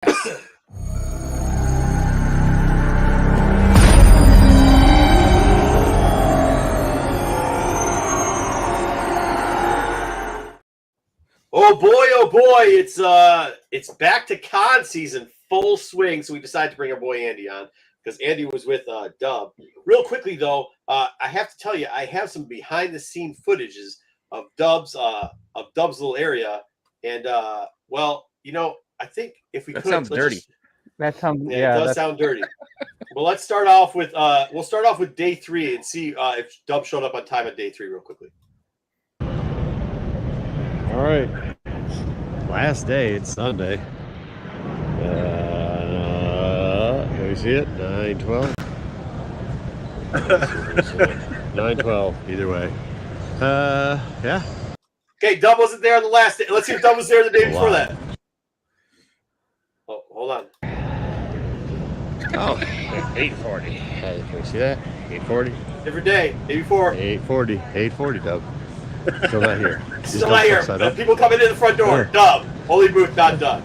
Oh boy, it's back to con season, full swing. So we decided to bring our boy Andy on because Andy was with Dub. Real quickly though, I have to tell you, I have some behind the scene footages of Dub's little area, and well, you know, I think if we that sounds dirty. That sounds it does sound dirty. Well, let's start off with we'll start off with day 3 and see if Dub showed up on time at day 3 real quickly. All right, last day. It's Sunday. Can we see it? 9/12. 9/12. Either way. Yeah. Okay, Dub wasn't there on the last day. Let's see if Dub was there the day before that. Oh, hold on. Oh, 8:40. Can we see that? 8:40. Different day. Day before. 8:40. 8:40. Dub. Still not here. Still not here. People coming in the front door. Yeah. Dub. Holy booth not done.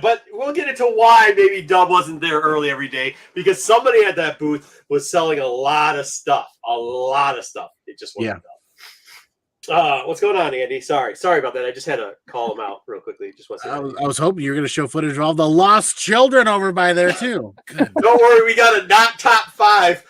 But we'll get into why maybe Dub wasn't there early every day, because somebody at that booth was selling a lot of stuff. It just wasn't Dub. What's going on, Andy? Sorry about that. I just had to call him out real quickly. I was hoping you were going to show footage of all the lost children over by there too. Don't worry, we got a not top 5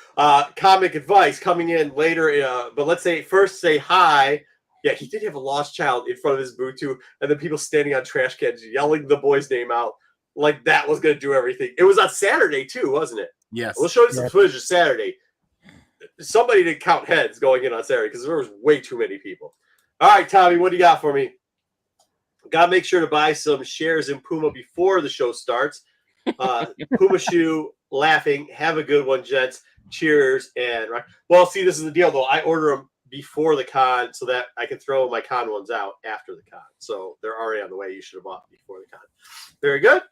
comic advice coming in later. But let's first say hi. Yeah, he did have a lost child in front of his booth too, and then people standing on trash cans yelling the boy's name out like that was going to do everything. It was on Saturday too, wasn't it? Yes. We'll show you some footage of Saturday. Somebody didn't count heads going in on Saturday because there was way too many people. All right, Tommy, what do you got for me? Got to make sure to buy some shares in Puma before the show starts. Puma shoe, laughing. Have a good one, gents. Cheers. And well, see, this is the deal, though. I order them before the con so that I can throw my con ones out after the con. So they're already on the way. You should have bought before the con. Very good.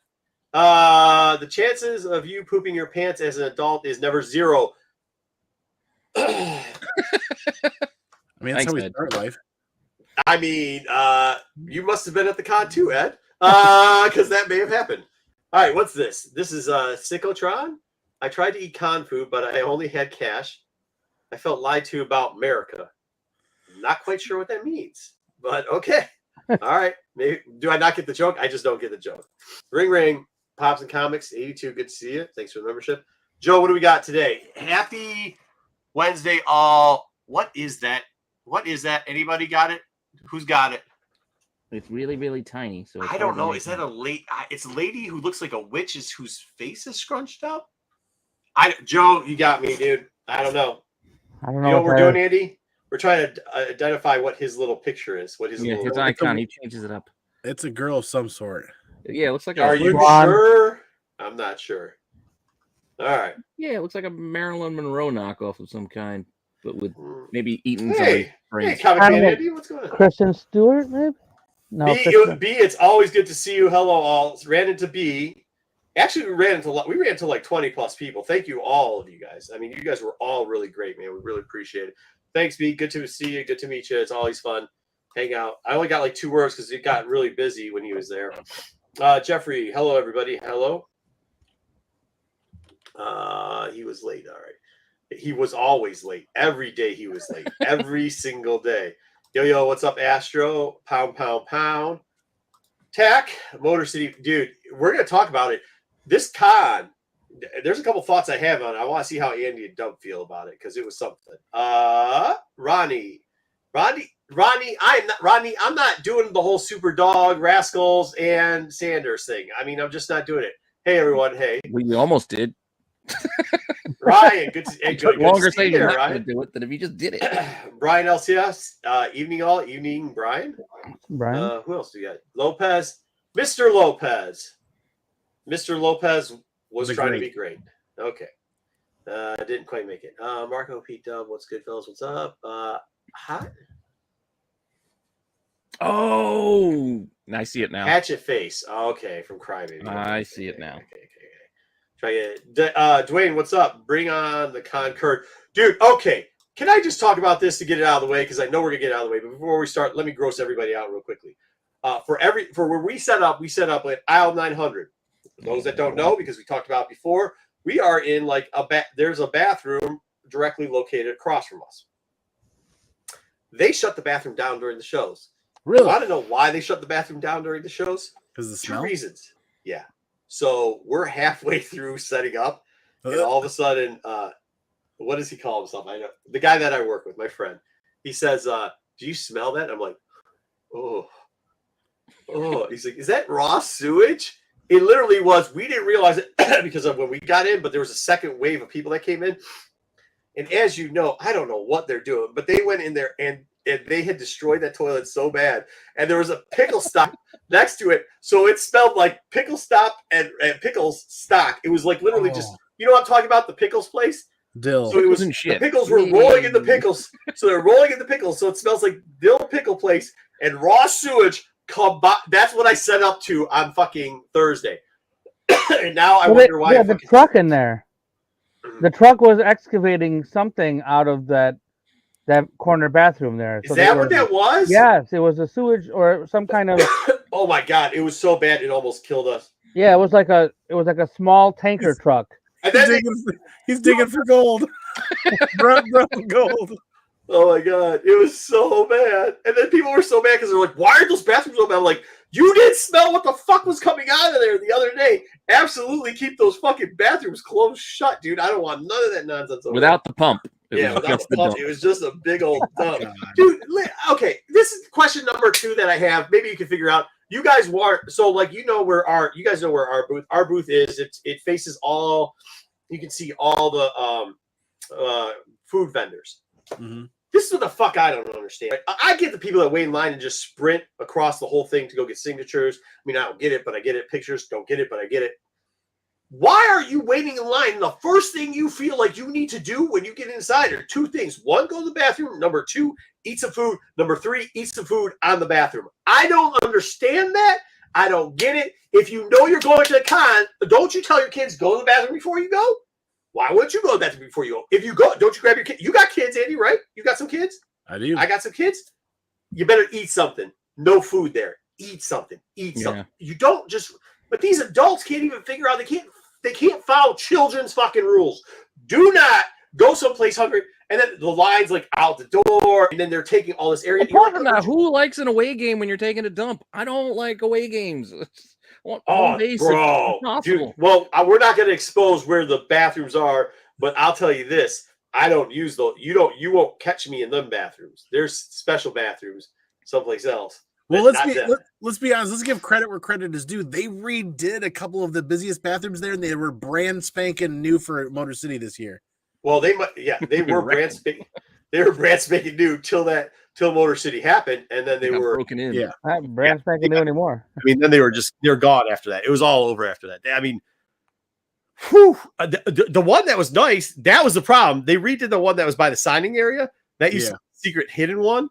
The chances of you pooping your pants as an adult is never 0. I mean, that's how we start life. I mean, you must have been at the con too, Ed, because that may have happened. All right, what's this? This is Synchrotron. I tried to eat con food, but I only had cash. I felt lied to about America. Not quite sure what that means, but okay. All right. Maybe, do I not get the joke? I just don't get the joke. Ring. Pops and Comics 82. Good to see you. Thanks for the membership. Joe, what do we got today? Happy Wednesday, all. What is that? Anybody got it? Who's got it? It's really, really tiny. So I don't know. Is that a lady? It's a lady who looks like a witch whose face is scrunched up. Joe, you got me, dude. I don't know. I don't know. You know what we're doing, Andy? We're trying to identify what his little picture is. What his his icon. He changes it up. It's a girl of some sort. Yeah, it looks like. Are you sure? I'm not sure. All right. Yeah, it looks like a Marilyn Monroe knockoff of some kind, but with maybe eating. Hey, Andy, what's going on? Kristen Stewart, maybe? No. B, it's always good to see you. Hello, all. Ran into B. Actually, we ran into like 20 plus people. Thank you, all of you guys. I mean, you guys were all really great, man. We really appreciate it. Thanks, B. Good to see you. Good to meet you. It's always fun. Hang out. I only got like 2 words because it got really busy when he was there. Jeffrey, hello, everybody. Hello. He was late. All right. He was always late. Every day he was late. Every single day. Yo, what's up, Astro? Pound. Tack, Motor City. Dude, we're going to talk about it. This con, there's a couple thoughts I have on it. I want to see how Andy and Dub feel about it because it was something. Ronnie, I'm not doing the whole Super Dog, Rascals, and Sanders thing. I mean, I'm just not doing it. Hey, everyone. Hey. We almost did. Ryan, good to took longer saying you're not going to do it than if you just did it. Brian LCS, evening all. Evening, Brian. Brian. Who else do you got? Lopez. Mr. Lopez was trying to be great. Okay. Didn't quite make it. Marco Pete Dub, what's good, fellas? What's up? Hot. Oh, I see it now. Hatchet Face. Okay, from Crybaby. I see it now. Okay. Try it. Dwayne, what's up? Bring on the Concorde. Dude, okay. Can I just talk about this to get it out of the way? Because I know we're going to get it out of the way. But before we start, let me gross everybody out real quickly. for where we set up at aisle 900. For those that don't know, because we talked about it before, we are in like there's a bathroom directly located across from us. They shut the bathroom down during the shows. Really? I want to know why they shut the bathroom down during the shows. Because the Two smell? reasons. Yeah. So we're halfway through setting up, and all of a sudden, what does he call himself? I know the guy that I work with, my friend. He says, "Do you smell that?" I'm like, "Oh." He's like, "Is that raw sewage?" It literally was. We didn't realize it because of when we got in, but there was a second wave of people that came in. And as you know, I don't know what they're doing, but they went in there and they had destroyed that toilet so bad. And there was a pickle stock next to it. So it smelled like pickle stop and pickles stock. It was like literally just, you know what I'm talking about? The pickles place? Dill. So it was, the pickles were rolling in the pickles. So they're rolling in the pickles. So it smells like dill pickle place and raw sewage. That's what I set up to on fucking Thursday. And now I wonder why. Yeah, the truck in there. The truck was excavating something out of that corner bathroom there. Is that what that was? Yes, it was a sewage or some kind of. Oh my god, it was so bad it almost killed us. Yeah, it was like a small tanker truck. And then He's digging for gold. Brown gold. Oh my god, it was so bad. And then people were so mad because they're like, "Why are those bathrooms so bad?" I'm like, you didn't smell what the fuck was coming out of there the other day. Absolutely keep those fucking bathrooms closed shut, dude. I don't want none of that nonsense. Without the pump. Without the pump. It was just a big old dump. Dude, okay, this is question number 2 that I have. Maybe you can figure out. You guys weren't, so like you guys know where our booth is. It faces all, you can see all the food vendors. Mm-hmm. This is what the fuck I don't understand. I get the people that wait in line and just sprint across the whole thing to go get signatures. I mean, I don't get it, but I get it. Pictures, don't get it, but I get it. Why are you waiting in line? The first thing you feel like you need to do when you get inside are 2 things. 1, go to the bathroom. Number 2, eat some food. Number 3, eat some food on the bathroom. I don't understand that. I don't get it. If you know you're going to the con, don't you tell your kids go to the bathroom before you go? Why wouldn't you go to the bathroom before you go? If you go, don't you grab your kid? You got kids, Andy, right? You got some kids? I do. I got some kids. You better eat something. No food there. Eat something. Eat something. You don't just. But these adults can't even figure out. They can't follow children's fucking rules. Do not go someplace hungry. And then the line's like out the door, and then they're taking all this area. Apart from that, who likes an away game when you're taking a dump? I don't like away games. Oh, bro, dude. Well, we're not going to expose where the bathrooms are, but I'll tell you this: I don't use those. You won't catch me in them bathrooms. There's special bathrooms someplace else. Well, let's be honest. Let's give credit where credit is due. They redid a couple of the busiest bathrooms there, and they were brand spanking new for Motor City this year. Well, they were brand spanking. They were brand spanking new till Motor City happened, and then they were broken in. Yeah, not brand spanking new anymore. I mean, then they're gone after that. It was all over after that. I mean, the one that was nice, that was the problem. They redid the one that was by the signing area. That used to be the secret hidden one.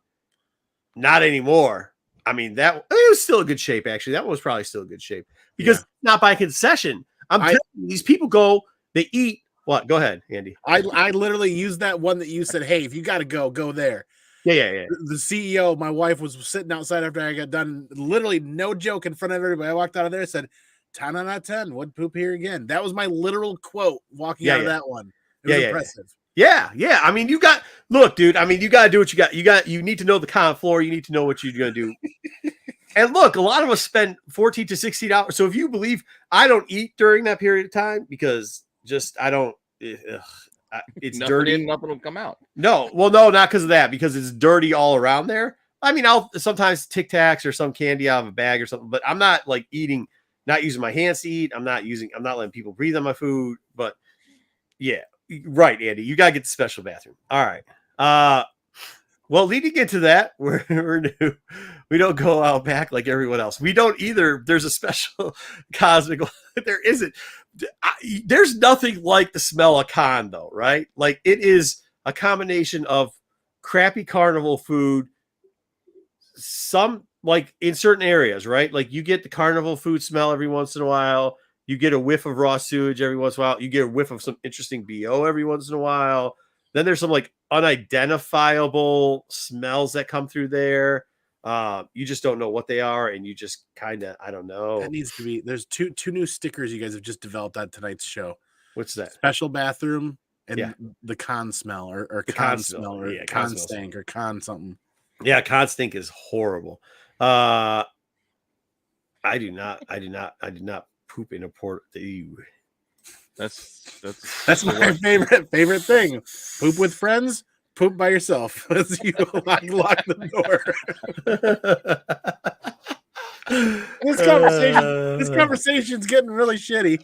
Not anymore. I mean, it was still in good shape, actually. That one was probably still in good shape because not by concession. I'm telling you, these people go, they eat. What? Go ahead, Andy. I literally used that one that you said, hey, if you got to go there. Yeah. The CEO, my wife, was sitting outside after I got done. Literally, no joke, in front of everybody. I walked out of there and said, 10 out of 10. Wouldn't poop here again. That was my literal quote walking out of that one. It was impressive. Yeah. I mean, you got to do what you got. You need to know the con floor. You need to know what you're going to do. And look, a lot of us spend 14 to 16 hours. So if you believe I don't eat during that period of time because I don't, it's nothing dirty. Nothing will come out. No, not because of that, because it's dirty all around there. I mean, I'll sometimes Tic Tacs or some candy out of a bag or something, but I'm not like eating, not using my hands to eat. I'm not letting people breathe on my food. But yeah, right, Andy, you got to get the special bathroom. All right. Well, leading into that, we're new. We don't go out back like everyone else. We don't either. There's a special cosmic. There isn't. There's nothing like the smell of con, though, right? Like it is a combination of crappy carnival food. Some like in certain areas, right? Like you get the carnival food smell every once in a while. You get a whiff of raw sewage every once in a while. You get a whiff of some interesting BO every once in a while. Then there's some like unidentifiable smells that come through there. You just don't know what they are, and you just kind of, I don't know. That needs to be. There's two new stickers you guys have just developed on tonight's show. What's that? Special bathroom and the con smell or con smell or con stank or con something. Yeah, con stink is horrible. I do not poop in a port. Ew. That's my favorite thing. Poop with friends, poop by yourself. You lock the door. This conversation's getting really shitty.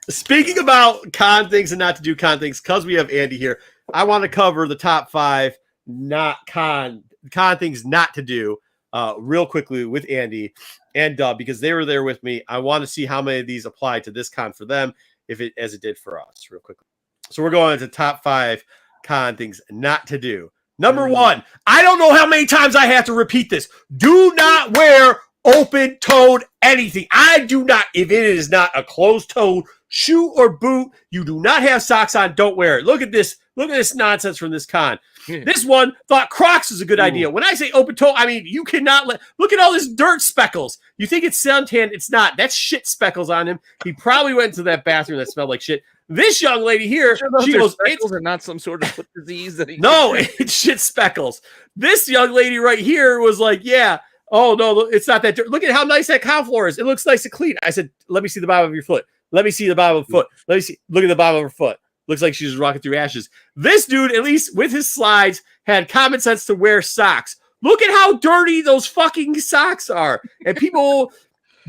Speaking about con things and not to do con things, because we have Andy here, I want to cover the top 5 not con things not to do real quickly with Andy and Dub, because they were there with me. I want to see how many of these apply to this con for them, as it did for us, real quickly. So we're going to top 5 con things not to do. Number 1, I don't know how many times I have to repeat this. Do not wear open-toed anything. I do not, if it is not a closed-toed shoe or boot, you do not have socks on, don't wear it. Look at this nonsense from this con. This one thought Crocs is a good idea. When I say open-toe, I mean, you cannot look at all this dirt speckles. You think it's suntan, it's not. That's shit speckles on him. He probably went into that bathroom that smelled like shit. This young lady here, she goes, speckles are not some sort of foot disease that he no, it's shit speckles. This young lady right here was like, yeah, oh no, it's not that dirt. Look at how nice that cow floor is. It looks nice and clean. I said, let me see the bottom of your foot. Let me see the bottom of the foot. Let me see. Look at the bottom of her foot. Looks like she's rocking through ashes. This dude, at least with his slides, had common sense to wear socks. Look at how dirty those fucking socks are. And people,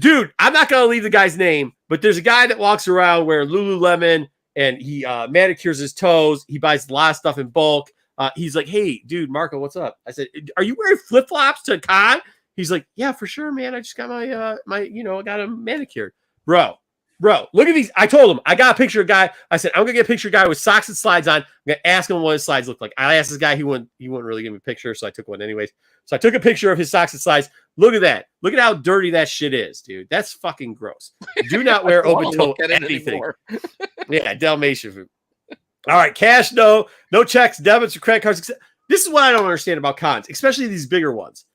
dude, I'm not going to leave the guy's name, but there's a guy that walks around wearing Lululemon and he manicures his toes. He buys a lot of stuff in bulk. He's like, hey, dude, Marco, what's up? I said, are you wearing flip-flops to con? He's like, yeah, for sure, man. I just got I got him manicured. Bro, look at these. I told him, I got a picture of a guy. I said, I'm going to get a picture of a guy with socks and slides on. I'm going to ask him what his slides look like. I asked this guy, he wouldn't really give me a picture, so I took one anyways. So I took a picture of his socks and slides. Look at that. Look at how dirty that shit is, dude. That's fucking gross. Do not wear open-toe anything. Yeah, Dalmatian food. All right, cash, no checks, debits, or credit cards. This is what I don't understand about cons, especially these bigger ones.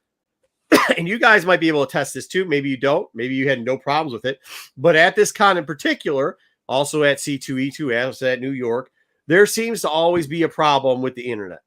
And you guys might be able to test this too. Maybe you don't. Maybe you had no problems with it. But at this con in particular, also at C2E2, also at New York, there seems to always be a problem with the internet.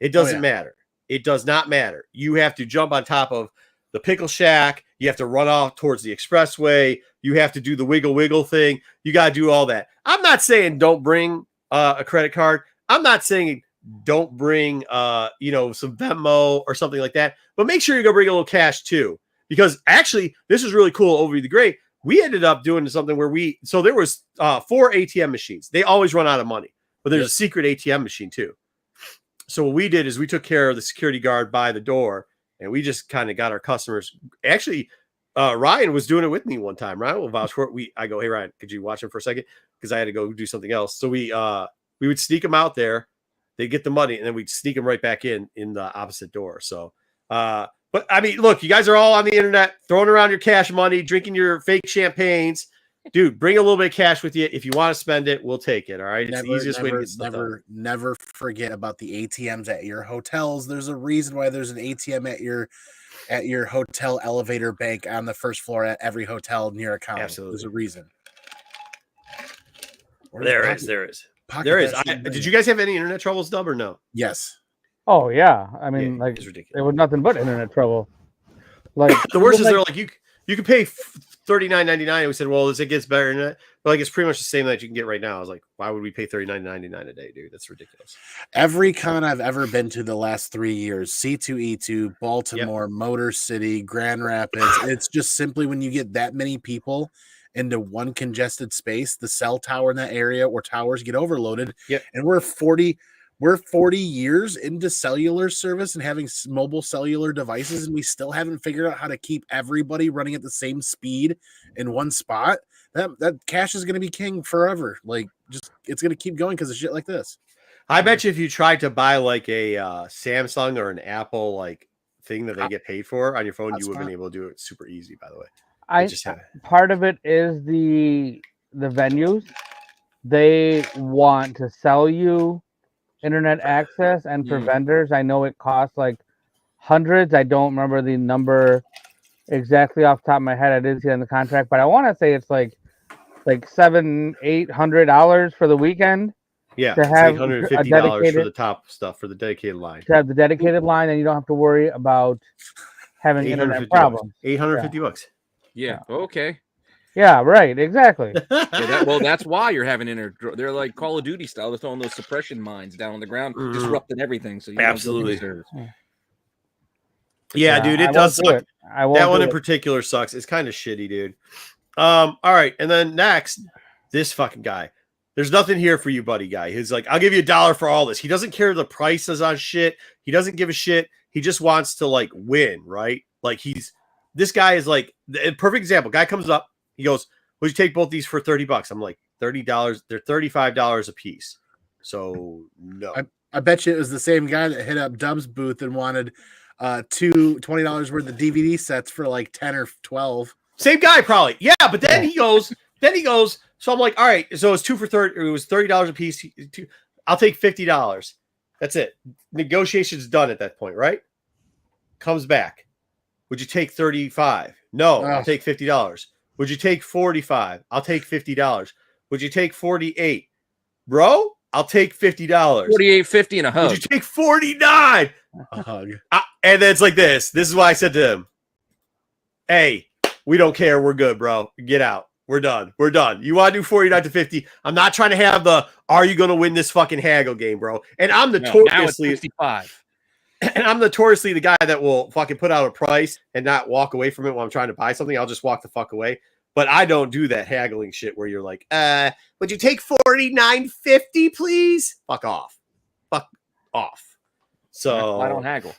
It doesn't matter. It does not matter. You have to jump on top of the pickle shack. You have to run off towards the expressway. You have to do the wiggle thing. You got to do all that. I'm not saying don't bring a credit card. I'm not saying don't bring some Venmo or something like that, but make sure you go bring a little cash too, because actually this is really cool. Over the Great, we ended up doing something where there was 4 ATM machines. They always run out of money, but there's a secret ATM machine too. So what we did is we took care of the security guard by the door, and we just kind of got our customers. Actually, Ryan was doing it with me one time. Ryan will vouch for it. I go, hey Ryan, could you watch him for a second? Because I had to go do something else. So we would sneak them out there. They get the money, and then we'd sneak them right back in the opposite door. So, but I mean, look, you guys are all on the internet, throwing around your cash money, drinking your fake champagnes. Dude, bring a little bit of cash with you. If you want to spend it, we'll take it. All right. It's the easiest way to get stuff done. Never forget about the ATMs at your hotels. There's a reason why there's an ATM at your hotel elevator bank on the first floor at every hotel near a counter. Absolutely. There's a reason. There is. Did you guys have any internet troubles, Dub, or no? Yes. Oh yeah. I mean, it's ridiculous. There was nothing but internet trouble. Like the worst is they're like you could pay $39.99, and we said, well, as it gets better internet, but like it's pretty much the same that you can get right now. I was like, why would we pay $39.99 a day, dude? That's ridiculous. Every con I've ever been to the last 3 years, C2E2, Baltimore, Motor City, Grand Rapids, it's just simply when you get that many people into one congested space, the cell tower in that area or towers get overloaded. And we're 40 years into cellular service and having mobile cellular devices, and we still haven't figured out how to keep everybody running at the same speed in one spot. That cash is going to be king forever. Like, just it's going to keep going because of shit like this. I bet you if you tried to buy like a Samsung or an Apple like thing that they get paid for on your phone, you would have been able to do it super easy, by the way. Part of it is the venues. They want to sell you internet access, and for vendors, I know it costs like hundreds. I don't remember the number exactly off the top of my head. I didn't see it in the contract, but I want to say it's like $700-800 for the weekend. Yeah, to have $850 for the top stuff for the dedicated line. To have the dedicated line, and you don't have to worry about having internet problems. $850. Yeah. Okay. Yeah. Right. Exactly. That's why you're having they're like Call of Duty style. They're throwing those suppression mines down on the ground, disrupting everything. So you absolutely. Yeah, dude, it does suck. That one in particular sucks. It's kind of shitty, dude. All right, and then next, this fucking guy. There's nothing here for you, buddy guy. He's like, I'll give you $1 for all this. He doesn't care the prices on shit. He doesn't give a shit. He just wants to like win, right? Like this guy is like a perfect example. Guy comes up, he goes, would you take both these for $30? I'm like, $30. They're $35 a piece. So no. I bet you it was the same guy that hit up Dub's booth and wanted $20 worth of DVD sets for like 10 or 12. Same guy, probably. Yeah, but then he goes, so I'm like, all right, so it's 2 for 30. It was $30 a piece. I'll take $50. That's it. Negotiation's done at that point, right? Comes back. Would you take $35? No, I'll take $50. Would you take $45? I'll take $50. Would you take $48? Bro, I'll take $50. $48.50 and a hug. Would you take $49? A hug. And then it's like this. This is why I said to him, hey, we don't care. We're good, bro. Get out. We're done. We're done. You want to do 49 to 50? I'm not trying to have are you going to win this fucking haggle game, bro? And I'm notoriously 55. And I'm notoriously the guy that will fucking put out a price and not walk away from it when I'm trying to buy something. I'll just walk the fuck away. But I don't do that haggling shit where you're like, would you take $49.50, please? Fuck off. Fuck off. So I don't haggle.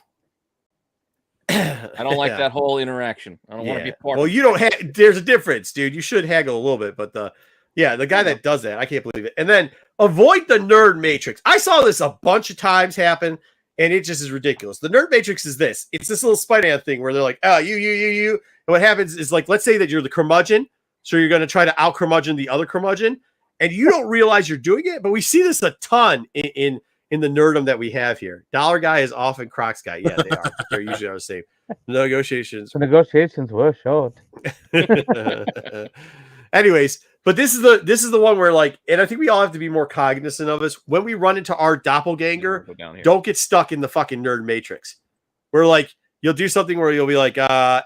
I don't like that whole interaction. I don't want to be part of it. You don't there's a difference, dude. You should haggle a little bit, but the guy that does that, I can't believe it. And then avoid the nerd matrix. I saw this a bunch of times happen, and it just is ridiculous. The nerd matrix is this. It's this little Spider-Man thing where they're like, oh, you. And what happens is, like, let's say that you're the curmudgeon, so you're going to try to out-curmudgeon the other curmudgeon, and you don't realize you're doing it, but we see this a ton in the nerdom that we have here. Dollar guy is often Crocs guy. Yeah, they are. They're usually the same. The negotiations were short. Anyways, but this is the one where, like, and I think we all have to be more cognizant of this. When we run into our doppelganger, don't get stuck in the fucking nerd matrix. Where, like, you'll do something where you'll be like,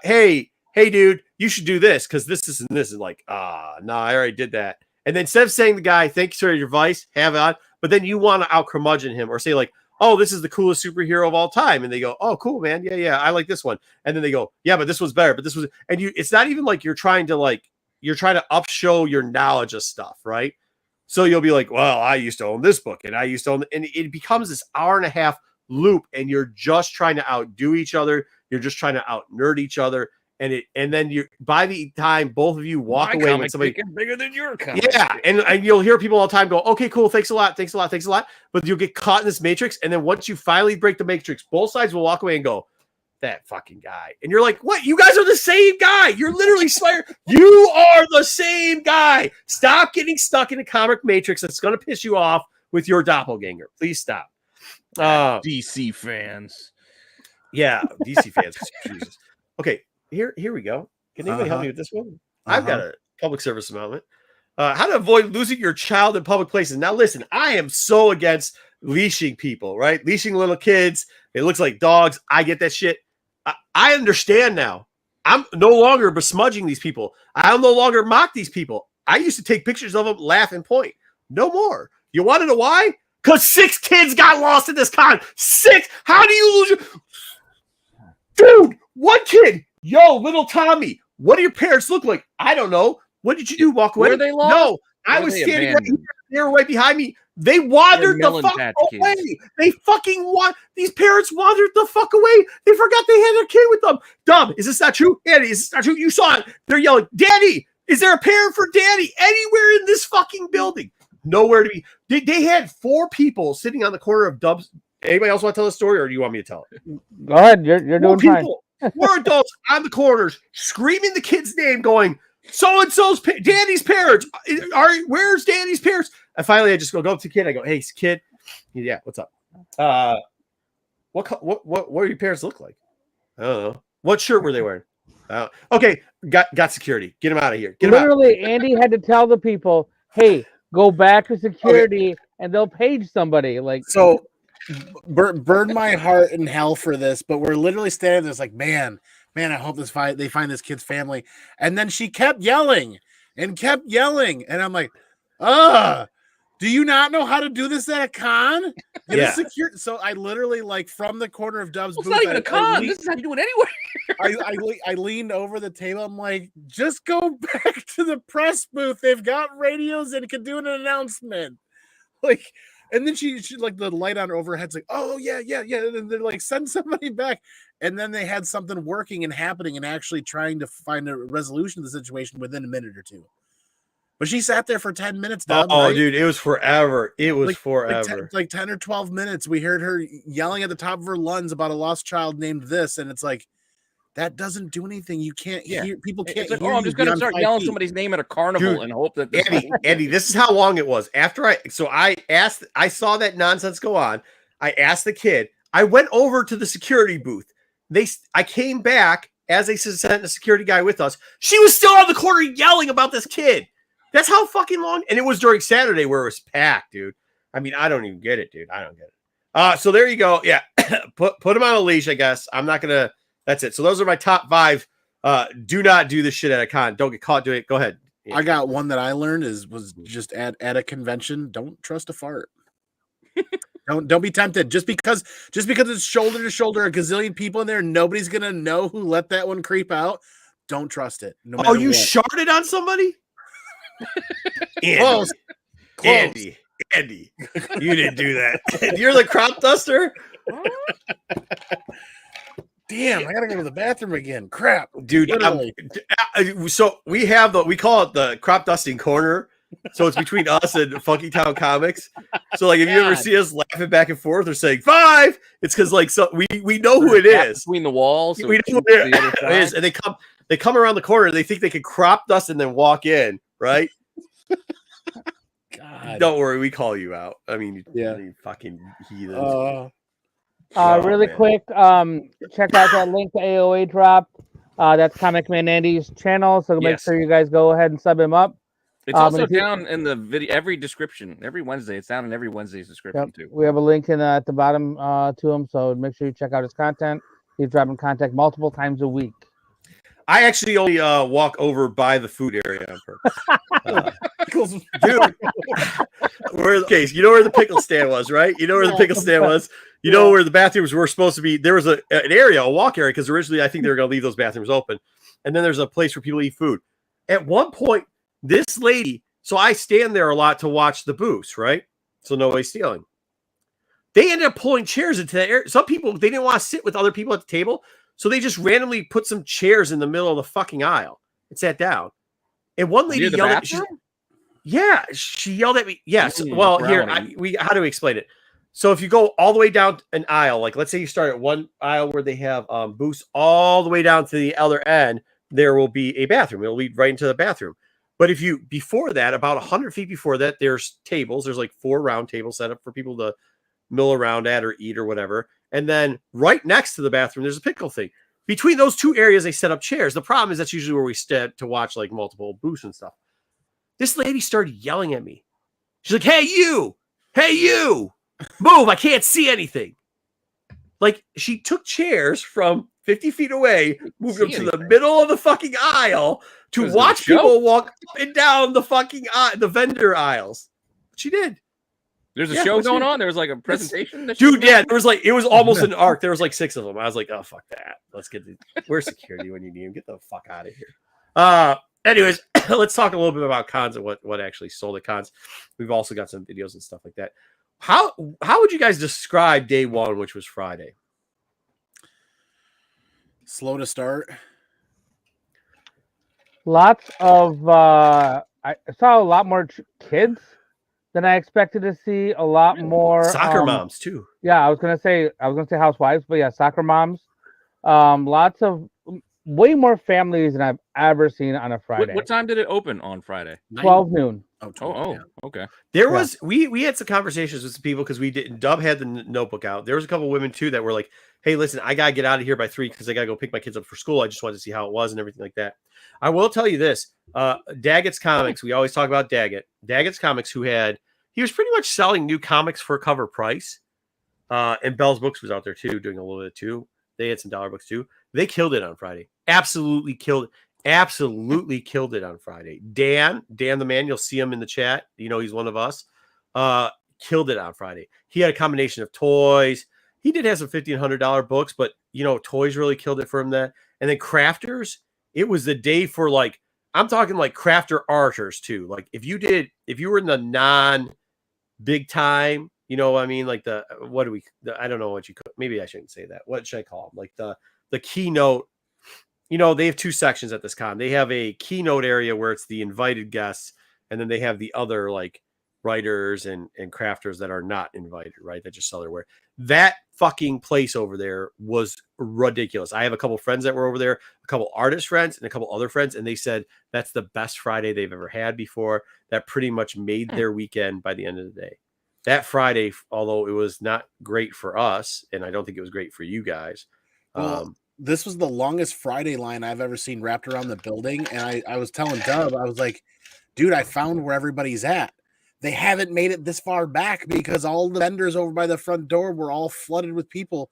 hey, dude, you should do this because this and this is like, no, I already did that. And then instead of saying to the guy, thanks for your advice, have it on, but then you want to out curmudgeon him or say like, oh, this is the coolest superhero of all time. And they go, oh, cool, man. Yeah, I like this one. And then they go, yeah, but this one's better. But this was, and it's not even like you're trying to upshow your knowledge of stuff, right? So you'll be like, well, I used to own this book and I used to own, and it becomes this hour-and-a-half loop, and you're just trying to outdo each other. You're just trying to out nerd each other. And then you, by the time both of you walk away with somebody bigger than your comic. Yeah, and you'll hear people all the time go, okay, cool, thanks a lot. But you'll get caught in this matrix, and then once you finally break the matrix, both sides will walk away and go, that fucking guy. And you're like, what? You guys are the same guy. You're literally you are the same guy. Stop getting stuck in a comic matrix that's going to piss you off with your doppelganger. Please stop. DC fans. Yeah, DC fans. Jesus. Okay. Here we go. Can anybody help me with this one? I've got a public service announcement. How to avoid losing your child in public places. Now, listen, I am so against leashing people, right? Leashing little kids. It looks like dogs. I get that shit. I understand now. I'm no longer besmudging these people. I'll no longer mock these people. I used to take pictures of them, laugh, and point. No more. You want to know why? Because 6 kids got lost in this con. 6. How do you lose your... Dude, 1 kid... Yo, little Tommy, what do your parents look like? I don't know. What did you do? Walk away? Were they lost? No, I was standing right here. They were right behind me. They wandered the fuck away. They fucking these parents wandered the fuck away. They forgot they had their kid with them. Dumb. Is this not true? Daddy, is this not true? You saw it. They're yelling, Daddy, is there a parent for Daddy anywhere in this fucking building? Nowhere to be. They had 4 people sitting on the corner of Dubs. Anybody else want to tell a story, or do you want me to tell it? Go ahead. You're doing fine. 4 adults on the corners screaming the kid's name, going, so-and-so's Danny's parents. Where's Danny's parents? And finally, I just go up to the kid. I go, hey, kid, Yeah, what's up? What do your parents look like? I don't know. What shirt were they wearing? Okay, got security. Get him out of here. Get him out. Literally, Andy had to tell the people, "Hey, go back to security, and they'll page somebody." Like, so, burn my heart in hell for this, but we're literally standing there, it's like, man, I hope they find this kid's family. And then she kept yelling, and I'm like, do you not know how to do this at a con? So I literally, like, from the corner of Dub's booth, it's not even a con. This is how you do it anyway. I leaned over the table. I'm like, just go back to the press booth. They've got radios and can do an announcement. Like, and then she like the light on her overhead's like, oh yeah. And they're like, send somebody back. And then they had something working and happening and actually trying to find a resolution to the situation within a minute or two. But she sat there for 10 minutes. Dub, right? Dude, it was forever. It was forever. Like 10 or 12 minutes. We heard her yelling at the top of her lungs about a lost child named this. And it's like, that doesn't do anything. You can't hear. People can't hear. I'm just going to start yelling somebody's name at a carnival, dude, and hope that Andy, this is how long it was. I saw that nonsense go on. I asked the kid. I went over to the security booth. I came back as they sent a security guy with us. She was still on the corner yelling about this kid. That's how fucking long. And it was during Saturday where it was packed, dude. I mean, I don't even get it, dude. I don't get it. So there you go. Yeah. put him on a leash, I guess. I'm not going to. That's it. So those are my top 5. Do not do this shit at a con. Don't get caught doing it. Go ahead. I got one that I learned was just at a convention. Don't trust a fart. Don't be tempted. Just because it's shoulder to shoulder, a gazillion people in there, nobody's gonna know who let that one creep out. Don't trust it. No matter you what. sharted on somebody? Close. Andy, you didn't do that. You're the crop duster. Damn, I gotta go to the bathroom again. Crap, dude. So we call it the crop dusting corner. So it's between us and Funky Town Comics. So like, if you ever see us laughing back and forth or saying 5, it's because like we know who it is between the walls. We know who it is, and they come around the corner. They think they can crop dust and then walk in, right? God, don't worry, we call you out. I mean, you fucking heathens. Really quick, check out that link to AOA dropped. That's Comic Man Andy's channel, so make sure you guys go ahead and sub him up. It's also down in the video, every description, every Wednesday. It's down in every Wednesday's description too. We have a link in at the bottom to him, so make sure you check out his content. He's dropping content multiple times a week. I actually only walk over by the food area on purpose. Dude, you know where the pickle stand was, right? You know where the pickle stand was. You know where the bathrooms were supposed to be. There was an area, a walk area, because originally I think they were going to leave those bathrooms open. And then there's a place where people eat food. At one point, this lady, so I stand there a lot to watch the booths, right? So nobody's stealing. They ended up pulling chairs into that area. Some people, they didn't want to sit with other people at the table. So they just randomly put some chairs in the middle of the fucking aisle and sat down. And one lady yelled at me. She yelled at me. Yes. Well, here, how do we explain it? So if you go all the way down an aisle, like let's say you start at one aisle where they have booths all the way down to the other end, there will be a bathroom. It'll lead right into the bathroom. But if you, before that, about 100 feet before that, there's tables. There's like 4 round tables set up for people to mill around at or eat or whatever. And then right next to the bathroom, there's a pickle thing. Between those 2 areas, they set up chairs. The problem is that's usually where we sit to watch like multiple booths and stuff. This lady started yelling at me. She's like, hey, you, move. I can't see anything. Like she took chairs from 50 feet away, moved them to the middle of the fucking aisle to watch people walk up and down the fucking the vendor aisles. She did. There's a show going on. There was like a presentation. Dude, there was like, it was almost an arc. There was like 6 of them. I was like, oh, fuck that. Let's get where's security when you need him? Get the fuck out of here. Anyways, let's talk a little bit about cons and what actually sold at cons. We've also got some videos and stuff like that. How would you guys describe day 1, which was Friday? Slow to start. Lots of I saw a lot more kids than I expected to see. A lot more soccer moms too. Yeah, I was gonna say housewives, but yeah, soccer moms. Lots of way more families than I've ever seen on a Friday. What time did it open on Friday? 12 noon. Oh, 12, yeah. Okay. There was we had some conversations with some people because we didn't. Dub had the notebook out. There was a couple of women too that were like, "Hey, listen, I gotta get out of here by 3 because I gotta go pick my kids up for school. I just wanted to see how it was and everything like that." I will tell you this: Daggett's Comics. We always talk about Daggett. Daggett's Comics, he was pretty much selling new comics for cover price. And Bell's Books was out there too, doing a little bit too. They had some dollar books too. They killed it on Friday. Absolutely killed it. Absolutely killed it on Friday. Dan the man, you'll see him in the chat. You know, he's one of us. Killed it on Friday. He had a combination of toys. He did have some $1,500 books, but you know, toys really killed it for him. That and then crafters. It was the day for like I'm talking like crafter arters too. Like if you were in the non big time, you know what I mean? Like I don't know what you could, maybe I shouldn't say that. What should I call them? Like the keynote. You know, they have 2 sections at this con. They have a keynote area where it's the invited guests, and then they have the other like writers and crafters that are not invited, right? That just sell their work. That fucking place over there was ridiculous. I have a couple friends that were over there, a couple artist friends and a couple other friends, and they said that's the best Friday they've ever had before. That pretty much made their weekend by the end of the day. That Friday, although it was not great for us, and I don't think it was great for you guys. This was the longest Friday line I've ever seen wrapped around the building. And I was telling Dub, I was like, dude, I found where everybody's at. They haven't made it this far back because all the vendors over by the front door were all flooded with people.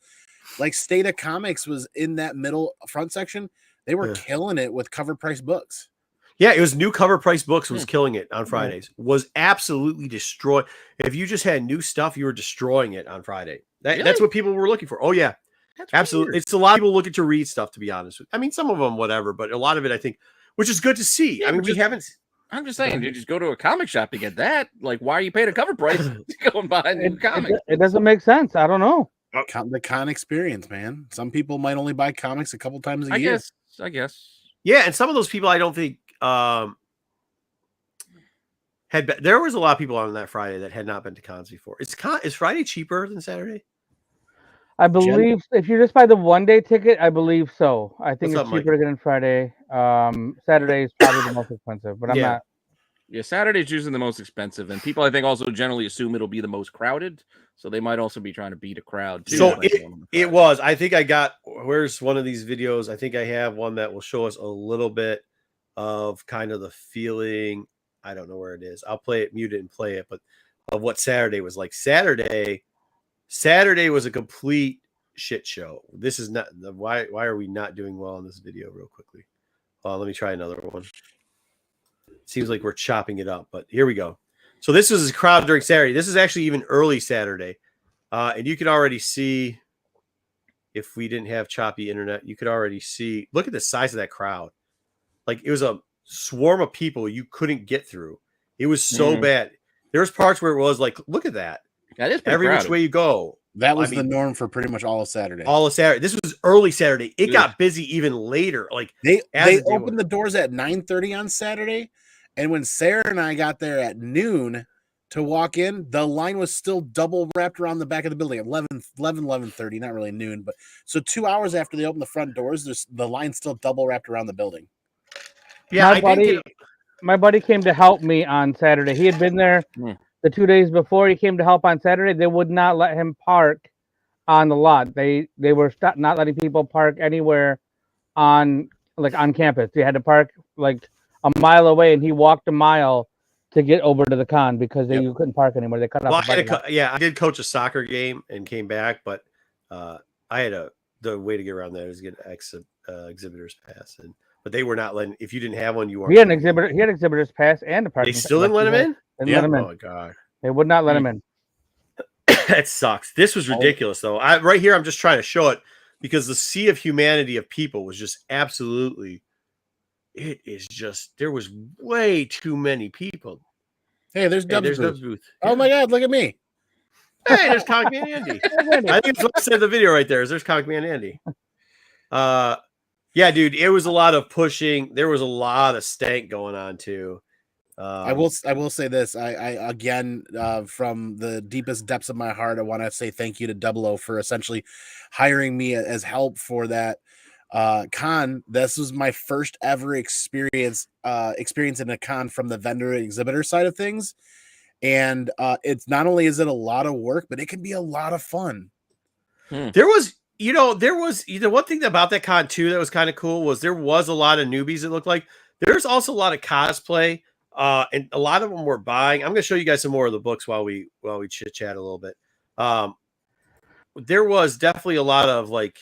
Like State of Comics was in that middle front section. They were killing it with cover price books. Yeah, it was new cover price books was killing it on Fridays. Was absolutely destroyed. If you just had new stuff, you were destroying it on Friday. That's what people were looking for. Oh yeah. That's absolutely. Weird. It's a lot of people looking to read stuff, to be honest. I mean, some of them, whatever, but a lot of it, I think, which is good to see. Yeah, I mean, we haven't. I'm just saying, you just go to a comic shop to get that. Like, why are you paying a cover price to go and buy a new comic? It doesn't make sense. I don't know. The con experience, man. Some people might only buy comics a couple times a year. I guess. Yeah, and some of those people, I don't think there was a lot of people on that Friday that had not been to cons before. Is Friday cheaper than Saturday? I believe if you just buy the 1-day ticket, I believe so. I think it's cheaper to get on Friday. Saturday is probably the most expensive, but I'm not. Yeah, Saturday's usually the most expensive, and people I think also generally assume it'll be the most crowded, so they might also be trying to beat a crowd too. So it was. I think I got. Where's one of these videos? I think I have one that will show us a little bit of kind of the feeling. I don't know where it is. I'll play it, mute it, and play it. But of what Saturday was like. Saturday was a complete shit show. This is not why are we not doing well in this video real quickly? Let me try another one. Seems like we're chopping it up, but here we go. So this was a crowd during Saturday. This is actually even early Saturday. And you can already see, if we didn't have choppy internet, you could already see, look at the size of that crowd. Like it was a swarm of people you couldn't get through. It was so bad. There was parts where it was like, look at that. That is every which way you go. That was the norm for pretty much all of Saturday. All of Saturday. This was early Saturday. It got busy even later. Like they opened the doors at 9:30 on Saturday, and when Sarah and I got there at noon to walk in, the line was still double wrapped around the back of the building at 11:30, not really noon, but so 2 hours after they opened the front doors, the line still double wrapped around the building. Yeah, my buddy came to help me on Saturday. He had been there the 2 days before. He came to help on Saturday. They would not let him park on the lot. They were not letting people park anywhere on campus. They had to park like a mile away, and he walked a mile to get over to the con because you couldn't park anymore. They cut off. I did coach a soccer game and came back, but I had the way to get around that is get exhibitor's pass, but they were not letting. If you didn't have one, you weren't. He had exhibitor's pass and a parking. They still didn't let him in. Let him in. Oh my god, they would not let him in. That sucks. This was ridiculous, though. Right here, I'm just trying to show it because the sea of humanity of people was just absolutely. It is just there was way too many people. Hey, there's Dub's booth. Oh my god, look at me. Hey, there's Comic Man Andy. I think that's what I said in the video right there. There's Comic Man Andy. Yeah, dude, it was a lot of pushing. There was a lot of stank going on too. I will say this. I again, from the deepest depths of my heart, I want to say thank you to Double O for essentially hiring me as help for that. con. This was my first ever experience in a con from the vendor exhibitor side of things. And it's not only is it a lot of work, but it can be a lot of fun. There was one thing about that con too that was kind of cool was there was a lot of newbies. It looked like there's also a lot of cosplay, and a lot of them were buying. I'm going to show you guys some more of the books while we chit chat a little bit. There was definitely a lot of like,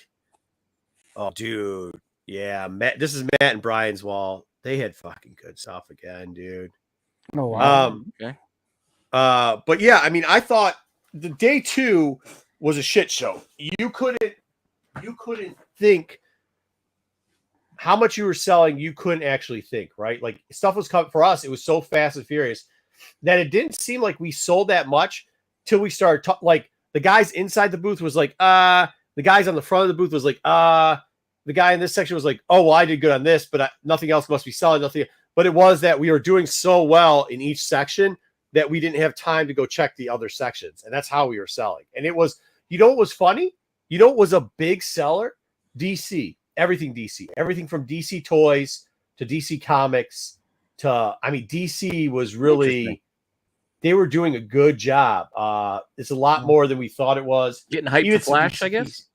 oh dude, yeah, Matt. This is Matt and Brian's wall. They had fucking good stuff again, dude. Oh wow. Okay. But yeah, I mean, I thought the day 2 was a shit show. You couldn't think how much you were selling. You couldn't actually think, right? Like stuff was coming for us. It was so fast and furious that it didn't seem like we sold that much till we started. Like the guys inside the booth was like, the guys on the front of the booth was like, the guy in this section was like, oh, well, I did good on this, but nothing else must be selling. Nothing. But it was that we were doing so well in each section that we didn't have time to go check the other sections. And that's how we were selling. And it was, you know what was funny? You know what was a big seller? DC. Everything DC. Everything from DC Toys to DC Comics to, I mean, DC was really, they were doing a good job. It's a lot more than we thought it was. Getting hyped for Flash, I guess?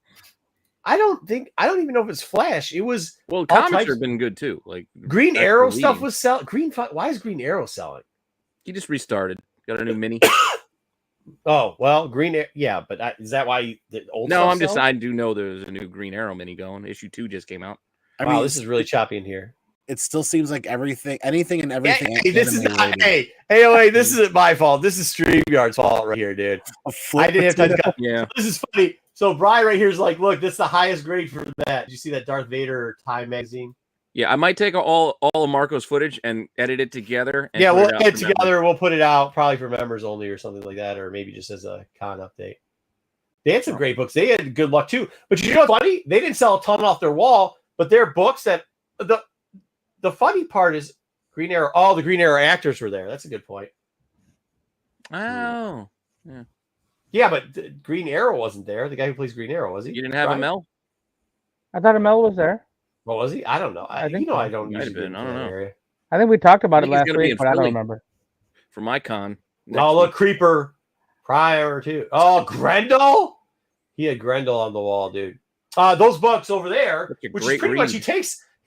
I don't even know if it's Flash. It was, well, comics have been good too. Like Green Arrow stuff was selling. Why is Green Arrow selling? He just restarted. Got a new mini. Oh, well, yeah, but is that why the old No, stuff I do know there's a new Green Arrow mini going. Issue 2 just came out. I wow, mean, this is really choppy in here. It still seems like anything and everything. Hey, this is not, wait, this isn't my fault. This is StreamYard's fault right here, dude. I didn't have time to cut. Yeah. This is funny. So Brian right here is like, look, this is the highest grade for that. Did you see that Darth Vader Time magazine? Yeah, I might take all of Marco's footage and edit it together. And yeah, we'll edit it together. We'll put it out probably for members only or something like that, or maybe just as a con update. They had some great books. They had good luck too. But you know what's funny? They didn't sell a ton off their wall, but their books that the funny part is Green Arrow. All the Green Arrow actors were there. That's a good point. Oh, yeah. Yeah, but Green Arrow wasn't there. The guy who plays Green Arrow, was he? You didn't have Amel? I thought Amel was there. What was he? I don't know. I don't usually I don't know. area. I think we talked about it he's last gonna be week, in but I don't Philly remember. For my con. Oh, look, Creeper prior to. Oh, Grendel? He had Grendel on the wall, dude. Those books over there, which is pretty much he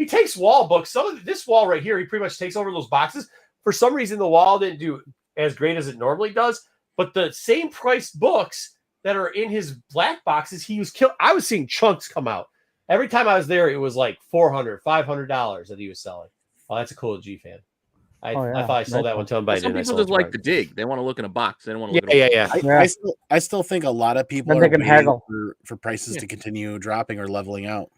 takes wall books. Some of this wall right here, he pretty much takes over those boxes. For some reason, the wall didn't do as great as it normally does. But the same price books that are in his black boxes, he was killed. I was seeing chunks come out. Every time I was there, it was like $400, $500 that he was selling. Oh, that's a cool G fan. I thought I sold that one to him, but some people just like to dig. They want to look in a box. They don't want to look. Yeah. I still think a lot of people are waiting for prices to continue dropping or leveling out.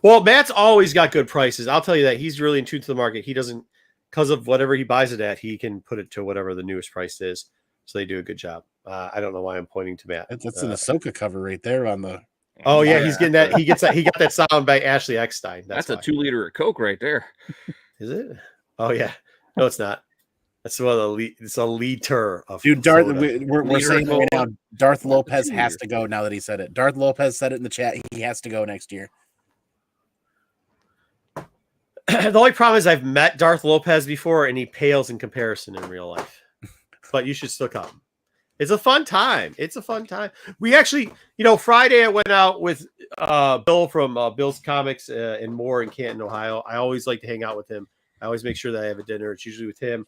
Well, Matt's always got good prices. I'll tell you that. He's really in tune to the market. He doesn't, because of whatever he buys it at, he can put it to whatever the newest price is. So they do a good job. I don't know why I'm pointing to Matt. That's an Ahsoka cover right there on the. Oh yeah, he's getting that. He got that sound by Ashley Eckstein. That's a 2 liter of Coke right there. Is it? Oh yeah. No, it's not. That's one of the lead. It's a liter of. Dude, we're saying right now, Darth Lopez has to go. Now that he said it, Darth Lopez said it in the chat. He has to go next year. The only problem is I've met Darth Lopez before, and he pales in comparison in real life. But you should still come. It's a fun time. We actually, Friday I went out with Bill from Bill's Comics and more in Canton, Ohio. I always like to hang out with him. I always make sure that I have a dinner. It's usually with him.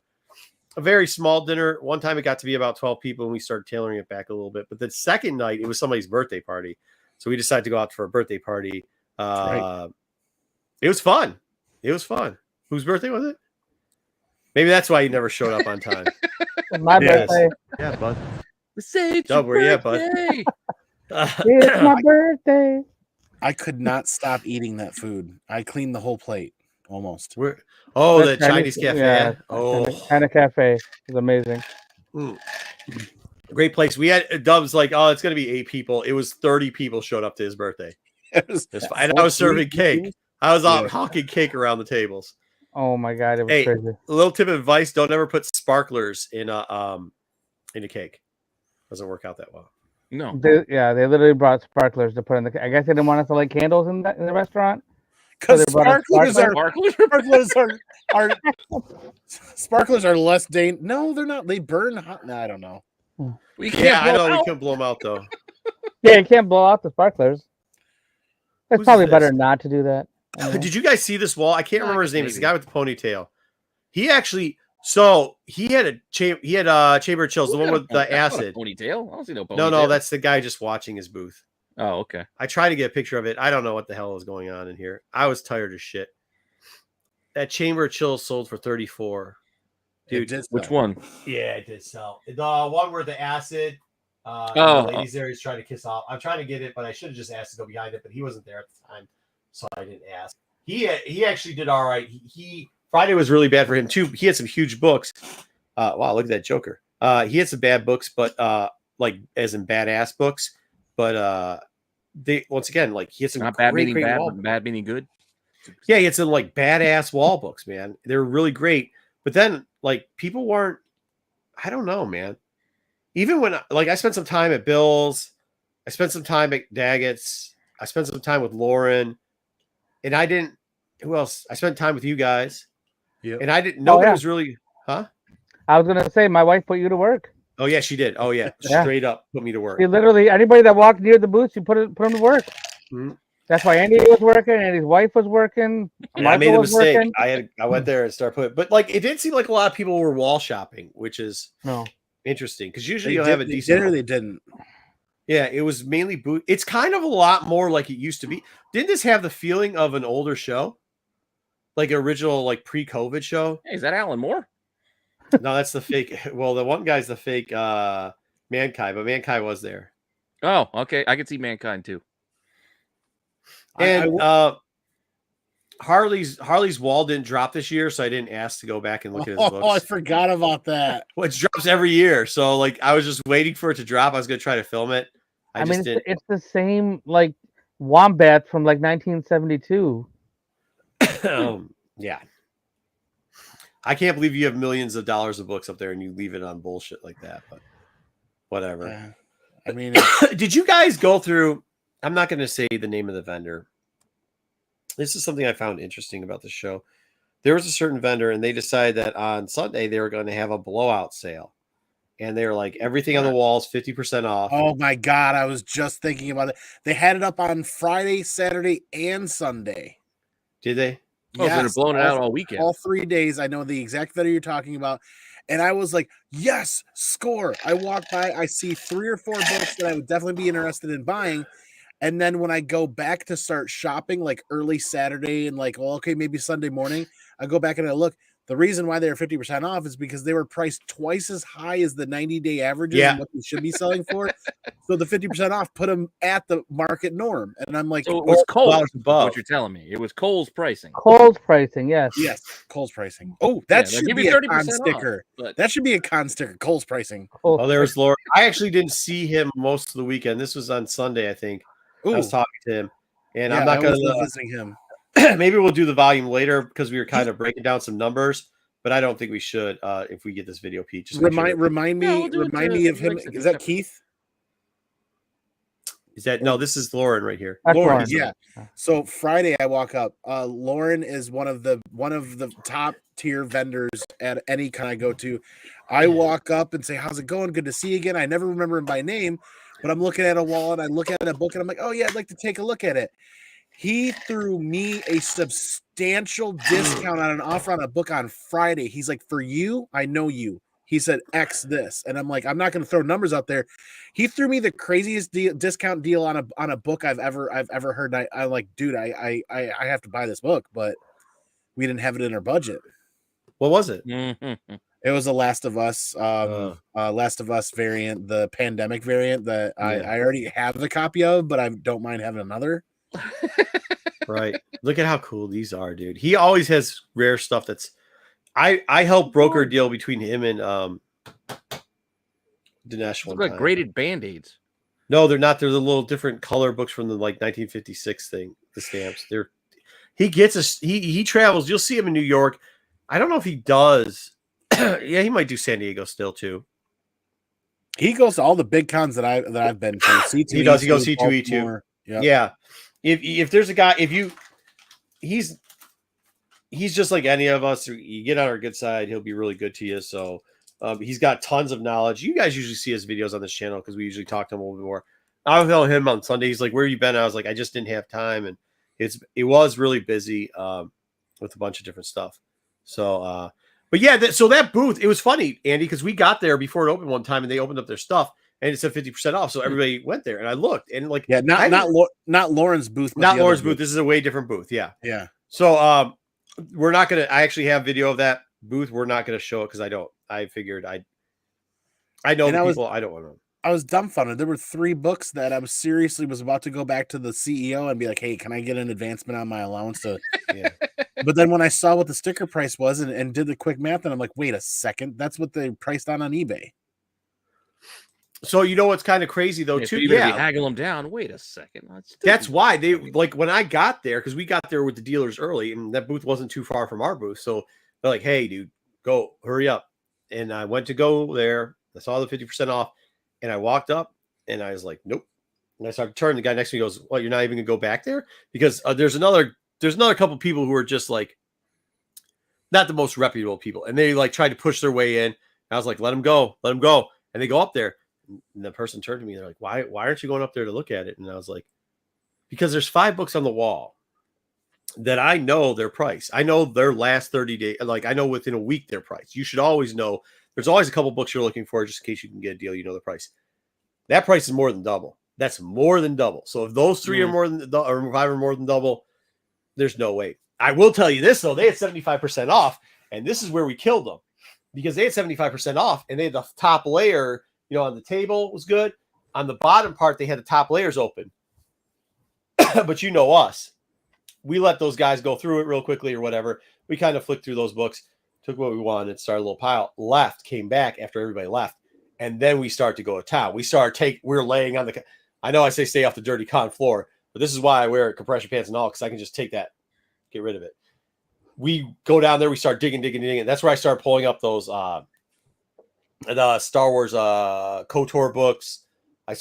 A very small dinner. One time it got to be about 12 people, and we started tailoring it back a little bit. But the second night, it was somebody's birthday party. So we decided to go out for a birthday party. Right. It was fun. Whose birthday was it? Maybe that's why you never showed up on time. My birthday. Yeah, bud. It's your birthday. It's my birthday. I could not stop eating that food. I cleaned the whole plate almost. The Chinese cafe. Yeah. China Cafe is amazing. Great place. We had Dubs like, it's going to be 8 people. It was 30 people showed up to his birthday. And I was serving cake. I was out hawking cake around the tables. Oh my god, it was crazy. A little tip of advice: don't ever put sparklers in a cake. Doesn't work out that well. No. They literally brought sparklers to put in the. I guess they didn't want us to light candles in the restaurant. Because they brought us sparklers are less dangerous. No, they're not. They burn hot. No, I don't know. We can't Yeah, I blow know we out. couldn't blow them out though. Yeah, you can't blow out the sparklers. It's Who's probably this? better not to do that. Did you guys see this wall? I can't Yeah, remember I his guess name. He's the maybe. guy with the ponytail. He actually, so he had a chamber of chills, the one with the That's not a acid. ponytail. I don't see no ponytail. No, that's the guy just watching his booth. Oh, okay. I tried to get a picture of it. I don't know what the hell is going on in here. I was tired as shit. That chamber of chills sold for 34. Dude, Which one? yeah, it did sell. The one where the acid, Oh. the ladies there, he's trying to kiss off. I'm trying to get it, but I should have just asked to go behind it, but he wasn't there at the time, so I didn't ask. He actually did all right. He Friday was really bad for him too. He had some huge books. Wow, look at that Joker. He had some bad books, but like as in badass books. But they once again, like he had some Not bad great, meaning great bad, wall but bad meaning good. Yeah, he had some like badass wall books, man. They were really great. But then like people weren't, I don't know, man. Even when like I spent some time at Bill's, I spent some time at Daggett's, I spent some time with Lauren, and I didn't, who else? I spent time with you guys. Yep. And I didn't, nobody yeah. was really, huh? I was gonna say my wife put you to work. Oh yeah, she did. Oh yeah, Yeah. straight up put me to work. She literally anybody that walked near the booth, she put them to work. Mhm. That's why Andy was working, Andy's wife was working. And I made a Michael was mistake. working. I went there and started putting, but like it did seem like a lot of people were wall shopping, which is No. interesting because usually you'll have a They decent. did or they didn't. Yeah, it was mainly boot. It's kind of a lot more like it used to be. Didn't this have the feeling of an older show, like original, like pre-COVID show? Hey, is that Alan Moore? No, that's the fake. Well, the one guy's the fake Mankind, but Mankind was there. Oh, okay. I can see Mankind too. And Harley's wall didn't drop this year, so I didn't ask to go back and look at his books. Oh, I forgot about that. Which drops every year. So like I was just waiting for it to drop. I was gonna try to film it. I mean, didn't. it's the same like wombat from like 1972. Yeah. I can't believe you have millions of dollars of books up there and you leave it on bullshit like that, but whatever. I mean, Did you guys go through? I'm not going to say the name of the vendor. This is something I found interesting about the show. There was a certain vendor and they decided that on Sunday they were going to have a blowout sale. And they were like, everything on the walls, 50% off. oh my God, I was just thinking about it. They had it up on Friday, Saturday, and Sunday. Did they? Oh, so they're blowing it out all weekend. All 3 days. I know the exact vendor you're talking about. And I was like, yes, score. I walk by, I see 3 or 4 books that I would definitely be interested in buying. And then when I go back to start shopping, like early Saturday and like, well, okay, maybe Sunday morning, I go back and I look. The reason why they were 50% off is because they were priced twice as high as the 90-day averages and what they should be selling for. So the 50% off put them at the market norm. And I'm like, So it was Kohl's above. what you're telling me. It was Kohl's pricing. Kohl's pricing, yes. yes, Kohl's pricing. Oh, that Yeah, should give be you a 30% con off, sticker. but- That should be a con sticker. Kohl's pricing. Kohl's Oh, there was Laura. I actually didn't see him most of the weekend. This was on Sunday, I think. Ooh, I was talking to him. And yeah, I'm not I going was to. visiting him. Maybe we'll do the volume later because we were kind of breaking down some numbers. But I don't think we should if we get this video, Pete. Just Remind Yeah, me, we'll do it remind to- me of him. like, Is that Keith? Is that no? This is Lauren right here. That's Lauren, Lauren. yeah. So Friday I walk up. Lauren is one of the top tier vendors at any con I go to. I walk up and say, "How's it going? Good to see you again." I never remember him by name, but I'm looking at a wall and I look at a book and I'm like, "Oh yeah, I'd like to take a look at it." He threw me a substantial discount on an offer on a book on Friday. He's like, "For you, I know you." He said X this, and I'm like, I'm not going to throw numbers out there. He threw me the craziest discount deal on a book I've ever heard. And I'm like, dude, I have to buy this book, but we didn't have it in our budget. What was it? Mhm. It was the Last of Us, Last of Us variant, the pandemic variant that I already have a copy of, but I don't mind having another. Right. Look at how cool these are, dude. He always has rare stuff that's. I helped broker a deal between him and Dinesh one Look like time. graded Band-Aids. No, they're not. They're the little different color books from the like 1956 thing. The stamps. He gets us. He travels. You'll see him in New York. I don't know if he does. Yeah, he might do San Diego still too. He goes to all the big cons that I've been to. C2E2, He does. He goes C2E2. Yep. Yeah. If there's a guy, he's just like any of us. You get on our good side, he'll be really good to you. So he's got tons of knowledge. You guys usually see his videos on this channel because we usually talk to him a little bit more. I'll tell him on Sunday. He's like, "Where you been?" I was like, "I just didn't have time," and it was really busy with a bunch of different stuff. So, but yeah, so that booth, it was funny, Andy, because we got there before it opened one time, and they opened up their stuff, and it said 50% off. So everybody went there, and I looked, and like, not Lauren's booth, but not Lauren's booth. This is a way different booth. Yeah. So, we're not gonna. I actually have video of that booth. We're not gonna show it because I figured I know the people. I don't want to. I was dumbfounded. There were 3 books that I was about to go back to the CEO and be like, "Hey, can I get an advancement on my allowance?" Yeah. But then when I saw what the sticker price was and did the quick math, and I'm like, "Wait a second, that's what they priced on eBay." So you know what's kind of crazy though, too. So even if you haggle them down, wait a second. That's why they like when I got there, because we got there with the dealers early, and that booth wasn't too far from our booth. So they're like, "Hey, dude, go hurry up!" And I went to go there. I saw the 50% off. And I walked up and I was like, nope. And I started turning. The guy next to me goes, "Well, you're not even gonna go back there?" Because there's another couple of people who are just like not the most reputable people. And they like tried to push their way in. And I was like, let them go. And they go up there. And the person turned to me, they're like, why aren't you going up there to look at it? And I was like, because there's 5 books on the wall that I know their price. I know their last 30 days. Like I know within a week their price. You should always know. There's always a couple books you're looking for just in case you can get a deal. You know the price. That price is more than double. That's more than double. So if those 3 are more than or 5 are more than double, there's no way. I will tell you this though, they had 75% off, and this is where we killed them because they had 75% off, and they had the top layer, on the table was good. On the bottom part, they had the top layers open. But you know us, we let those guys go through it real quickly or whatever. We kind of flicked through those books. Took what we wanted, started a little pile, left, came back after everybody left, and then we start to go to town. We're laying on I know I say stay off the dirty con floor, but this is why I wear compression pants and all, because I can just take that, get rid of it. We go down there, we start digging. That's where I start pulling up those the Star Wars KOTOR books.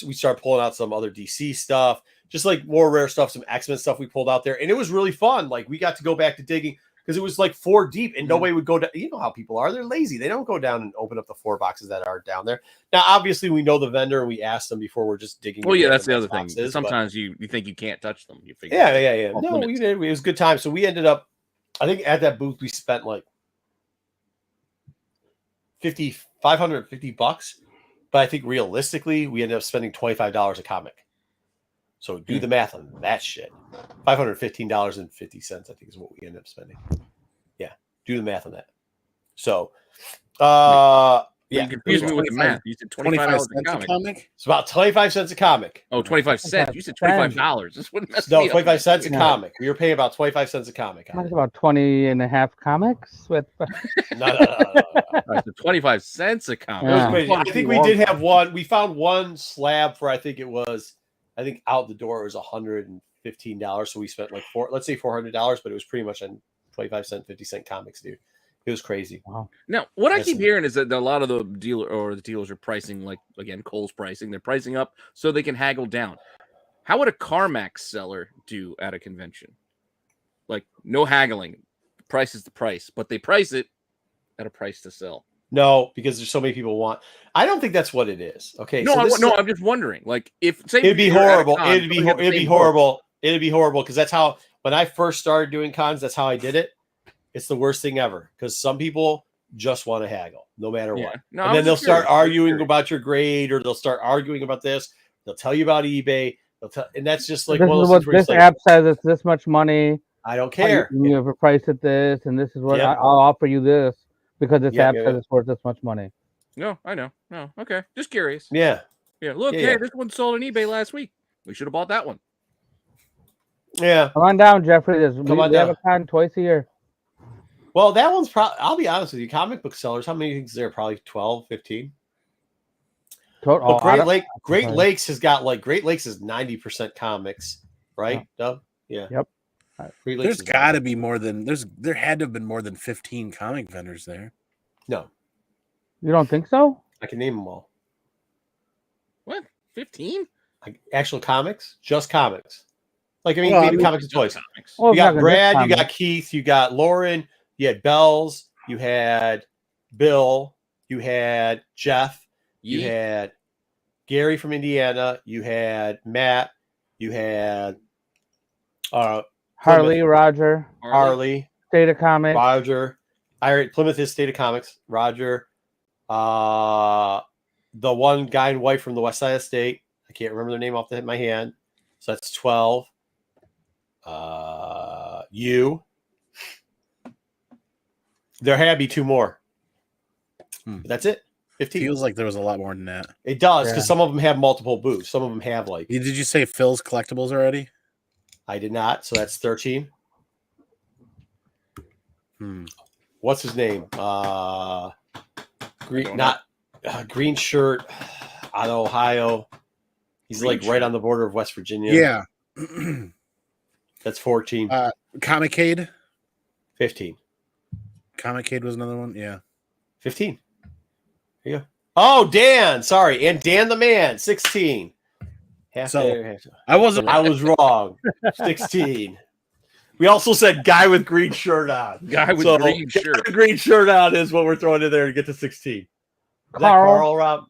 We start pulling out some other DC stuff, just like more rare stuff, some X-Men stuff we pulled out there, and it was really fun. Like we got to go back to digging. Because it was like 4 deep and nobody would go down. You know how people are. They're lazy. They don't go down and open up the 4 boxes that are down there. Now, obviously, we know the vendor and we ask them before we're just digging. Well, yeah, that's the other thing. Sometimes you think you can't touch them. You figure yeah. No, we did. It was a good time. So we ended up, I think at that booth, we spent like $550. But I think realistically, we ended up spending $25 a comic. So do the math on that shit. $515.50, I think, is what we ended up spending. Yeah, do the math on that. So, you confused me with the math. You said $25 a comic. It's about 25 cents a comic. Oh, 25 cents. You said $25. This wouldn't mess No, me 25 up. cents a comic. We were paying about 25 cents a comic. That's about 20 and a half comics with. No. Right, so 25 cents a comic. It was crazy. I think we did have one. We found one slab for, I think out the door it was $115. So we spent like let's say $400, but it was pretty much on 25 cent, 50 cent comics, dude. It was crazy. Wow. Now, what I keep hearing is that a lot of the dealers are pricing, like, again, Kohl's pricing. They're pricing up so they can haggle down. How would a CarMax seller do at a convention? Like, no haggling. Price is the price, but they price it at a price to sell. No, because there's so many people want. I don't think that's what it is. Okay. No, I'm just wondering. Like, it'd be horrible. It'd be horrible. It'd be horrible because that's how, when I first started doing cons, that's how I did it. It's the worst thing ever because some people just want to haggle no matter what. No, and then they'll start arguing about your grade, or they'll start arguing about this. They'll tell you about eBay. And that's just like, this is what this app says. It's this much money. I don't care. You have a price at this, and this is what I'll offer you this because this app says it's worth this much money. No, I know. No, okay. Just curious. Yeah. Look, this one sold on eBay last week. We should have bought that one. Yeah. Come on down, Jeffrey. We have a con twice a year. Well, that one's probably, I'll be honest with you, comic book sellers, how many things there? Probably 12, 15. Total. Great Lakes has got Great Lakes is 90% comics, right? Dub? Yeah. Yep. There's got to be more than there had to have been more than 15 comic vendors there. No. You don't think so? I can name them all. 15? Like actual comics, just comics. Like maybe comics and toys. Well, You got Brad, you comics. got Keith, you got Lauren, you had Bells, you had Bill, you had Jeff, you had Gary from Indiana, you had Matt, you had Harley, Roger, Harley, State of Comics, Roger. Plymouth is State of Comics, Roger. The one guy and wife from the West Side of the State. I can't remember their name off the head of my hand. So that's 12. You. There had to be 2 more. But that's it. 15. Feels like there was a lot more than that. It does, because some of them have multiple booths. Some of them have like. Did you say Phil's Collectibles already? I did not. So that's 13. What's his name? Green shirt out of Ohio. He's green like shirt. Right on the border of West Virginia. Yeah. That's 14. Comicade? 15. Comicade was another one? Yeah. 15. There you go. Oh, Dan. Sorry. And Dan the Man, 16. I was wrong. 16. We also said guy with green shirt on. Guy with green shirt on is what we're throwing in there to get to 16. Is that Carl, Rob?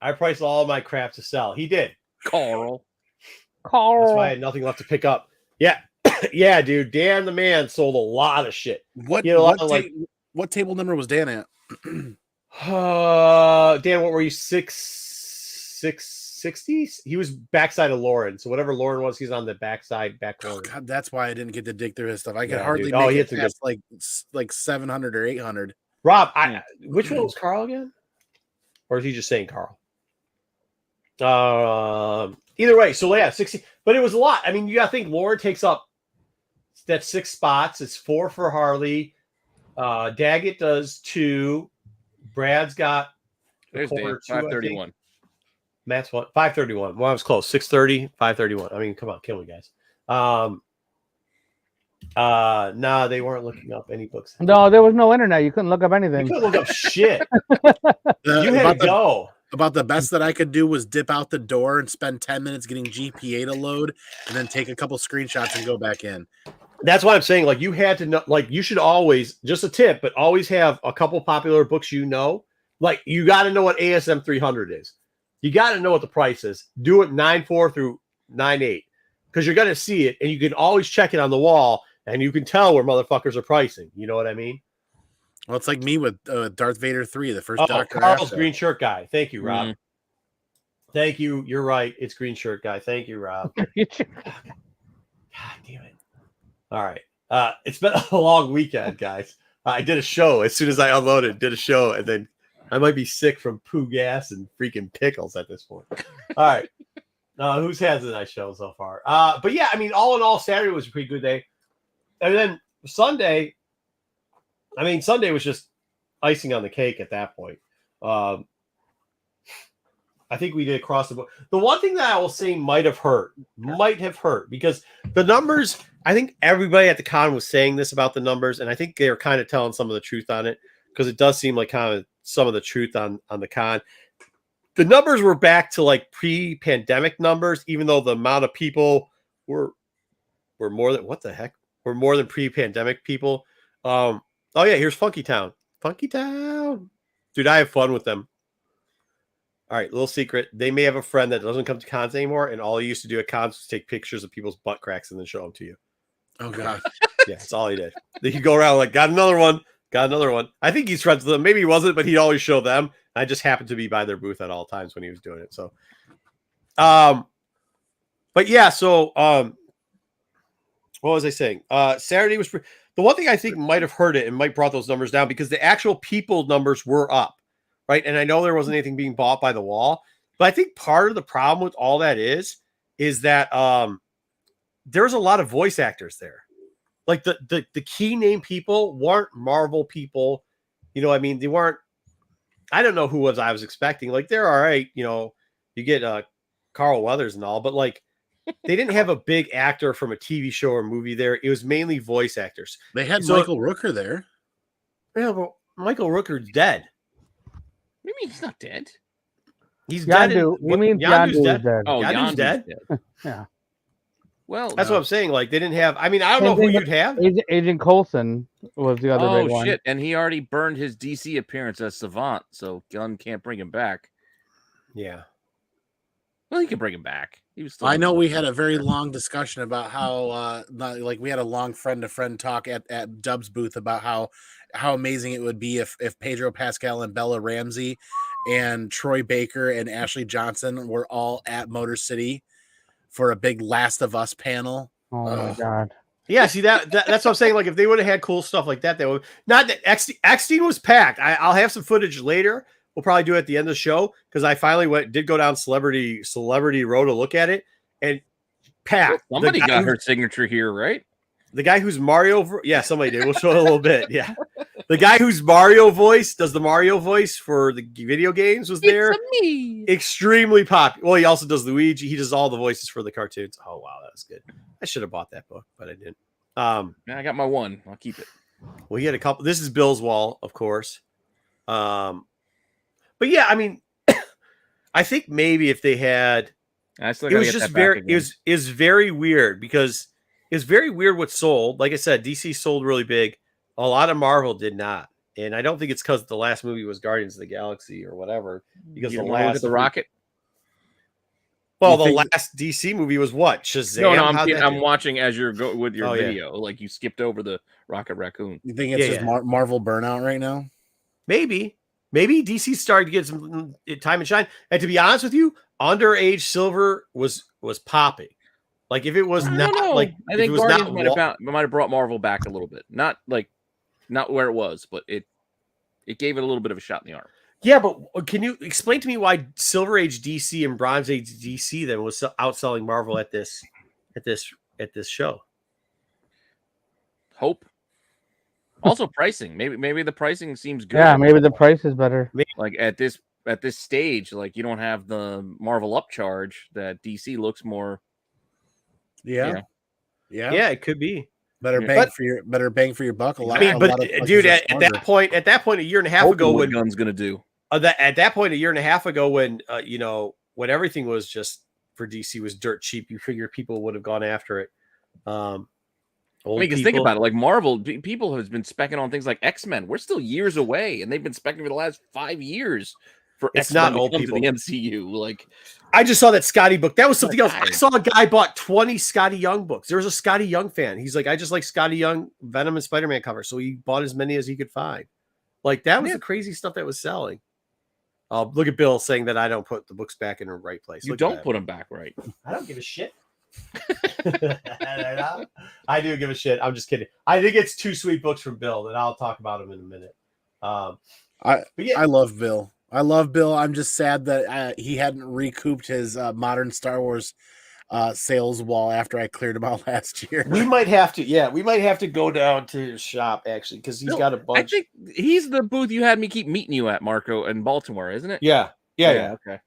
I priced all my crap to sell. He did. Carl. That's why I had nothing left to pick up. Yeah. Yeah, dude. Dan the Man sold a lot of shit. What table number was Dan at? Dan, what were you? 660s? He was backside of Lauren. So whatever Lauren was, he's on the back corner. Oh, God, that's why I didn't get to dig through his stuff. I could hardly make it past like 700 or 800. Rob, which one was Carl again? Or is he just saying Carl? Either way, so yeah, 60. But it was a lot. I mean, you got to think Lauren takes up that 6 spots. It's 4 for Harley. Daggett does 2. Brad's got there's corner 2, 531. Matt's what? 531. Well, I was close. 630, 531. I mean, come on, kill me, guys. Nah, they weren't looking up any books. No, there was no internet. You couldn't look up anything. You couldn't look up shit. You had to go. About the best that I could do was dip out the door and spend 10 minutes getting GPA to load and then take a couple screenshots and go back in. That's why I'm saying, like, you had to know, like, you should always, just a tip, but always have a couple popular books you know. Like, you got to know what ASM 300 is. You got to know what the price is. Do it 9.4 through 9.8 because you're going to see it and you can always check it on the wall and you can tell where motherfuckers are pricing. You know what I mean? Well, it's like me with Darth Vader 3, the first Doctor. Carl's green shirt guy. Thank you, Rob. Thank you. You're right. It's green shirt guy. Thank you, Rob. God damn it. All right. It's been a long weekend, guys. I did a show as soon as I unloaded, did a show, and then I might be sick from poo gas and freaking pickles at this point. All right. Who's has a nice show so far? But yeah, I mean, all in all, Saturday was a pretty good day. And then Sunday was just icing on the cake at that point. I think we did across the board. The one thing that I will say might have hurt because the numbers, I think everybody at the con was saying this about the numbers, and I think they were kind of telling some of the truth on it because it does seem like kind of some of the truth on the con. The numbers were back to like pre-pandemic numbers, even though the amount of people were more than We're more than pre-pandemic people. Oh yeah, here's Funky Town. Dude, I have fun with them. All right, little secret. They may have a friend that doesn't come to cons anymore, and all he used to do at cons was take pictures of people's butt cracks and then show them to you. Oh, God. Yeah, that's all he did. He could go around like, got another one. I think he's friends with them. Maybe he wasn't, but he'd always show them. I just happened to be by their booth at all times when he was doing it. So, but yeah, so what was I saying? Saturday was the one thing I think might have hurt it and might brought those numbers down because the actual people numbers were up. Right. And I know there wasn't anything being bought by the wall, but I think part of the problem with all that is that there's a lot of voice actors there. Like the key name people weren't Marvel people. You know, I mean, they weren't, I don't know who I was expecting. Like they're all right. You know, you get Carl Weathers and all, but like they didn't have a big actor from a TV show or movie there. It was mainly voice actors. They had Michael Rooker there. Yeah, but Michael Rooker's dead. What do you mean he's not dead? He's dead. Yondu. He means Yondu's Yondu dead. is dead. Oh, Yondu's dead. Yeah. Well, That's what I'm saying. Like they didn't have. I mean, I don't Same know who thing you'd have. Agent Coulson was the other big one. shit! And he already burned his DC appearance as Savant, so Gunn can't bring him back. Yeah. Well, he can bring him back. He was still. I know we had a very long discussion about how, like, we had a long friend-to-friend talk at Dub's booth about how amazing it would be if Pedro Pascal and Bella Ramsey and Troy Baker and Ashley Johnson were all at Motor City for a big Last of Us panel. Oh my god. Yeah, see that's what I'm saying. Like if they would have had cool stuff like that, they would not that XD was packed. I'll have some footage later. We'll probably do it at the end of the show because I finally did go down Celebrity Row to look at it and packed. Well, somebody got her signature here, right? The guy who's Mario, yeah, somebody did. We'll show it a little bit. Yeah, the guy who's Mario voice does the Mario voice for the video games was there. Me. Extremely popular. Well, he also does Luigi. He does all the voices for the cartoons. Oh wow, that was good. I should have bought that book, but I didn't. I got my one. I'll keep it. Well, he had a couple. This is Bill's wall, of course. But yeah, I mean, I think maybe if they had, I still it was just very, it was very weird because it's very weird what sold. Like I said, DC sold really big. A lot of Marvel did not, and I don't think it's because the last movie was Guardians of the Galaxy or whatever. Because the last the Rocket. Well, the last DC movie was what? Shazam. No, I'm watching as you're with your video. Yeah. Like you skipped over the Rocket Raccoon. You think it's just Marvel burnout right now? Maybe DC started to get some time and shine. And to be honest with you, Underage Silver was popping. Like if it was not like I think Guardians might have brought Marvel back a little bit. Not where it was, but it gave it a little bit of a shot in the arm. Yeah, but can you explain to me why Silver Age DC and Bronze Age DC then was outselling Marvel at this show? Hope. Also pricing. Maybe the pricing seems good. Yeah, maybe the price is better. Like at this stage, like you don't have the Marvel upcharge that DC looks more. Yeah, it could be better bang for your buck. A lot. I mean, but dude, at that point, a year and a half ago, what Gunn's gonna do? At that point, a year and a half ago, when when everything was just for DC was dirt cheap, you figure people would have gone after it. Because think about it, like Marvel, people have been specking on things like X-Men. We're still years away, and they've been specking for the last 5 years for X-Men not old people to the MCU. Like, I just saw that Scotty book. That was something else. I saw a guy bought 20 Scotty Young books. There was a Scotty Young fan. He's like, I just like Scotty Young Venom and Spider-Man covers, so he bought as many as he could find. Like that was the crazy stuff that was selling. Look at Bill saying that I don't put the books back in the right place. You don't put them back right. I don't give a shit. I do give a shit. I'm just kidding. I think it's 2 sweet books from Bill that I'll talk about them in a minute. I love Bill. I'm just sad that he hadn't recouped his modern Star Wars sales wall after I cleared him out last year. We might have to go down to his shop actually because he's got a bunch. I think he's the booth you had me keep meeting you at, Marco, in Baltimore, isn't it? Yeah. Okay.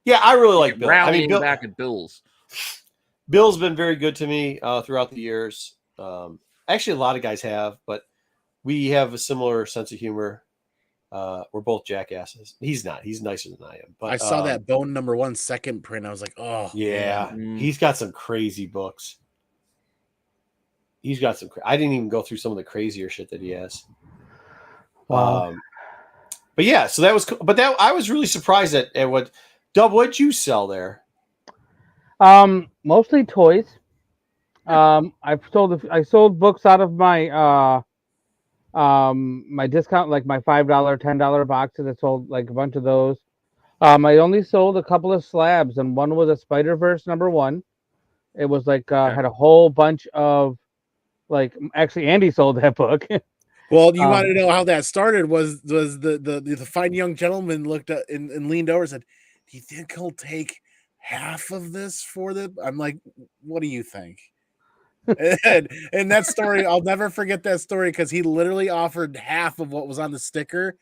Yeah, I really like Bill. Rallying back at Bill's. Bill's been very good to me throughout the years. Actually, a lot of guys have, but we have a similar sense of humor. We're both jackasses. He's not. He's nicer than I am. But I saw that Bone #1 second print. I was like, oh, yeah. He's got some crazy books. He's got some. I didn't even go through some of the crazier shit that he has. Wow. But yeah, so that was. But that I was really surprised at what. Dub, what'd you sell there? Mostly toys. I sold books out of my my discount, like my $5, $10 boxes. I sold like a bunch of those. I only sold a couple of slabs, and one was a Spider-Verse #1. It was like had a whole bunch of like. Actually, Andy sold that book. Well, you want to know how that started? Was the fine young gentleman looked at and leaned over and said, "Do you think he'll take half of this for the?" I'm like, "What do you think?" and that story, I'll never forget that story because he literally offered half of what was on the sticker.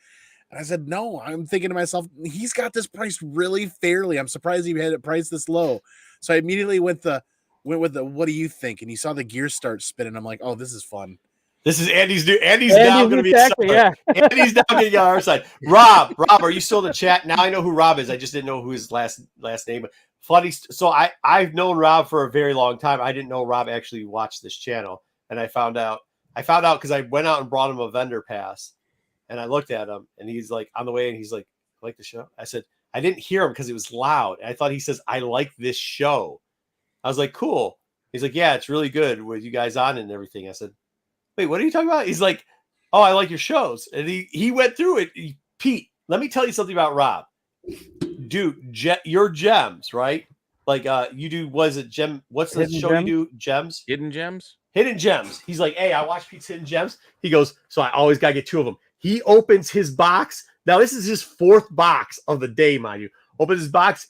And I said, no, I'm thinking to myself, he's got this priced really fairly. I'm surprised he had it priced this low. So I immediately went with the, what do you think? And he saw the gears start spinning. I'm like, oh, this is fun. This is Andy's new. Andy's now going to be exactly, yeah. Andy's now going to get on our side. Rob, are you still in the chat? Now I know who Rob is. I just didn't know who his last name. Funny. So I've known Rob for a very long time. I didn't know Rob actually watched this channel, and I found out because I went out and brought him a vendor pass, and I looked at him, and he's like on the way, and he's like, "I like the show." I said, I didn't hear him because it was loud. And I thought he says, "I like this show." I was like, "Cool." He's like, "Yeah, it's really good with you guys on and everything." I said, "Wait, what are you talking about?" He's like, "Oh, I like your shows." And he went through it. Pete, let me tell you something about Rob. Dude, your gems, right? Like you do, was it Gem? What's the Hidden show Gems? you do? Gems? Hidden Gems? Hidden Gems. He's like, "Hey, I watch Pete's Hidden Gems." He goes, "So I always got to get 2 of them." He opens his box. Now, this is his 4th box of the day, mind you. Opens his box,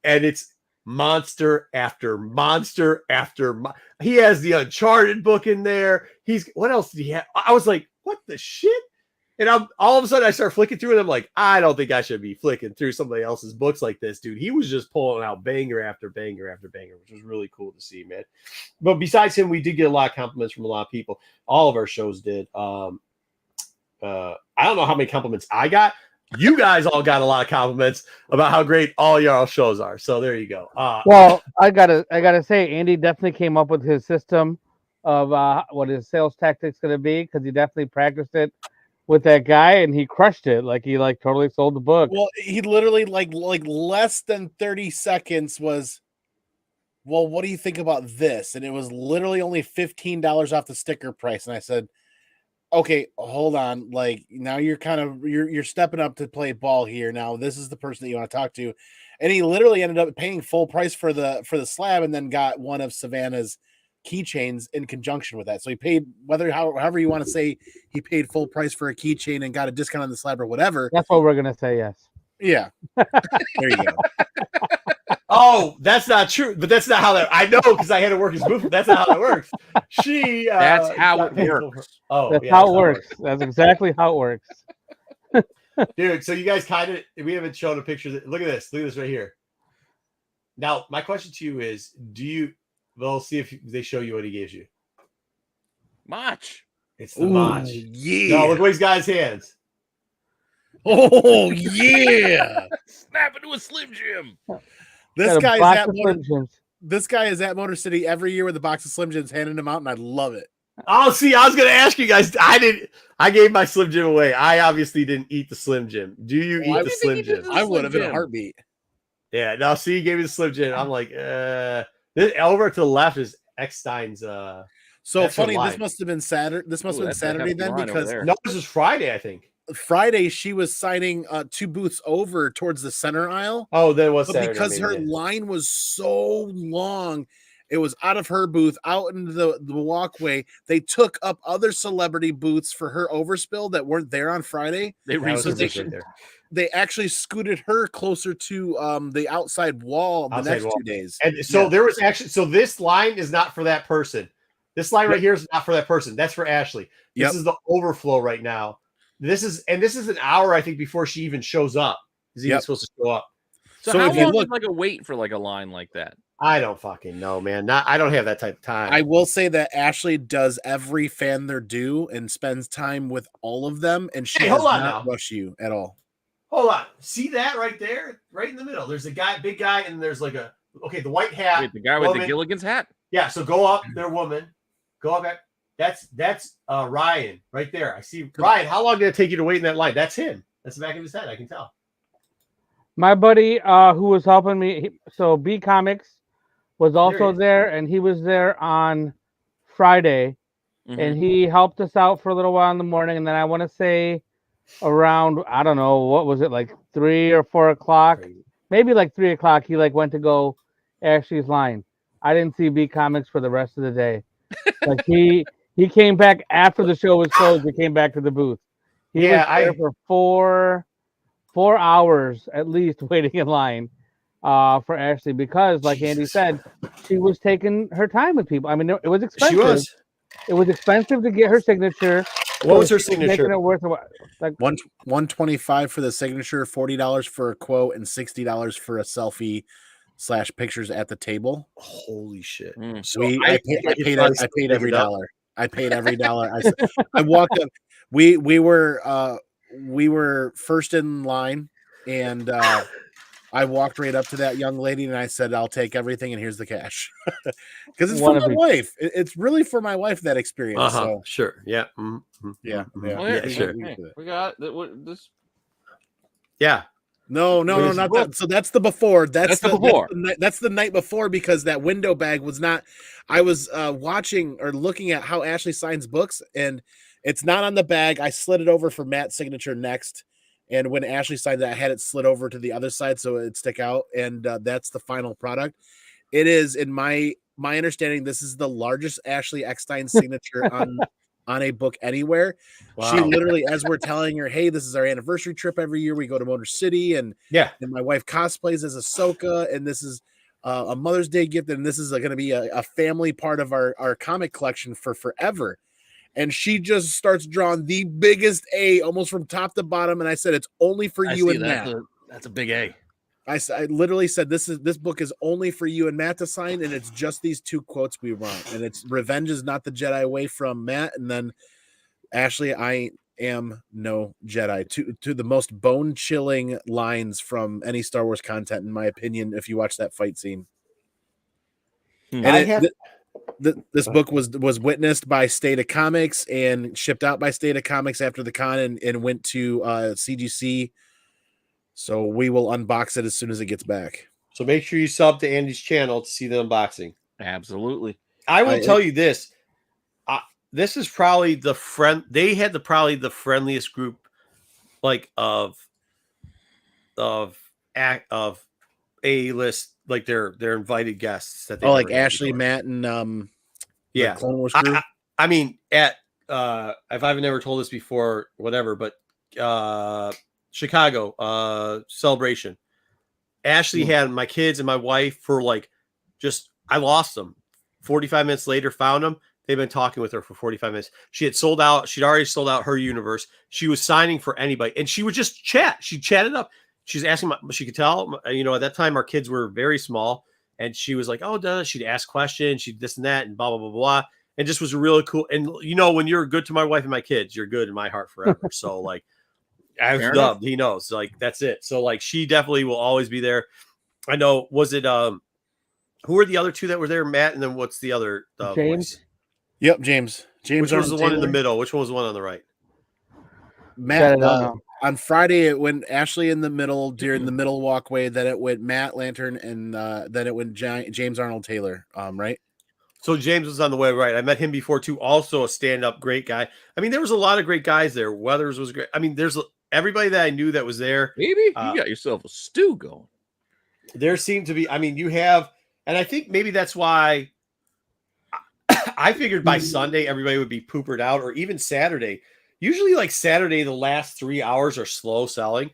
and it's monster after monster after he has the Uncharted book in there. What else did he have? I was like, what the shit? And all of a sudden I start flicking through, and I'm like, I don't think I should be flicking through somebody else's books like this, dude. He was just pulling out banger after banger after banger, which was really cool to see, man. But besides him, we did get a lot of compliments from a lot of people. All of our shows did. I don't know how many compliments I got. You guys all got a lot of compliments about how great all y'all shows are. So there you go. Well, I gotta say, Andy definitely came up with his system of what his sales tactics going to be, because he definitely practiced it with that guy, and he crushed it. Like he totally sold the book. Well, he literally like less than 30 seconds was, well, what do you think about this? And it was literally only $15 off the sticker price. And I said, okay, hold on. Like now you're you're stepping up to play ball here. Now this is the person that you want to talk to. And he literally ended up paying full price for the slab, and then got one of Savannah's keychains in conjunction with that. So he paid, however you want to say, he paid full price for a keychain and got a discount on the slab or whatever. That's what we're gonna say. Yes. Yeah. There you go. Oh, that's not true. But that's not how that. I know, because I had to work his booth. But that's not how that works. That's how it works. Oh, That's yeah, how it works. That's exactly how it works. Dude. So you guys we haven't shown a picture. Look at this. Look at this right here. Now, my question to you is, we'll see if they show you what he gives you. Mach. It's the Mach. Yeah. No, look what he's got in his hands. Oh yeah. Snap into a Slim Jim. This Got a box of Slim Jims. This guy is at Motor City every year with a box of Slim Jims, handing them out, and I love it. Oh, see, I was going to ask you guys. I gave my Slim Jim away. I obviously didn't eat the Slim Jim. Do you eat the Slim Jim? I would have in a heartbeat. Yeah. Now, see, you gave me the Slim Jim. I'm like, over to the left is Eckstein's. So funny. This must have been Saturday. This must have been Saturday then, because no, this was Friday, I think. Friday she was signing 2 booths over towards the center aisle. Oh, that was but Saturday. Because her line was so long, it was out of her booth, out into the walkway. They took up other celebrity booths for her overspill that weren't there on Friday. They actually scooted her closer to the outside wall the next 2 days. And so there was actually, so this line is not for that person. This line right here is not for that person. That's for Ashley. This is the overflow right now. This is an hour, I think, before she even shows up. Is even supposed to show up. So how long is a wait for a line like that? I don't fucking know, man. I don't have that type of time. I will say that Ashley does every fan their due and spends time with all of them, and she does not rush you at all. Hold on. See that right there? Right in the middle. There's a guy, big guy, and there's the white hat. Wait, the guy with the Gilligan's hat? Yeah, so go up there, woman. Go up there. That's Ryan right there. I see Ryan. How long did it take you to wait in that line? That's him. That's the back of his head. I can tell. My buddy who was helping me, so B Comics was also there, and he was there on Friday, and he helped us out for a little while in the morning, and then I want to say around, I don't know, what was it, like 3 or 4 o'clock? Maybe like 3 o'clock, he went to go Ashley's line. I didn't see B Comics for the rest of the day. He came back after the show was closed. He came back to the booth. He was there for 4 hours at least waiting in line for Ashley, because, like Andy said, she was taking her time with people. I mean, it was expensive. She was. It was expensive to get her signature. What was her signature? Making it worth $125 for the signature, $40 for a quote, and $60 for a selfie / pictures at the table. Holy shit! So I paid every dollar. I paid every dollar. I walked up. We were first in line, and I walked right up to that young lady and I said, "I'll take everything, and here's the cash," because it's for my wife. It's really for my wife, that experience. So sure, yeah, yeah. Well, yeah, sure. We got this. Yeah. No, not that. So that's the before. That's the before. That's the night before, because that window bag was not. I was watching or looking at how Ashley signs books, and it's not on the bag. I slid it over for Matt's signature next, and when Ashley signed it, I had it slid over to the other side so it'd stick out, and that's the final product. It is, in my understanding, this is the largest Ashley Eckstein signature on a book anywhere. Wow. She literally, as we're telling her, hey, this is our anniversary trip every year, we go to Motor City, and my wife cosplays as Ahsoka, and this is a Mother's Day gift, and this is going to be a family part of our comic collection for forever. And she just starts drawing the biggest A almost from top to bottom, and I said, it's only for you and Matt. That's a big A. I literally said, this book is only for you and Matt to sign, and it's just these two quotes we want, and it's "Revenge is not the Jedi way" from Matt, and then Ashley, "I am no Jedi." To the most bone-chilling lines from any Star Wars content, in my opinion, if you watch that fight scene. And this book was witnessed by State of Comics and shipped out by State of Comics after the con, and went to CGC. So we will unbox it as soon as it gets back. So make sure you sub to Andy's channel to see the unboxing. Absolutely. I will tell you this. This is probably they had probably the friendliest group, like of A-list, like their invited guests that they like Ashley, Matt, and Clone Wars crew. I mean, if I've never told this before, whatever, but Chicago celebration. Ashley had my kids and my wife for I lost them. 45 minutes later, found them. They've been talking with her for 45 minutes. She had sold out. She'd already sold out her universe. She was signing for anybody, and she would just chat. She chatted up. She's asking. She could tell. At that time our kids were very small, and she was like, "Oh, she'd ask questions. She'd this and that, and blah blah blah blah." And just was really cool. And when you're good to my wife and my kids, you're good in my heart forever. So I was dubbed. He knows. That's it. So she definitely will always be there. I know. Was it who were the other two that were there? Matt, and then what's the other James? voice? Yep, James. Which was the one in the middle? Which one was the one on the right? Matt. On Friday, it went Ashley in the middle during the middle walkway. Then it went Matt Lantern, and then it went James Arnold Taylor. Right. So James was on the way, right? I met him before too. Also a stand-up, great guy. I mean, there was a lot of great guys there. Weathers was great. I mean, there's everybody that I knew that was there. Maybe you got yourself a stew going. There seemed to be. I mean, you have, and I think maybe that's why I figured by Sunday everybody would be poopered out, or even Saturday. Usually, Saturday, the last 3 hours are slow selling.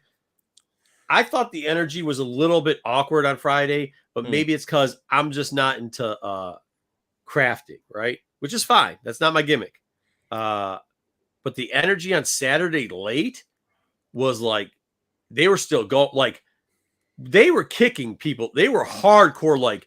I thought the energy was a little bit awkward on Friday, but maybe it's because I'm just not into crafting, right? Which is fine. That's not my gimmick. But the energy on Saturday late was they were still going, they were kicking people. They were hardcore,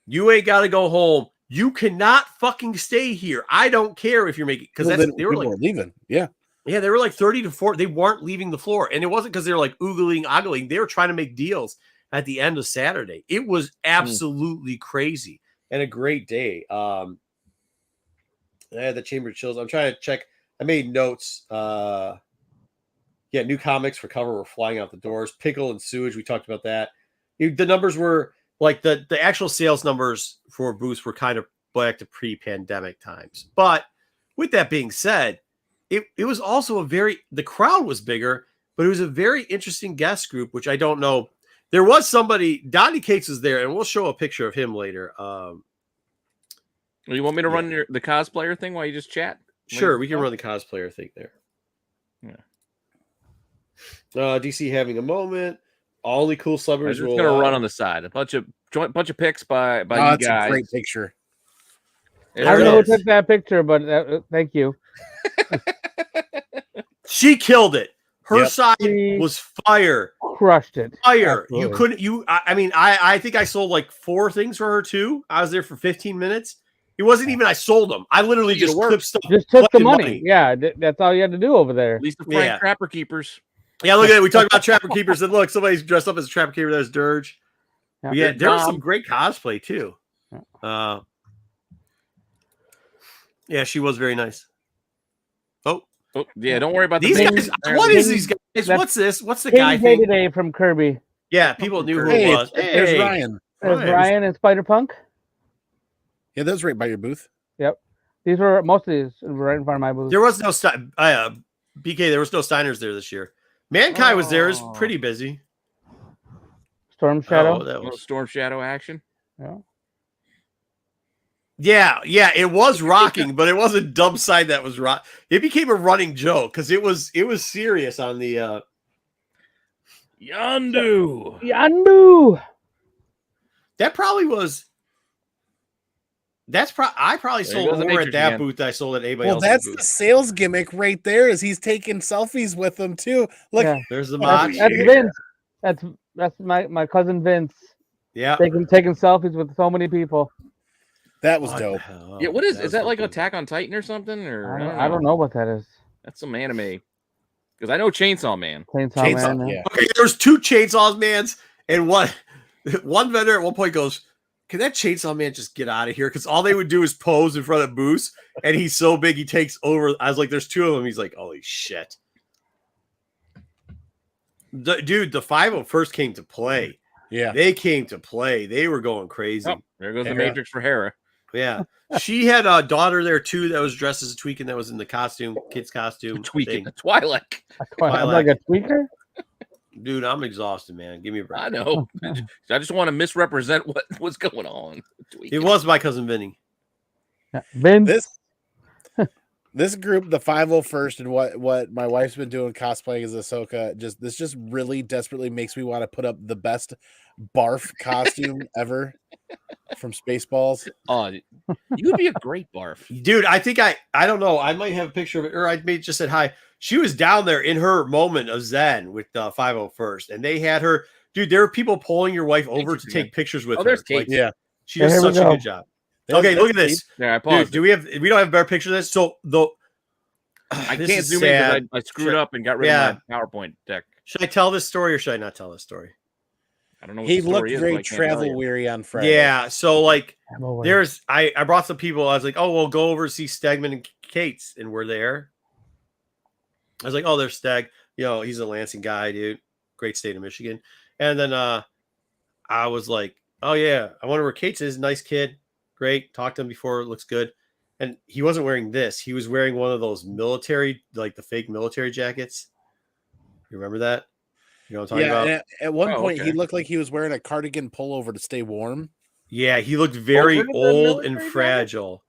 you ain't got to go home. You cannot fucking stay here. I don't care if you're making, because they were leaving. Yeah. Yeah, they were 30 to 40. They weren't leaving the floor. And it wasn't because they were oogling, ogling. They were trying to make deals at the end of Saturday. It was absolutely crazy and a great day. I had the Chamber of Chills. I'm trying to check. I made notes. New comics for cover were flying out the doors. Pickle and Sewage, we talked about that. The numbers were the actual sales numbers for booths were kind of back to pre-pandemic times. But with that being said, it was also the crowd was bigger, but it was a very interesting guest group, which I don't know. There was somebody, Donnie Cates was there, and we'll show a picture of him later. You want me to run the cosplayer thing while you just chat? Sure, we can run the cosplayer thing there. Yeah. DC having a moment. All the cool celebrities. I'm just gonna run on the side. A bunch of pics by you guys. That's a great picture. I don't know who took that picture, but thank you. She killed it. Her side was fire. Crushed it. Fire. Absolutely. You couldn't. I mean, I think I sold 4 things for her too. I was there for 15 minutes. It wasn't even I sold them. I literally just clipped stuff. Just took the collected money. Yeah, that's all you had to do over there. At least the Frank Trapper Keepers. Yeah, look at it. We talked about Trapper Keepers, and look, somebody's dressed up as a Trapper Keeper. There's Dirge. Yeah, there was some great cosplay too. Yeah, she was very nice. Oh, yeah. Don't worry about these guys. What is these guys? What's this? What's the guy thing today from Kirby? Yeah, people knew who it was. There's Ryan. There's Ryan and Spider-Punk. Yeah, those right by your booth. Yep. These were most of these right in front of my booth. There was no BK. There was no Steiners there this year. Mankind was there. It was pretty busy. Storm Shadow. Oh, that was Storm Shadow action. Yeah. It was rocking, but it wasn't Dub Side that was rock. It became a running joke because it was serious on the Yandu. That probably was. I probably sold more at that booth than I sold at anybody else. Well, that's the sales gimmick right there. Is he's taking selfies with them too? Look, there's the mod. That's Vince. That's my cousin Vince. Yeah, taking selfies with so many people. That was dope. Yeah, what is that like Attack on Titan or something? Or I don't know what that is. That's some anime. Because I know Chainsaw Man. Chainsaw Man. Yeah. Okay, there's 2 Chainsaw Mans, and one vendor at one point goes, "Can that Chainsaw Man just get out of here?" Because all they would do is pose in front of booths, and he's so big he takes over. I was like, "There's 2 of them." He's like, "Holy shit!" Dude, the 501st came to play. Yeah, they came to play. They were going crazy. Oh, there goes the Matrix for Hera. Yeah, she had a daughter there too that was dressed as a Tweakin' that was in the kid's costume. A Twi'lek. Like a tweaker. Dude, I'm exhausted, man. Give me a break. I know. I just want to misrepresent what's going on. It was my cousin Vinny. This group, the 501st, and what my wife's been doing cosplaying as Ahsoka, just really desperately makes me want to put up the best barf costume ever from Spaceballs. Oh, you'd be a great barf, dude. I think I don't know. I might have a picture of it, or I may just said hi. She was down there in her moment of zen with the 501st, and they had her. Dude, there were people pulling your wife over to take pictures with her. There's Kate. Yeah, she does such a good job. Okay, look at this. Yeah, I paused. Dude, we don't have a better picture of this. So I can't zoom in because I screwed up and got rid of my PowerPoint deck. Should I tell this story or should I not tell this story? I don't know. What he the story looked is, very travel weary on Friday. Yeah, so like I brought some people. I was like, oh, we'll go over to see Stegman and Kate's, and we're there. I was like, oh, there's Steg. He's a Lansing guy, dude. Great state of Michigan. And then I was like, oh yeah, I wonder where Kate's is. Nice kid. Great. Talked to him before. Looks good. And he wasn't wearing this. He was wearing one of those military, like the fake military jackets. You remember that? You know what I'm talking about? At one point, he looked like he was wearing a cardigan pullover to stay warm. Yeah, he looked very old and fragile.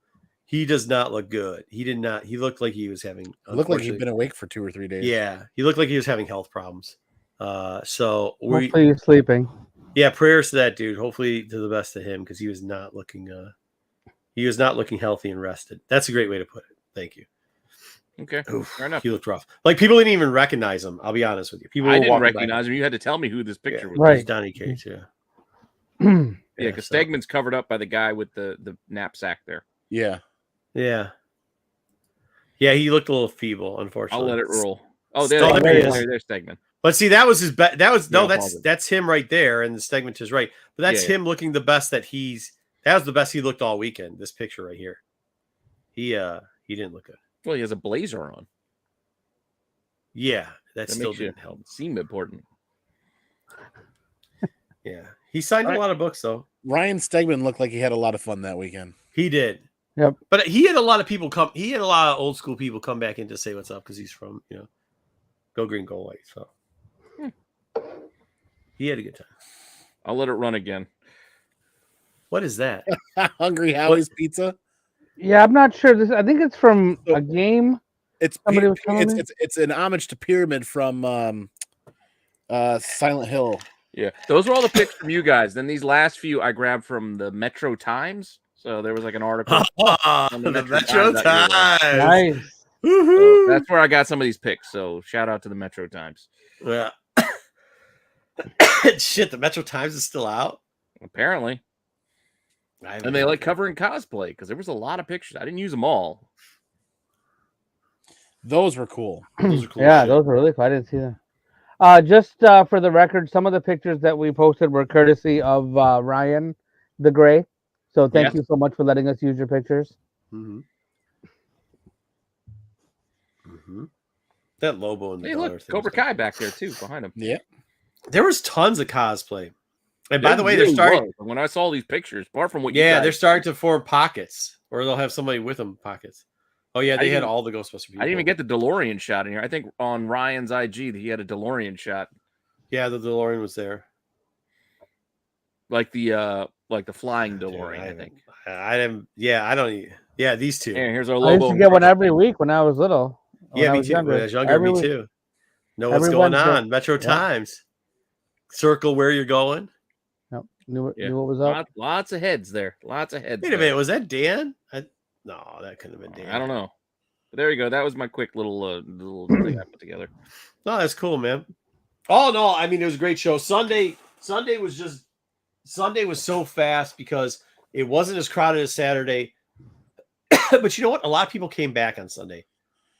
He does not look good. He did not. He looked like he was having. Looked like he'd been awake for 2 or 3 days. Yeah, he looked like he was having health problems. So hopefully he's sleeping. Yeah, prayers to that dude. Hopefully to the best of him because he was not looking. He was not looking healthy and rested. That's a great way to put it. Thank you. Okay, fair enough. He looked rough. Like people didn't even recognize him. I'll be honest with you. I didn't recognize him. You had to tell me who this picture was. Right, Donnie Cage. Yeah. Yeah, because Stegman's covered up by the guy with the knapsack there. Yeah. Yeah. Yeah, he looked a little feeble, unfortunately. I'll let it roll. Oh, there's Stegman. But see, that was his best. That's him right there, and the Stegman to his right. But that's him looking the best that was the best he looked all weekend. This picture right here. He didn't look good. Well, he has a blazer on. Yeah, that still didn't help. Seem important. Yeah, he signed a lot of books though. Ryan Stegman looked like he had a lot of fun that weekend. He did. Yep. But he had a lot of people come. He had a lot of old school people come back in to say what's up because he's from Go Green, Go White. So he had a good time. I'll let it run again. What is that? Hungry Howie's Pizza. Yeah, I'm not sure. I think it's from a game. It's an homage to Pyramid from Silent Hill. Yeah, those are all the picks from you guys. Then these last few I grabbed from the Metro Times. So there was like an article on the Metro Times. Nice. So that's where I got some of these picks. So shout out to the Metro Times. Yeah. Shit, the Metro Times is still out. Apparently. And they like covering cosplay because there was a lot of pictures. I didn't use them all. Those were cool. Those are cool. Yeah, shit. those were really cool. I didn't see that. Just for the record, some of the pictures that we posted were courtesy of Ryan the Gray. So thank you so much for letting us use your pictures. Mm-hmm. Mm-hmm. That Lobo and the Hey, dollar look, thing Cobra was dope. Kai back there too, behind him. Yeah. There was tons of cosplay. And by the way, There they're starting. was. When I saw these pictures, apart from what Yeah, you they're guys, starting to form pockets, or they'll have somebody with them pockets. Oh yeah, they had all the Ghostbuster people. I didn't even get the DeLorean shot in here. I think on Ryan's IG, he had a DeLorean shot. Yeah, the DeLorean was there. Like the flying DeLorean, Dude, I think. I didn't. Yeah, I don't. Yeah, these two. And here's our I used Lobo. to get one every week when I was little. Yeah, me was too. When I was younger, Every me week. too. Know what's Every going Wednesday. on? Metro Times. Circle where you're going. Yep. Knew what was up. Lots of heads there. Lots of heads. Wait a minute, was that Dan? No, that couldn't have been Dan. I don't know. But there you go. That was my quick little thing I put together. No, that's cool, man. Oh no, I mean it was a great show. Sunday was so fast because it wasn't as crowded as Saturday. But you know what? A lot of people came back on Sunday.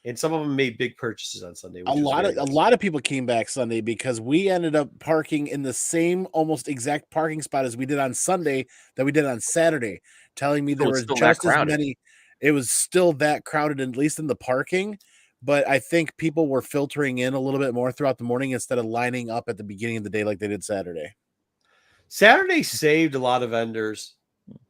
And some of them made big purchases on Sunday. A lot of people came back Sunday because we ended up parking in the same almost exact parking spot as we did on Sunday that we did on Saturday, telling me there was just as many. It was still that crowded, at least in the parking. But I think people were filtering in a little bit more throughout the morning instead of lining up at the beginning of the day like they did Saturday. Saturday saved a lot of vendors.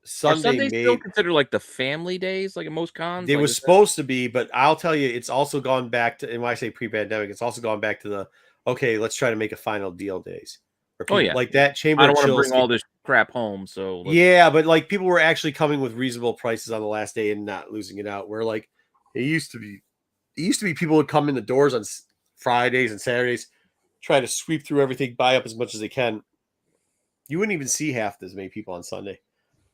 Sunday still considered like the family days, like at most cons. It was supposed to be, but I'll tell you, it's also gone back to. And when I say pre-pandemic, it's also gone back to the okay. Let's try to make a final deal days. People, like that chamber. I don't want to bring all this crap home, so yeah, but like people were actually coming with reasonable prices on the last day and not losing it out. Where like it used to be people would come in the doors on Fridays and Saturdays, try to sweep through everything, buy up as much as they can. You wouldn't even see half as many people on Sunday.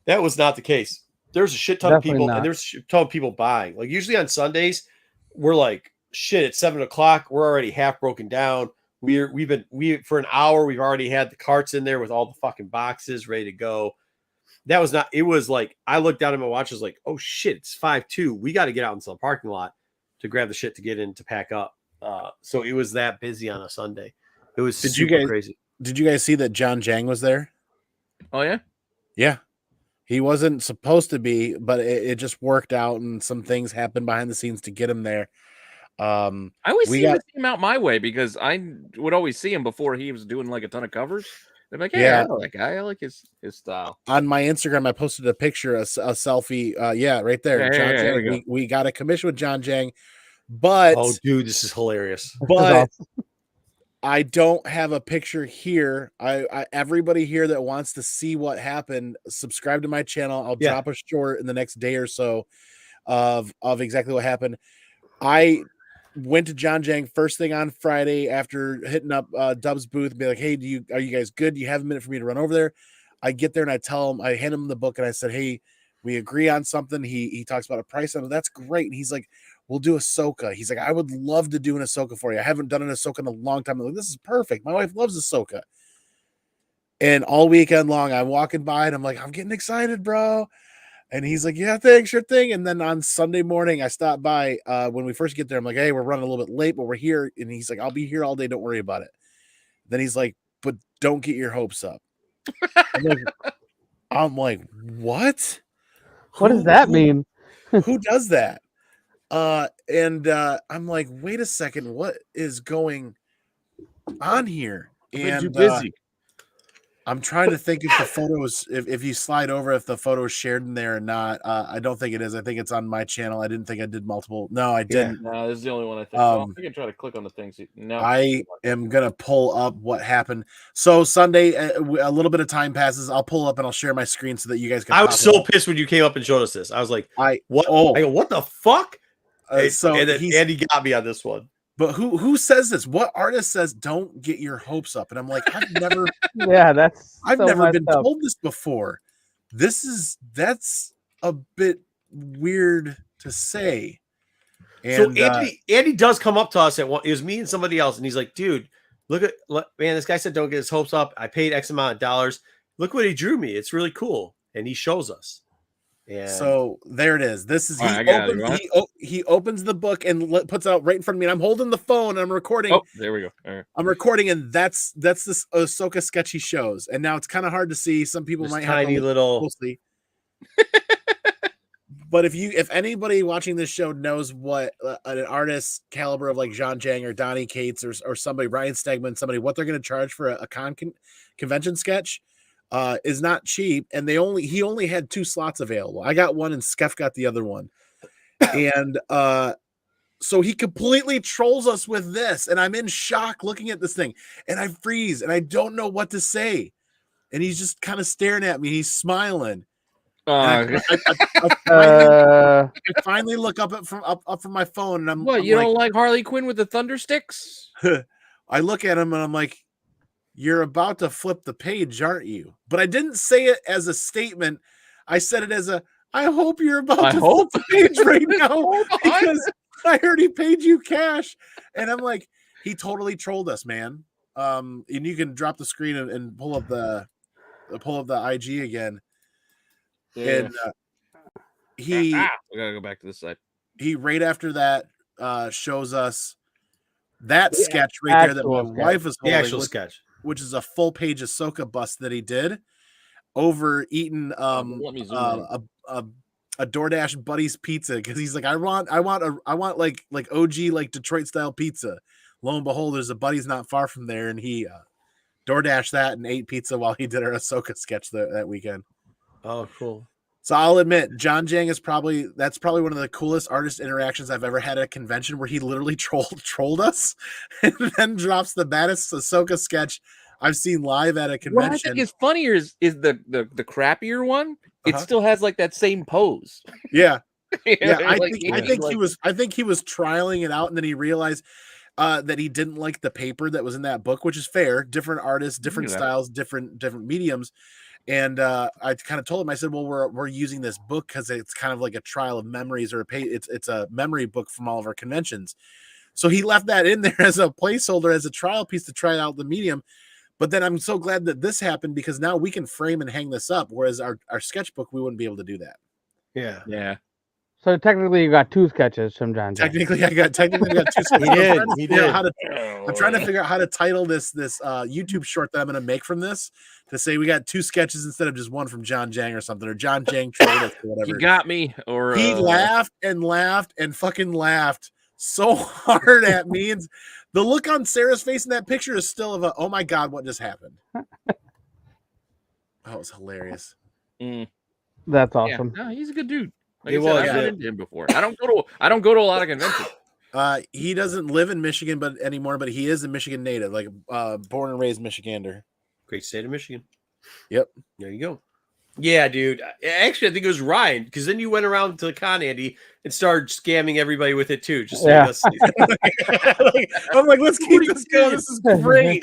That was not the case. There's a shit ton of people, and there's a shit ton of people buying. Like usually on Sundays, we're like, shit, it's 7:00. We're already half broken down. We've for an hour, we've already had the carts in there with all the fucking boxes ready to go. That was not, it was like, I looked down at my watch, I was like, oh shit, it's 5:02. We got to get out into the parking lot to grab the shit to get in to pack up. So it was that busy on a Sunday. It was super crazy. Did you guys see that John Jang was there? Oh yeah? Yeah. He wasn't supposed to be, but it just worked out, and some things happened behind the scenes to get him there. I always see him out my way because I would always see him before he was doing like a ton of covers. I'm like, hey, I know that guy. I like his style. On my Instagram, I posted a picture, a selfie. Right there. John Jang. We got a commission with John Jang, but oh, dude, this is hilarious. But I don't have a picture here. I everybody here that wants to see what happened, subscribe to my channel. I'll drop a short in the next day or so of exactly what happened. I went to John Jang first thing on Friday after hitting up Dub's booth and be like, hey, are you guys good? Do you have a minute for me to run over there? I get there and I tell him, I hand him the book and I said, hey, we agree on something. He talks about a price on it. That's great. And he's like, we'll do Ahsoka. He's like, I would love to do an Ahsoka for you. I haven't done an Ahsoka in a long time. I'm like, this is perfect. My wife loves Ahsoka. And all weekend long, I'm walking by and I'm like, I'm getting excited, bro. And he's like, yeah, thanks, sure thing. And then on Sunday morning, I stopped by when we first get there. I'm like, hey, we're running a little bit late, but we're here. And he's like, I'll be here all day. Don't worry about it. Then he's like, but don't get your hopes up. I'm like, what? What does that mean? Who does that? And I'm like, wait a second, what is going on here? And too busy. I'm trying to think if the photos, if you slide over, if the photo is shared in there or not. I don't think it is. I think it's on my channel. I didn't think I did multiple. No, I didn't. No, this is the only one I think. I can try to click on the things. No, I am gonna pull up what happened. So Sunday, a little bit of time passes. I'll pull up and I'll share my screen so that you guys can. I was so pissed when you came up and showed us this. I was like, what? Oh, I go, what the fuck? So and then Andy got me on this one. But who says this? What artist says don't get your hopes up? And I'm like, I've never I've never been told this before. That's a bit weird to say. And so Andy does come up to us at one. It was me and somebody else, and he's like, dude, man, this guy said don't get his hopes up. I paid X amount of dollars. Look what he drew me. It's really cool. and he shows us. And so there it is. This is he opens the book and puts it out right in front of me. And I'm holding the phone and I'm recording. Oh, there we go. All right. I'm recording, and that's this Ahsoka sketch he shows. And now it's kind of hard to see. Some people might have tiny little closely. But if anybody watching this show knows what an artist caliber of like John Jang or Donnie Cates or somebody, Ryan Stegman, somebody, what they're going to charge for a convention sketch is not cheap. And he only had 2 slots available. I got one and Skeff got the other one. And so he completely trolls us with this. And I'm in shock looking at this thing. And I freeze and I don't know what to say. And he's just kind of staring at me. He's smiling. I finally look up from my phone, and I'm don't like Harley Quinn with the thunder sticks? I look at him and I'm like, "You're about to flip the page, aren't you?" But I didn't say it as a statement. I said it as I hope you're about to flip the page right now because I heard he paid you cash, and I'm like, he totally trolled us, man. And you can drop the screen and pull up the IG again. Yeah. And we gotta go back to this side. He right after that shows us that sketch right there that my wife was holding, the actual sketch, which is a full page Ahsoka bust that he did over eating a DoorDash Buddy's pizza because he's like, I want like OG like Detroit style pizza. Lo and behold, there's a Buddy's not far from there, and he DoorDashed that and ate pizza while he did our Ahsoka sketch that weekend. Oh, cool. So I'll admit, John Jang is probably one of the coolest artist interactions I've ever had at a convention, where he literally trolled us and then drops the baddest Ahsoka sketch I've seen live at a convention. What I think is funnier is the crappier one. It still has like that same pose. Yeah. Yeah. I think he was trialing it out, and then he realized that he didn't like the paper that was in that book, which is fair. Different artists, different styles, different mediums. And I kind of told him, I said, well, we're using this book because it's kind of like a trial of memories, or it's a memory book from all of our conventions. So he left that in there as a placeholder, as a trial piece to try out the medium. But then I'm so glad that this happened, because now we can frame and hang this up. Whereas our sketchbook, we wouldn't be able to do that. Yeah. Yeah. So technically, you got 2 sketches from John. Technically, I got 2 sketches. He did. I'm trying to figure out how to title this YouTube short that I'm going to make from this, to say we got 2 sketches instead of just one from John Jang or something, or John Jang trolled us or whatever. You got me. Or he laughed and fucking laughed so hard at me, and the look on Sarah's face in that picture is still of oh my god, what just happened? That was hilarious. That's awesome. Yeah. No, he's a good dude. Like I've been into him before. I don't go to a lot of conventions. He doesn't live in Michigan anymore, but he is a Michigan native, like born and raised Michigander. Great state of Michigan. Yep. There you go. Yeah, dude. Actually, I think it was Ryan, because then you went around to the con, Andy, and started scamming everybody with it too. Just I'm like, let's keep this going. This is great.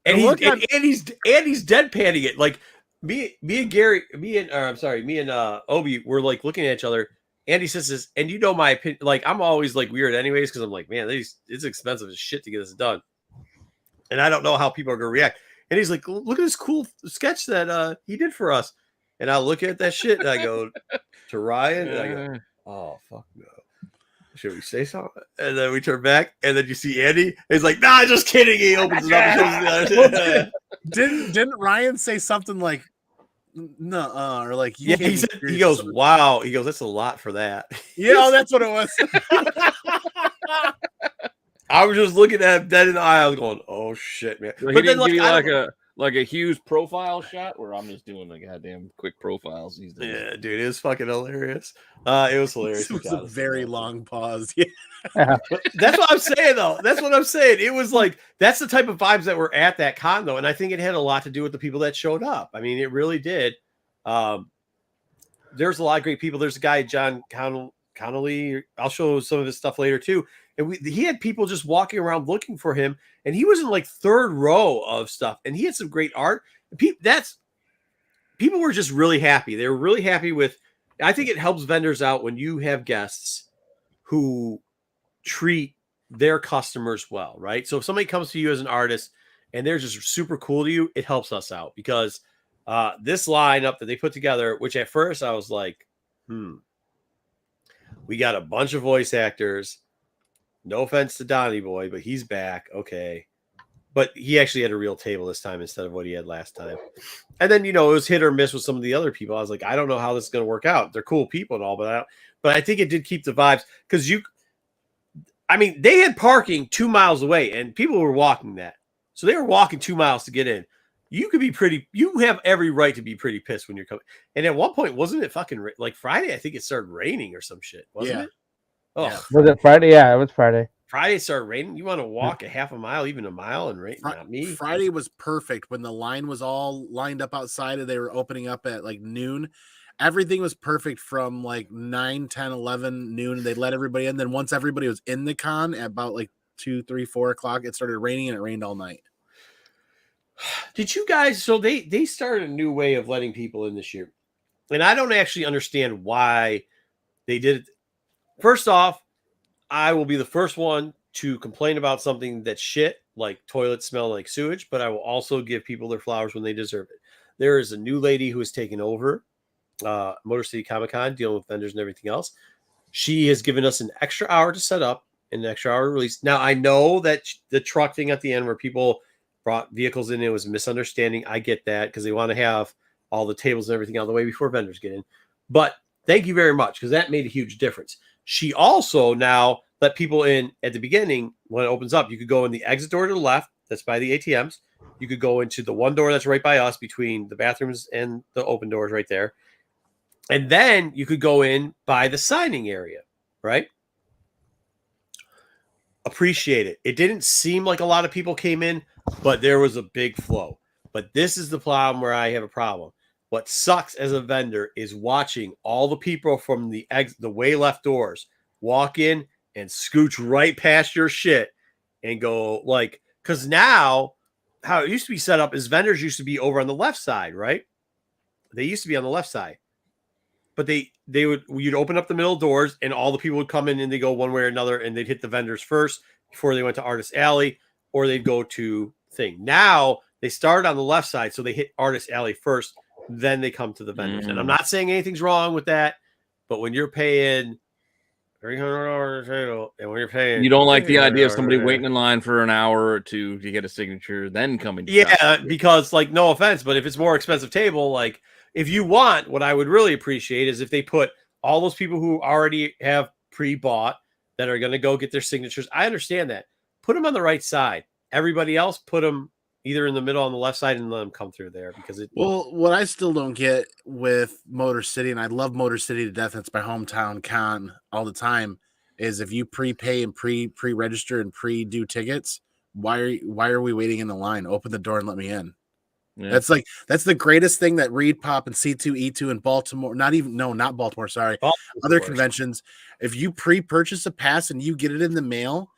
And he's deadpanning it. Like me and Obi were like looking at each other. Andy says this, and you know my opinion. Like, I'm always like weird anyways, because I'm like, man, it's expensive as shit to get this done, and I don't know how people are gonna react. And he's like, look at this cool sketch that he did for us. And I look at that shit and I go to Ryan and I go, oh, fuck no. Should we say something? And then we turn back, and then you see Andy. He's like, nah, just kidding. He opens it up. Didn't Ryan say something like, no, or like, he goes, wow. He goes, that's a lot for that. Yeah, that's what it was. I was just looking at him dead in the eye. I was going, "Oh shit, man!" But then, give you like a huge profile shot, where I'm just doing like goddamn quick profiles. Yeah, dude, it was fucking hilarious. It was hilarious. It was a very long pause. Yeah, but that's what I'm saying, though. That's what I'm saying. It was like that's the type of vibes that were at that con, though, and I think it had a lot to do with the people that showed up. I mean, it really did. There's a lot of great people. There's a guy, John Connolly. I'll show some of his stuff later too. And he had people just walking around looking for him, and he was in like third row of stuff, and he had some great art. People were just really happy. They were really happy with. I think it helps vendors out when you have guests who treat their customers well, right? So if somebody comes to you as an artist and they're just super cool to you, it helps us out, because This lineup that they put together, which at first I was like, we got a bunch of voice actors. No offense to Donnie Boy, but he's back. Okay. But he actually had a real table this time instead of what he had last time. And then, it was hit or miss with some of the other people. I was like, I don't know how this is going to work out. They're cool people and all, but I think it did keep the vibes because they had parking 2 miles away and people were walking that. So they were walking 2 miles to get in. You have every right to be pretty pissed when you're coming. And at one point, wasn't it fucking like Friday? I think it started raining or some shit, wasn't it? Oh, yeah. Was it Friday? Yeah, it was Friday. Friday it started raining. You want to walk a half a mile, even a mile, and rain? Not me. Friday was perfect when the line was all lined up outside and they were opening up at like noon. Everything was perfect from like 9, 10, 11, noon. They let everybody in. Then once everybody was in the con at about like 2, 3, 4 o'clock, it started raining and it rained all night. Did you guys? So they started a new way of letting people in this year, and I don't actually understand why they did it. First off, I will be the first one to complain about something that's shit, like toilets smell like sewage, but I will also give people their flowers when they deserve it. There is a new lady who has taken over Motor City Comicon, dealing with vendors and everything else. She has given us an extra hour to set up and an extra hour to release. Now, I know that the truck thing at the end where people brought vehicles in, it was a misunderstanding. I get that because they want to have all the tables and everything out of the way before vendors get in. But thank you very much because that made a huge difference. She also now let people in at the beginning when it opens up. You could go in the exit door to the left. That's by the ATMs. You could go into the one door that's right by us between the bathrooms and the open doors right there. And then you could go in by the signing area, right? Appreciate it. It didn't seem like a lot of people came in, but there was a big flow. But this is the problem where I have a problem. What sucks as a vendor is watching all the people from the way left doors walk in and scooch right past your shit and go like, because now how it used to be set up is vendors used to be over on the left side, right? They used to be on the left side, but you'd open up the middle doors and all the people would come in and they go one way or another and they'd hit the vendors first before they went to Artist Alley or they'd go to thing. Now they start on the left side, so they hit Artist Alley first. Then they come to the vendors. And I'm not saying anything's wrong with that, but when you're paying $300 a table, and when you're paying, you don't like the idea of somebody waiting in line for an hour or two to get a signature, then coming. Because like, no offense, but if it's more expensive table, like if you want, what I would really appreciate is if they put all those people who already have pre-bought that are going to go get their signatures. I understand that. Put them on the right side. Everybody else, put them either in the middle on the left side and let them come through there because it. Well, what I still don't get with Motor City, and I love Motor City to death. It's my hometown con all the time. Is if you prepay and pre-register and pre-do tickets, why are we waiting in the line? Open the door and let me in. Yeah. That's the greatest thing that Reed Pop and C2E2 in Baltimore. Not Baltimore. Sorry, other conventions. If you pre-purchase a pass and you get it in the mail.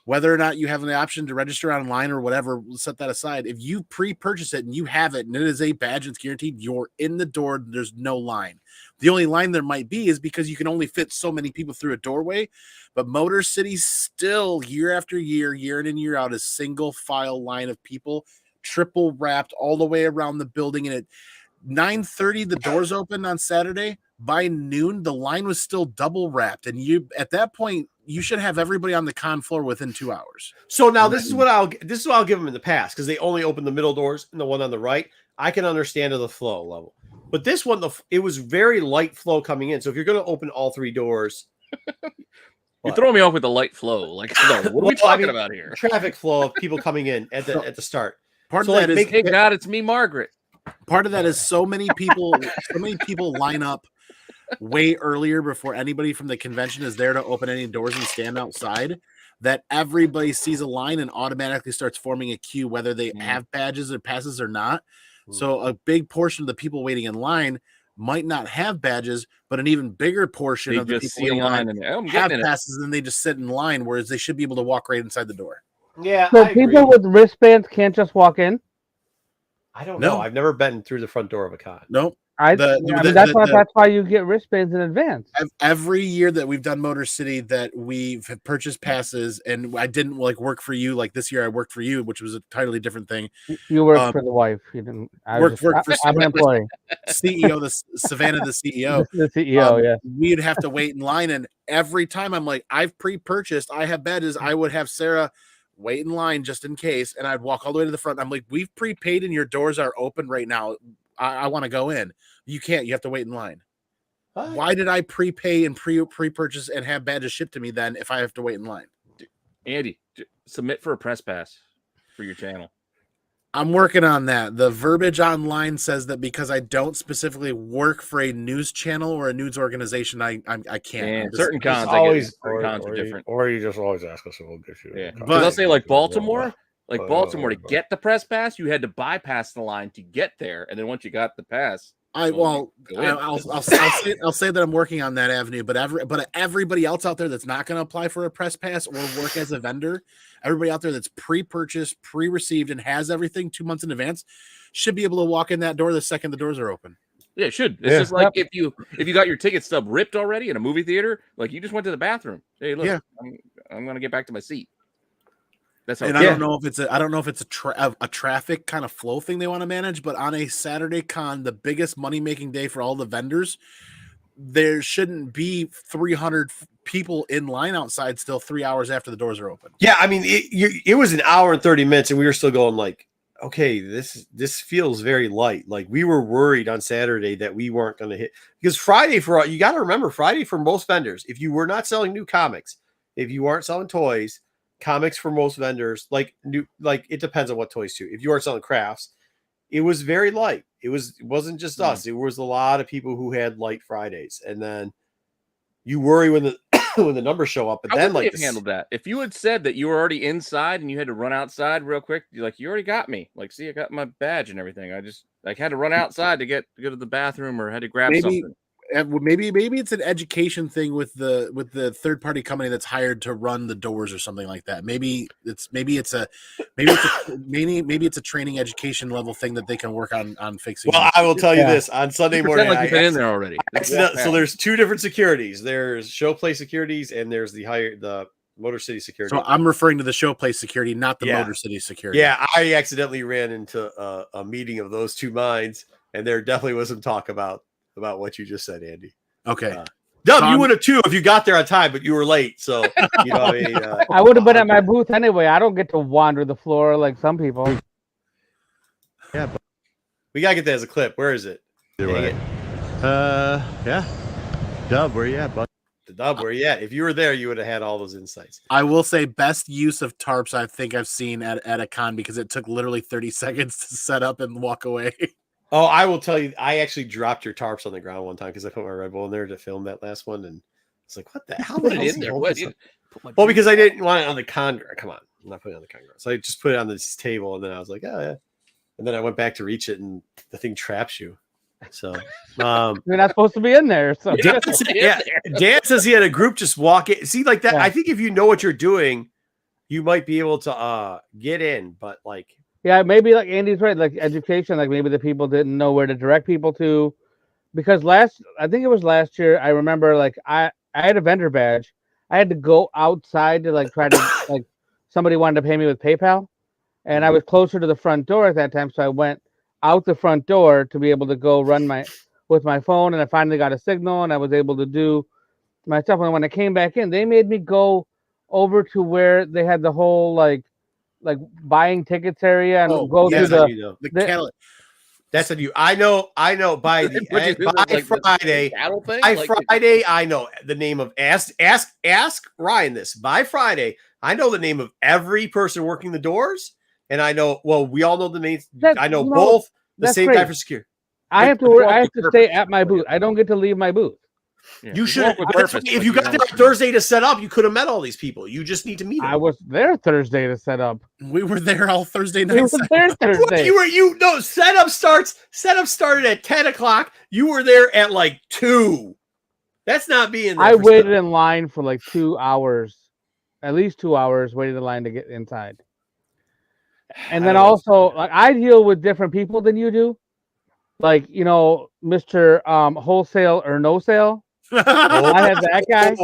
Whether or not you have the option to register online or whatever, we'll set that aside. If you pre-purchase it and you have it and it is a badge, it's guaranteed, you're in the door. There's no line. The only line there might be is because you can only fit so many people through a doorway. But Motor City still, year after year, year in and year out, a single file line of people, triple wrapped all the way around the building. And at 9:30, the doors opened on Saturday. By noon, the line was still double wrapped. And at that point, you should have everybody on the con floor within 2 hours. So now this is what I'll give them in the past because they only open the middle doors and the one on the right. I can understand the flow level, but this one, it was very light flow coming in. So if you're going to open all three doors, you're throwing me off with the light flow. Like, what are we talking about here? Traffic flow of people coming in at the start. Part of that is, hey God, it's me, Margaret. Part of that is so many people line up way earlier before anybody from the convention is there to open any doors and stand outside that everybody sees a line and automatically starts forming a queue, whether they have badges or passes or not. So a big portion of the people waiting in line might not have badges, but an even bigger portion of the people waiting in line have passes and they just sit in line, whereas they should be able to walk right inside the door. Yeah. So people with wristbands can't just walk in? I don't know. I've never been through the front door of a con. Nope. That's why you get wristbands in advance. Every year that we've done Motor City, that we've purchased passes, and I didn't work for you. Like this year, I worked for you, which was a totally different thing. You worked for the wife. You didn't. I'm an employee. CEO, the Savannah, the CEO. The CEO, yeah. We'd have to wait in line, and every time I'm like, I've pre-purchased. I have badges. I would have Sarah wait in line just in case, and I'd walk all the way to the front. I'm like, we've prepaid, and your doors are open right now. I want to go in. You can't. You have to wait in line. Why did I prepay and pre-purchase and have badges shipped to me then if I have to wait in line? Andy, submit for a press pass for your channel. I'm working on that. The verbiage online says that because I don't specifically work for a news channel or a news organization, I can't. And certain cons, cons are different. Or you just always ask us and we'll get you. Yeah, but I'll say like Baltimore. Like Baltimore, to get the press pass, you had to bypass the line to get there, and then once you got the pass, I'll say that I'm working on that avenue, but everybody else out there that's not going to apply for a press pass or work as a vendor, everybody out there that's pre-purchased, pre-received, and has everything 2 months in advance should be able to walk in that door the second the doors are open. Yeah, it should. It's just like if you got your ticket stub ripped already in a movie theater, like you just went to the bathroom. Hey, look, I'm going to get back to my seat. That's how. And I don't know if it's a traffic kind of flow thing they want to manage, but on a Saturday con, the biggest money making day for all the vendors, there shouldn't be 300 people in line outside still 3 hours after the doors are open. Yeah, I mean it was an hour and 30 minutes, and we were still going like, okay, this feels very light. Like we were worried on Saturday that we weren't going to hit, because Friday you got to remember Friday for most vendors, if you were not selling new comics, if you aren't selling toys. Comics for most vendors, it depends on what toys too. If you are selling crafts, it was very light. It wasn't just us. It was a lot of people who had light Fridays, and then you worry when the when the numbers show up. But how then would they have handled that? If you had said that you were already inside and you had to run outside real quick, you're like, you already got me. Like, see, I got my badge and everything. I just had to run outside to go to the bathroom or had to grab something. Maybe it's an education thing with the third party company that's hired to run the doors or something like that. Maybe it's a training education level thing that they can work on fixing. Well, I will tell you this on Sunday morning. Like you've been in there already. So there's two different securities. There's Showplace securities and there's the Motor City security. So I'm referring to the Showplace security, not the Motor City security. Yeah, I accidentally ran into a meeting of those two minds, and there definitely was some talk about what you just said, Andy. Okay. Dub, you would have too if you got there on time, but you were late. So, you know, I would have been at my booth anyway. I don't get to wander the floor like some people. Yeah, but we got to get that as a clip. Where is it? Yeah. Dub, where you at, bud? The Dub, where you at? If you were there, you would have had all those insights. I will say best use of tarps I think I've seen at a con, because it took literally 30 seconds to set up and walk away. Oh, I will tell you, I actually dropped your tarps on the ground one time because I put my Red Bull in there to film that last one, and it's like, what the hell? Put it in there. What? Well, because I didn't want it on the con. Come on, I'm not putting it on the con ground. So I just put it on this table, and then I was like, oh yeah. And then I went back to reach it, and the thing traps you. So you're not supposed to be in there. So Dan says he had a group just walk in. See, like that. Yeah. I think if you know what you're doing, you might be able to get in, but like. Yeah, maybe like Andy's right, like education, like maybe the people didn't know where to direct people to. Because I think it was last year, I remember like I had a vendor badge. I had to go outside to like try to like somebody wanted to pay me with PayPal. And I was closer to the front door at that time. So I went out the front door to be able to go run with my phone. And I finally got a signal and I was able to do my stuff. And when I came back in, they made me go over to where they had the whole like buying tickets area and go through the catalog. That's what you. I know. By Friday. Friday, I know the name of ask Ryan this. By Friday, I know the name of every person working the doors, and I know. Well, we all know the names. I know both the same guy for security. I have to stay at my booth. I don't get to leave my booth. Yeah. You should. If you got there on Thursday to set up, you could have met all these people. You just need to meet them. I was there Thursday to set up. We were there all Thursday night. We were there Thursday. Setup started at 10 o'clock. You were there at like 2. That's not being there. I waited in line for like 2 hours, at least 2 hours, waited in line to get inside. And then also, like I deal with different people than you do. like Mr. Wholesale or No Sale. I had that guy.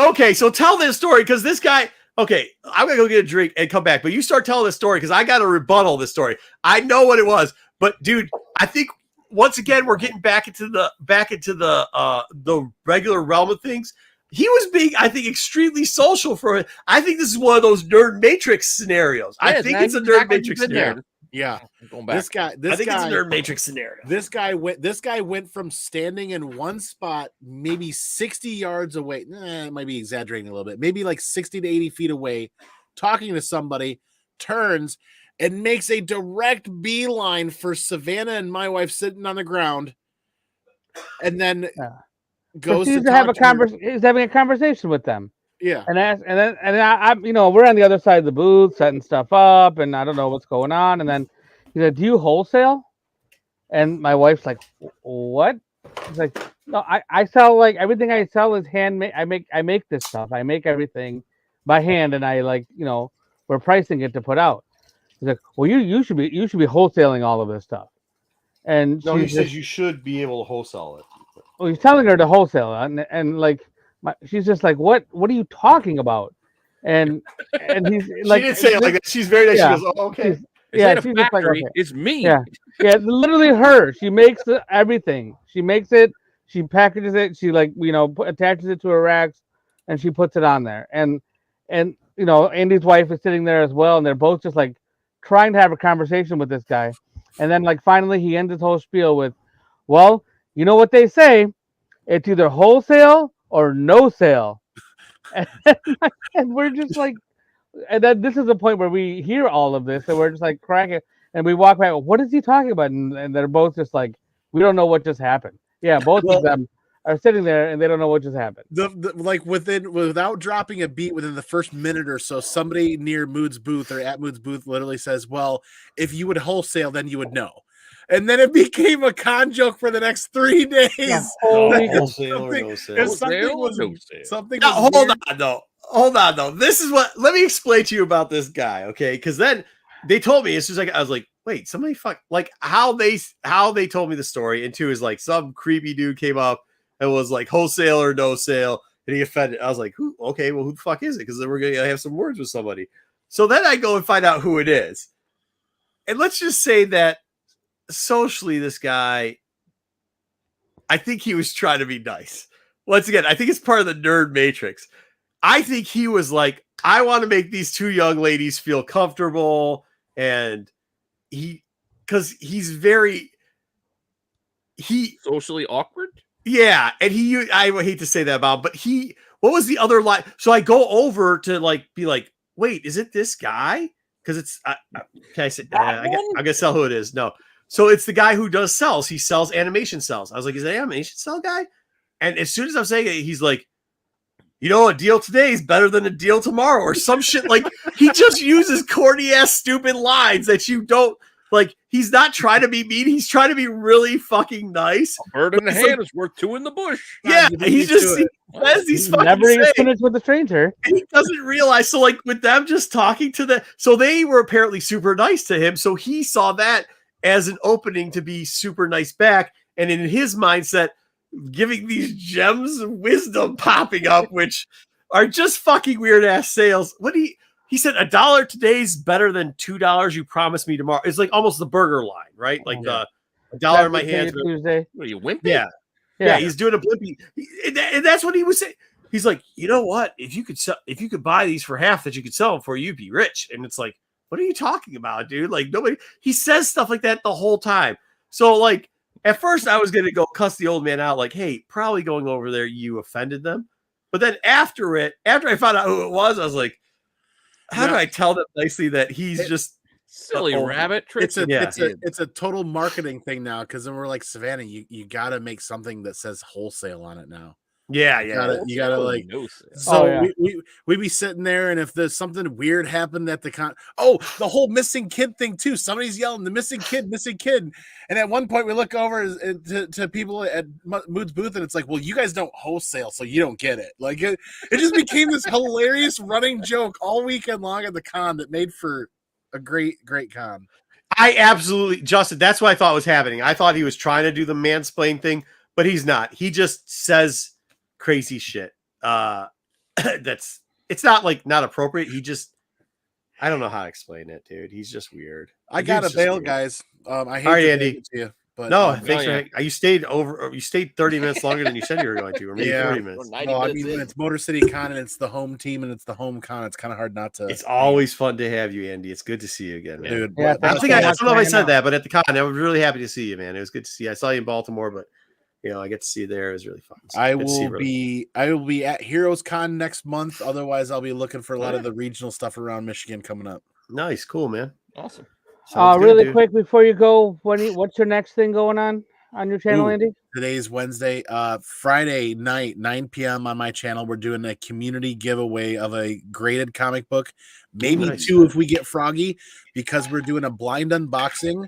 Okay. So tell this story because this guy. Okay, I'm gonna go get a drink and come back. But you start telling this story because I got to rebuttal this story. I know what it was, but dude, I think once again we're getting back into the regular realm of things. He was being, I think, extremely social for it. I think this is one of those nerd matrix scenarios. I think it's a nerd matrix scenario. Yeah, going back. This guy, I think it's a nerd matrix scenario. This guy went from standing in one spot, maybe 60 yards away. It might be exaggerating a little bit. Maybe like 60 to 80 feet away, talking to somebody, turns and makes a direct beeline for Savannah and my wife sitting on the ground, and then goes to have a conversation. He's having a conversation with them. Yeah, and I we're on the other side of the booth setting stuff up, and I don't know what's going on. And then he's like, "Do you wholesale?" And my wife's like, "What?" He's like, "No, I sell, like, everything I sell is handmade. I make this stuff. I make everything by hand, and I we're pricing it to put out." He's like, "Well, you should be wholesaling all of this stuff." And no, he says you should be able to wholesale it. Well, he's telling her to wholesale, and like. She's just like, what are you talking about? And he's like, she didn't say it like that. She's very nice. Yeah. She goes, oh, okay. She's she's just like, okay. It's me. Yeah, literally her. She makes everything. She makes it. She packages it. She attaches it to her racks, and she puts it on there. And Andy's wife is sitting there as well, and they're both just like trying to have a conversation with this guy. And then finally he ends his whole spiel with, "Well, you know what they say? It's either wholesale or no sale." And we're just like, and then this is the point where we hear all of this and we're just like cracking, and we walk back, what is he talking about? And they're both just like, we don't know what just happened. Yeah, both of them are sitting there and they don't know what just happened. Without dropping a beat within the first minute or so, somebody near Mood's booth or at Mood's booth literally says, "Well, if you would wholesale, then you would know." And then it became a con joke for the next 3 days. Yeah, Hold on though. This is what, let me explain to you about this guy, okay? Because then they told me, it's just like, I was like, wait, somebody like how they told me the story. And two is like some creepy dude came up and was like wholesale or no sale, and he offended. I was like, who? Okay, well, who the fuck is it? Because then we're gonna have some words with somebody. So then I go and find out who it is, and let's just say that socially, this guy, I think he was trying to be nice. Once again, I think it's part of the nerd matrix. I think he was like, I want to make these two young ladies feel comfortable, and because he's socially awkward. Yeah, and I hate to say that about him, but what was the other line? So I go over to be like, wait, is it this guy? Because it's can I say? I'm gonna sell who it is. No. So it's the guy who does cells. He sells animation cells. I was like, is that an animation cell guy? And as soon as I'm saying it, he's like, a deal today is better than a deal tomorrow, or some shit. Like, he just uses corny ass stupid lines that you don't like. He's not trying to be mean. He's trying to be really fucking nice. A bird in the hand is worth two in the bush. Yeah, he's fucking never even finished with a stranger. And he doesn't realize. So like with them just talking to so they were apparently super nice to him. So he saw that as an opening to be super nice back, and in his mindset, giving these gems of wisdom popping up, which are just fucking weird ass sales. What he said, $1 today is better than $2 you promised me tomorrow. It's like almost the burger line, right? Like the $1 in my hand. Tuesday. What are you, wimpy? Yeah, he's doing a blimpy, and that's what he was saying. He's like, you know what? If you could buy these for half that you could sell them for, you'd be rich. And it's like, what are you talking about, dude? Like, nobody, he says stuff like that the whole time. So like, at first I was going to go cuss the old man out. Like, hey, probably going over there, you offended them. But then after I found out who it was, I was like, how do I tell them nicely that he's just silly rabbit? It's a total marketing thing now. Cause then we're like, Savannah, you got to make something that says wholesale on it now. Yeah, you gotta like. So we be sitting there, and if there's something weird happened at the the whole missing kid thing too. Somebody's yelling the missing kid, and at one point we look over to people at Mood's booth, and it's like, well, you guys don't wholesale, so you don't get it. Like it just became this hilarious running joke all weekend long at the con that made for a great con. I absolutely, Justin, that's what I thought was happening. I thought he was trying to do the mansplain thing, but he's not. He just says crazy shit. It's not like not appropriate. He just, I don't know how to explain it, dude. He's just weird. I got to bail, guys. I hate to Andy. break it to you, but no, thanks for. You stayed 30 minutes longer than you said you were going to, or maybe 40 minutes. No, I mean when it's Motor City Con and it's the home team and it's the home con, it's kind of hard not to. It's always fun to have you, Andy. It's good to see you again, man. Dude. Yeah, I don't know if I said that, but at the con, I was really happy to see you, man. It was good to see you. I saw you in Baltimore, but I get to see you there. It was really fun. So I will be at Heroes Con next month. Otherwise, I'll be looking for a lot of the regional stuff around Michigan coming up. Nice, cool, man. Awesome. Really quick before you go, what's your next thing going on your channel, Andy? Today's Wednesday. Friday night, 9 p.m. on my channel, we're doing a community giveaway of a graded comic book, maybe 2 if we get froggy, because we're doing a blind unboxing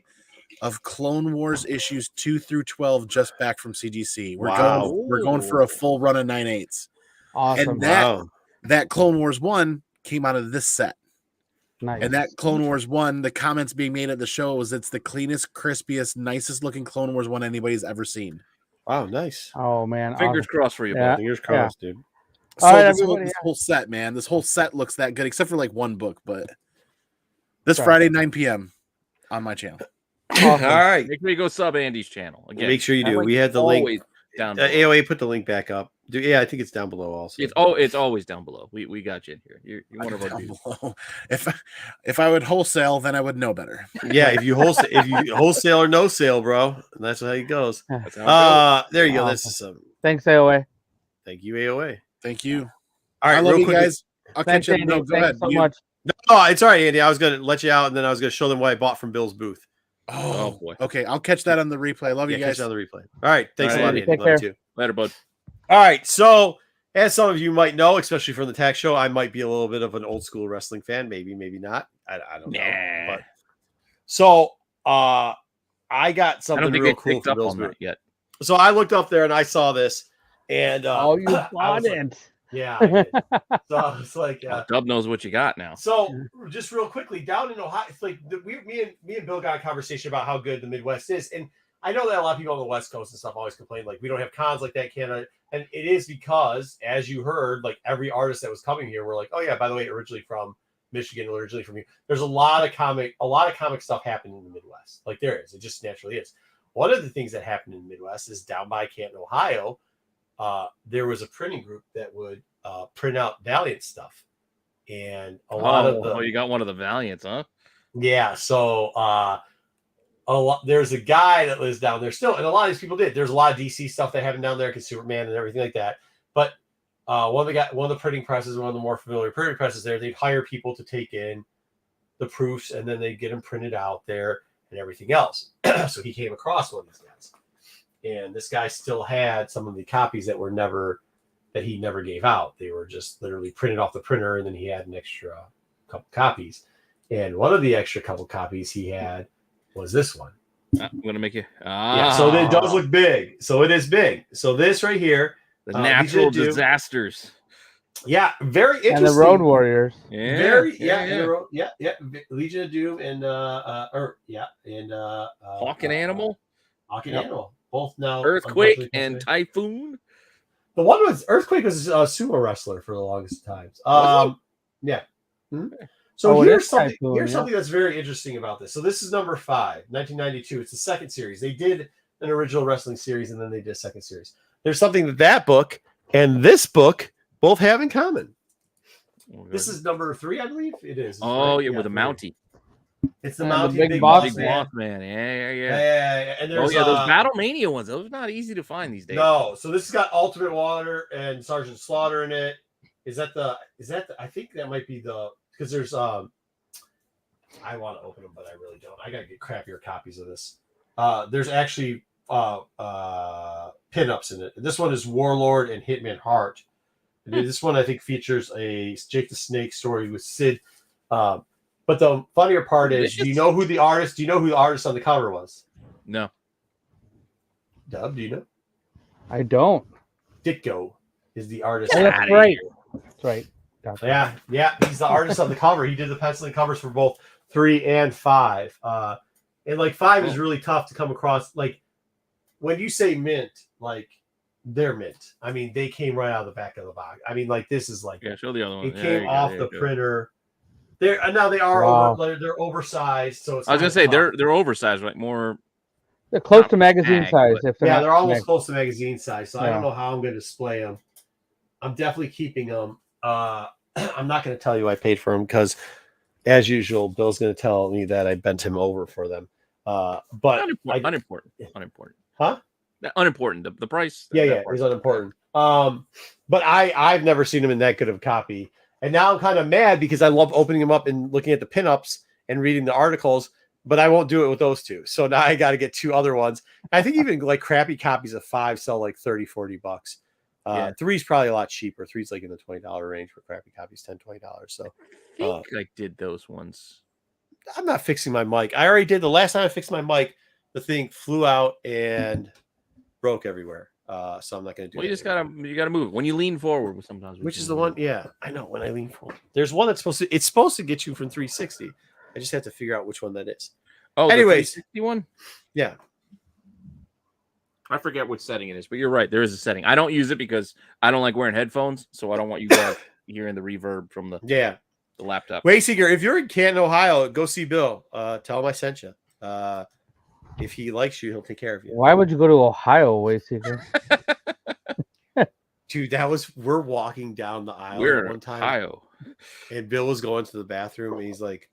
of Clone Wars issues 2 through 12 just back from CGC. We're going for a full run of 9/8. Awesome. And that Clone Wars 1 came out of this set. Nice. And that Clone Wars 1, the comments being made at the show was it's the cleanest, crispiest, nicest looking Clone Wars 1 anybody's ever seen. Wow, nice. Oh man, Fingers crossed for you, yeah. Fingers crossed, dude. So all right, this whole set, man, this whole set looks that good, except for like one book. But this Friday, 9 p.m. on my channel. Awesome. All right, make sure you go sub Andy's channel again. Make sure you do. We had the link down. AOA put the link back up. I think it's down below also. It's always down below. We got you in here. You're one of our dudes. If I would wholesale, then I would know better. Yeah, if you wholesale or no sale, bro, that's how it goes. There you go. This is thanks, AOA. Thank you, AOA. Thank you. All right, I love real you quick, guys. I'll catch you. No, go ahead. So much. No, it's all right, Andy. I was gonna let you out, and then I was gonna show them what I bought from Bill's booth. Oh boy. Okay, I'll catch that on the replay. Love you guys. Catch on the replay. All right, thanks a lot, Andy. Take Love care. you. Later, bud. All right, so as some of you might know, especially from the tax show, I might be a little bit of an old school wrestling fan. Maybe not. I don't know. But so I got something real cool for Bill's booth yet. So I looked up there and I saw this, and you bought it. Yeah. I did. So it's like Dub knows what you got now. So just real quickly, down in Ohio, it's like me and Bill got a conversation about how good the Midwest is, and I know that a lot of people on the West Coast and stuff always complain like we don't have cons like that in Canada, and it is because, as you heard, like every artist that was coming here were like, oh yeah, by the way, originally from Michigan, originally from you. There's a lot of comic stuff happening in the Midwest. Like there is, it just naturally is. One of the things that happened in the Midwest is down by Canton, Ohio. There was a printing group that would print out Valiant stuff, and a lot of you got one of the Valiants, huh? Yeah. So there's a guy that lives down there still, and a lot of these people did. There's a lot of DC stuff that happened down there, because Superman and everything like that. But one of the printing presses, one of the more familiar printing presses there, they'd hire people to take in the proofs, and then they'd get them printed out there and everything else. So he came across one of these guys. And this guy still had some of the copies that he never gave out. They were just literally printed off the printer, and then he had an extra couple copies. And one of the extra couple copies he had was this one. I'm gonna make you. Yeah, so it does look big. So it is big. So this right here, the natural disasters. Yeah, very interesting. And the Road Warriors. Yeah, Legion of Doom and Hawk and Animal. Hawk and Animal. Both now. Earthquake and Typhoon. The one was Earthquake was a sumo wrestler for the longest times. Yeah. Mm-hmm. So here's something that's very interesting about this. So this is number 5, 1992. It's the second series. They did an original wrestling series, and then they did a second series. There's something that book and this book both have in common. This is number 3, I believe. It is. Oh, yeah, with a Mountie. It's the Mountie Big Boss Man. Yeah. And there's those Battle Mania ones. Those are not easy to find these days. No. So this has got Ultimate Water and Sergeant Slaughter in it. Is that the? I think that might be the, because there's I want to open them, but I really don't. I gotta get crappier copies of this. There's actually pinups in it. This one is Warlord and Hitman Heart. This one I think features a Jake the Snake story with Sid. But the funnier part is, do you know who the artist on the cover was? No. Dub, do you know? I don't. Ditko is the artist. Oh, that's right. That's right. Yeah. He's the artist on the cover. He did the penciling covers for both 3 and 5. And like 5 is really tough to come across. Like when you say mint, like they're mint. I mean, they came right out of the back of the box. I mean, like this is like show the other one. It came off the printer. They're now they are they're oversized. So it's I was gonna say they're oversized, like more. They're close to magazine size. If they're almost close to magazine size. So I don't know how I'm going to display them. I'm definitely keeping them. I'm not going to tell you I paid for them because, as usual, Bill's going to tell me that I bent him over for them. But unimportant. Huh? Unimportant. The price. Yeah, it's unimportant. But I've never seen them in that good of a copy, and now I'm kind of mad because I love opening them up and looking at the pinups and reading the articles. But I won't do it with those 2. So now I got to get 2 other ones. I think even like crappy copies of 5 sell like $30-$40. 3's probably a lot cheaper. 3's like in the $20 range for crappy copies, $10-$20. So I think I did those ones. I'm not fixing my mic. I already did. The last time I fixed my mic, the thing flew out and broke everywhere. So I'm not going to do it. Well, you gotta move it. When you lean forward sometimes. Which is the one? Yeah, I know when I lean forward. There's one that's supposed to get you from 360. I just have to figure out which one that is. Oh, anyways, the 360 one? Yeah. I forget which setting it is, but you're right. There is a setting. I don't use it because I don't like wearing headphones, so I don't want you guys hearing the reverb from the laptop. Wayseeker, if you're in Canton, Ohio, go see Bill. Tell him I sent you. If he likes you, he'll take care of you. Why would you go to Ohio, Wayseeker? Dude, we're walking down the aisle one time. Ohio. And Bill was going to the bathroom and he's like,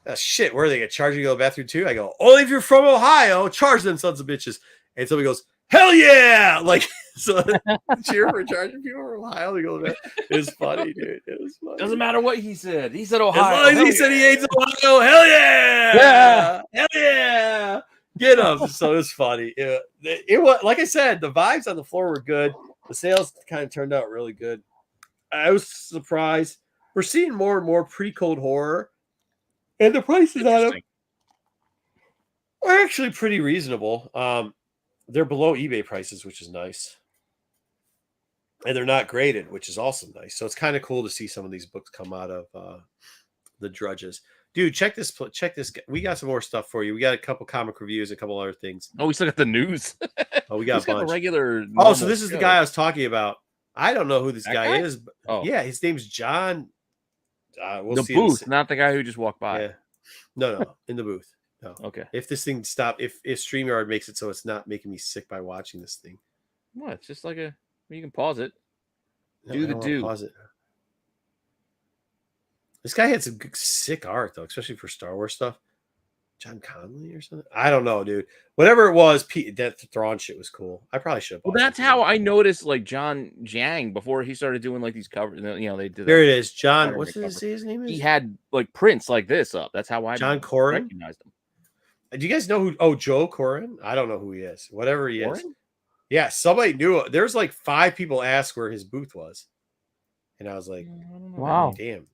oh, shit, where are they going to charge you to go to the bathroom too? I go, only if you're from Ohio, charge them sons of bitches. And somebody goes, hell yeah! Like, so cheer for charging people from Ohio to go to bed. It was funny, dude. It was funny. Doesn't matter what he said. He said Ohio. As long as he said he hates Ohio, hell yeah! Yeah! Hell yeah! Get him. So it was funny. It was, like I said, the vibes on the floor were good. The sales kind of turned out really good. I was surprised. We're seeing more and more pre-code horror. And the prices on them are actually pretty reasonable. They're below eBay prices, which is nice. And they're not graded, which is also nice. So it's kind of cool to see some of these books come out of the drudges. Dude, check this. We got some more stuff for you. We got a couple comic reviews, a couple other things. Oh, we still got the news. Oh, we got a bunch. The regular. Oh, so this is the guy I was talking about. I don't know who this guy is. Oh. Yeah, his name's John. We'll the see booth, not the guy who just walked by. Yeah. No, in the booth. No. Okay. If this thing stop, if StreamYard makes it so it's not making me sick by watching this thing. What? It's just like you can pause it. Pause it. This guy had some sick art though, especially for Star Wars stuff. John Conley or something. I don't know, dude. Whatever it was, that Thrawn shit was cool. I probably should have. Well, that's how I noticed like John Jiang before he started doing like these covers. You know, they did. There it is, John. What's his name? Is he had like prints like this up. That's how I John Corrin recognized him. Do you guys know who? Oh, Joe Corrin. I don't know who he is. Whatever he is. Yeah, somebody knew. There's like 5 people asked where his booth was, and I was like, wow, damn.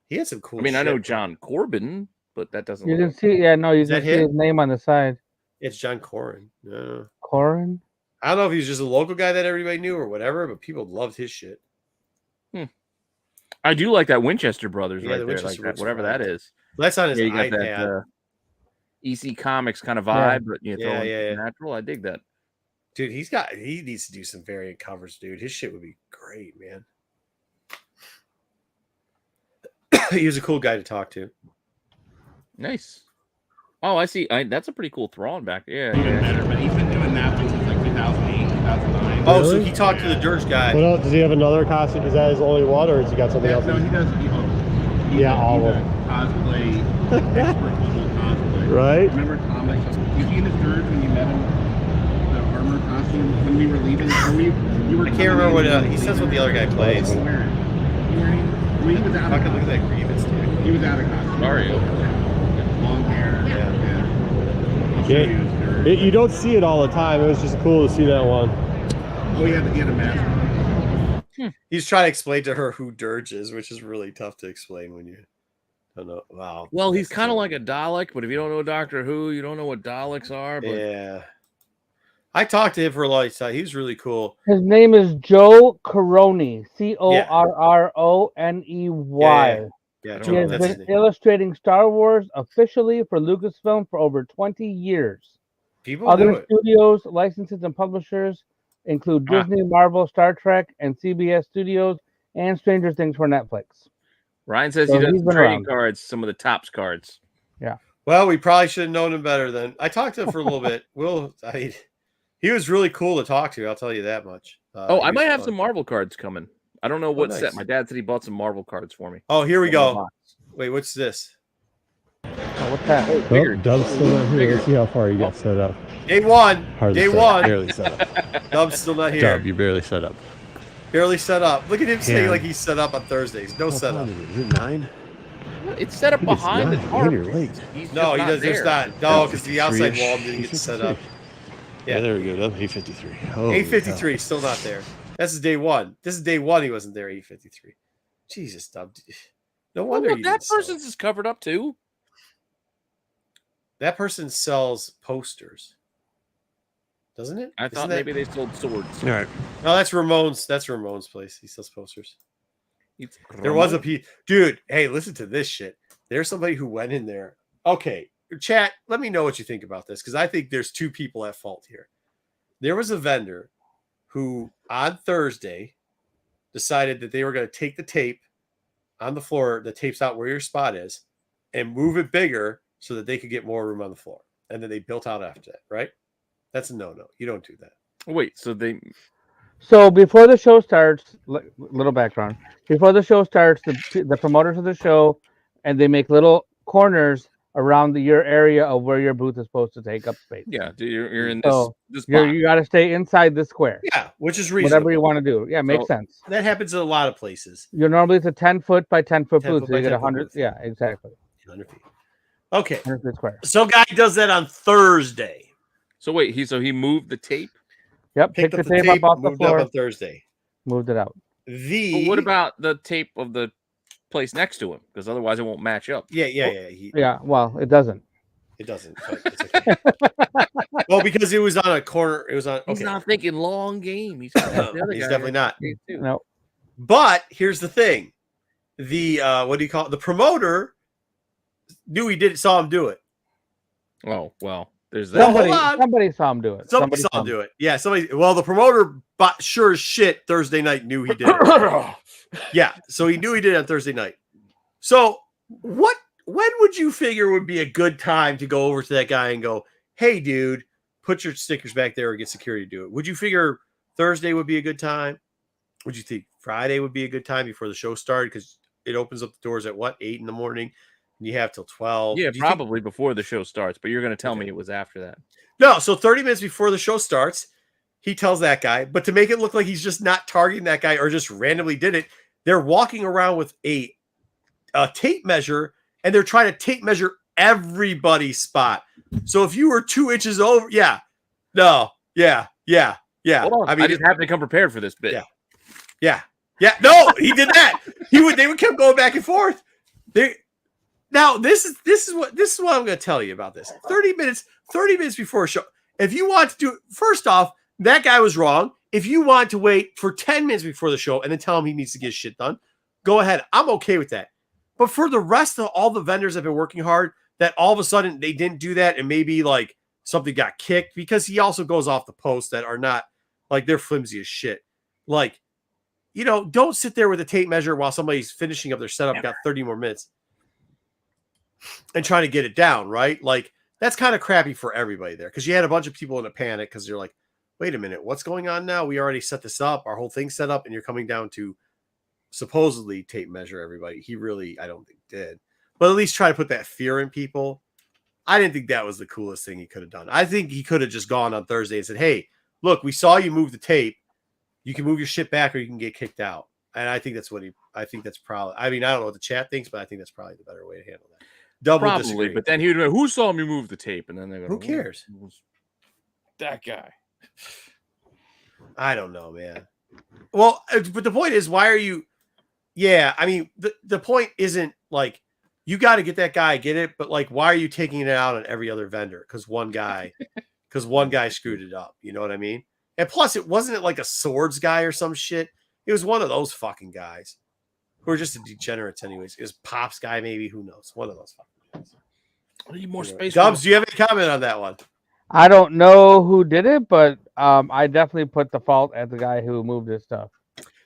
He had some cool. I mean, I know John Corbin, but that doesn't. You can see, you can see his name on the side. It's John Corrin. No. Corrin. I don't know if he was just a local guy that everybody knew or whatever, but people loved his shit. I do like that Winchester Brothers right the there, Winchester like that, whatever that is. That's on his iPad. That, EC Comics kind of vibe, but yeah. natural. I dig that. Dude, he needs to do some variant covers, dude. His shit would be great, man. He was a cool guy to talk to. Nice. Oh, I see. That's a pretty cool Thrawn back there. Even better, but he's been doing that since like 2008, 2009. Oh, so he talked to the Dirge guy. What else? Does he have another costume? Is that his only one, or has he got something else? No, he does. All of them. Cosplay expert level cosplay. Right. Remember Tom? Like, you seen his Dirge when you met him? The armor costume when we were leaving. You were. I can't remember what he says. What the other guy plays. He was out of fucking look at that grievance, dude. He was out of costume. Mario. Long hair. Yeah. You don't see it all the time. It was just cool to see that one. Oh, he had a mask. He's trying to explain to her who Dirge is, which is really tough to explain when you don't know. Wow. Well, he's kind of like a Dalek, but if you don't know Doctor Who, you don't know what Daleks are. But... Yeah. I talked to him for a long time. He was really cool. His name is Joe Corroni. Corroney. Yeah, He has that's his been name. illustrating Star Wars officially for Lucasfilm for over 20 years. People do Other it. studios, licenses, and publishers include Disney, Marvel, Star Trek, and CBS Studios, and Stranger Things for Netflix. Ryan says So he does he's been trading around. cards, some of the Topps cards. Yeah. Well, we probably should have known him better then. I talked to him for a little bit. He was really cool to talk to. I'll tell you that much. I might have some Marvel cards coming. I don't know what set. Nice. My dad said he bought some Marvel cards for me. Oh, here we go. Wait, what's this? Oh, what's that? Oh, Dub's still not here. Let's see how far you got set up. Day one. Hardly Day set one. Up. Barely set up. Dub's still not here. Dub, you barely set up. Barely set up. Look at him saying Yeah. like he's set up on Thursdays. No setup. Is it 9? It's set up behind the tarp. You're late. He's No, just he does. There's there. not. No, because the outside wall didn't get 853. set up. Yeah, there we go. Dub, 853. Oh, 853, still not there. This is day one. This is day one. He wasn't there. 853. Jesus, Dub. No Well, wonder look, you that didn't sell. person's is covered up too. That person sells posters, doesn't it? I thought maybe they sold swords. All right. No, that's Ramon's. That's Ramon's place. He sells posters. It's There was a piece, dude. Hey, listen to this shit. There's somebody who went in there. Okay, chat. Let me know what you think about this because I think there's two people at fault here. There was a vendor who on Thursday decided that they were going to take the tape on the floor, the tape's out where your spot is, and move it bigger so that they could get more room on the floor. And then they built out after that, right? That's a no-no. You don't do that. Wait, so they So before the show starts, little background. Before the show starts, the promoters of the show, and they make little corners around your area of where your booth is supposed to take up space. yeah, dude, you're in So this spot. you got to stay inside the square. Yeah, which is reasonable. Whatever you want to do. Yeah, makes So- sense. That happens in a lot of places. Normally it's a 10-foot by 10-foot 10 booth, foot so by you get 10 foot 100. booth. Yeah, exactly. 100 feet. Okay. 100 feet square. So guy does that on Thursday. So wait, he moved the tape. Yep, Picked picked up the tape up off the moved up floor, on Thursday. moved it out. But what about the tape of the place next to him? Because otherwise it won't match up. Yeah. Yeah, well, it doesn't. It doesn't. But it's okay. Well, because it was on a corner. It was on. He's Okay. not thinking long game. He's, got the other He's guy definitely not. too. No. But here's the thing: the what do you call it? The promoter knew he did. Saw him do it. Oh well, there's No, that. hold on. Somebody saw him do it. Somebody saw him do it. Yeah. Somebody. Well, the promoter, sure as shit, Thursday night knew he did it. Yeah. So he knew he did it on Thursday night. So what? When would you figure would be a good time to go over to that guy and go, "Hey, dude, put your stickers back there or get security to do it"? Would you figure Thursday would be a good time? Would you think Friday would be a good time before the show started? Because it opens up the doors at what, 8 in the morning, and you have till 12. Yeah, Do you think- probably before the show starts. But you're going to tell me it was after that. No. So 30 minutes before the show starts, he tells that guy. But to make it look like he's just not targeting that guy or just randomly did it, they're walking around with a tape measure. And they're trying to tape measure everybody's spot. So if you were 2 inches over, yeah. Hold on. I just happened to come prepared for this bit. Yeah. No, he did that. They would keep going back and forth. Now this is what I'm going to tell you about this. 30 minutes before a show. If you want to do, first off, that guy was wrong. If you want to wait for 10 minutes before the show and then tell him he needs to get his shit done, go ahead. I'm okay with that. But for the rest of all the vendors that have been working hard, that all of a sudden they didn't do that and maybe like something got kicked because he also goes off the posts that are not like they're flimsy as shit. Like, don't sit there with a tape measure while somebody's finishing up their setup, got 30 more minutes and trying to get it down, right? Like that's kind of crappy for everybody there because you had a bunch of people in a panic because you're like, wait a minute, what's going on now? We already set this up, our whole thing's set up, and you're coming down to supposedly tape measure everybody. He really, I don't think did, but at least try to put that fear in people. I didn't think that was the coolest thing he could have done. I think he could have just gone on Thursday and said, hey, look, we saw you move the tape. You can move your shit back or you can get kicked out. And I think that's probably, I mean, I don't know what the chat thinks, but I think that's probably the better way to handle that. Probably, Disagree. but then he would who saw me move the tape? And then they go, Who cares? That guy. I don't know, man. Well, but the point is, why are you? Yeah, I mean, the point isn't like you got to get that guy, get it, but like, why are you taking it out on every other vendor? Because one guy screwed it up. You know what I mean? And plus, it wasn't like a swords guy or some shit. It was one of those fucking guys. who are just degenerates, anyways. Is Pops guy maybe? Who knows? One of those fucking guys. I need more space. Dubs, do you have any comment on that one? I don't know who did it, but I definitely put the fault at the guy who moved his stuff.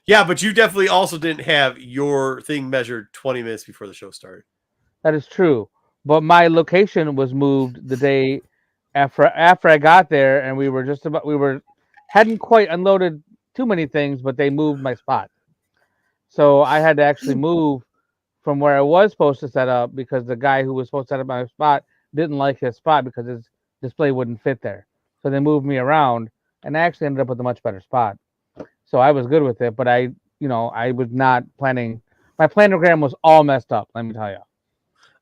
Yeah, but you definitely also didn't have your thing measured 20 minutes before the show started. That is true, but my location was moved the day after I got there, and we hadn't quite unloaded too many things, but they moved my spot, so I had to actually move from where I was supposed to set up because the guy who was supposed to set up my spot didn't like his spot because his display wouldn't fit there, so they moved me around, and I actually ended up with a much better spot. So I was good with it, but I was not planning. My planogram was all messed up. Let me tell you,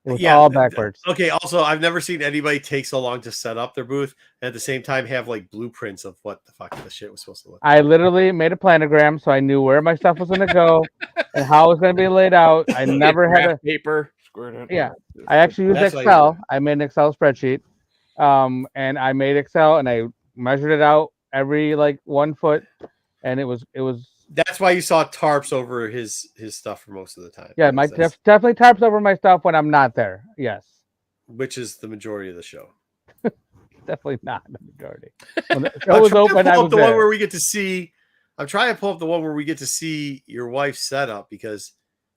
it was all backwards. Okay. Also, I've never seen anybody take so long to set up their booth and at the same time have like blueprints of what the fuck the shit was supposed to look like. I literally made a planogram so I knew where my stuff was going to go and how it was going to be laid out. I never had a paper. Yeah, I actually used Excel. I made an Excel spreadsheet, and I made Excel and I measured it out every like 1 foot. And it was. That's why you saw tarps over his stuff for most of the time. Yeah, definitely tarps over my stuff when I'm not there. Yes, which is the majority of the show. Definitely not the majority. When the show was open, I was the there. one where we get to see. I'm trying to pull up the one where we get to see your wife's setup because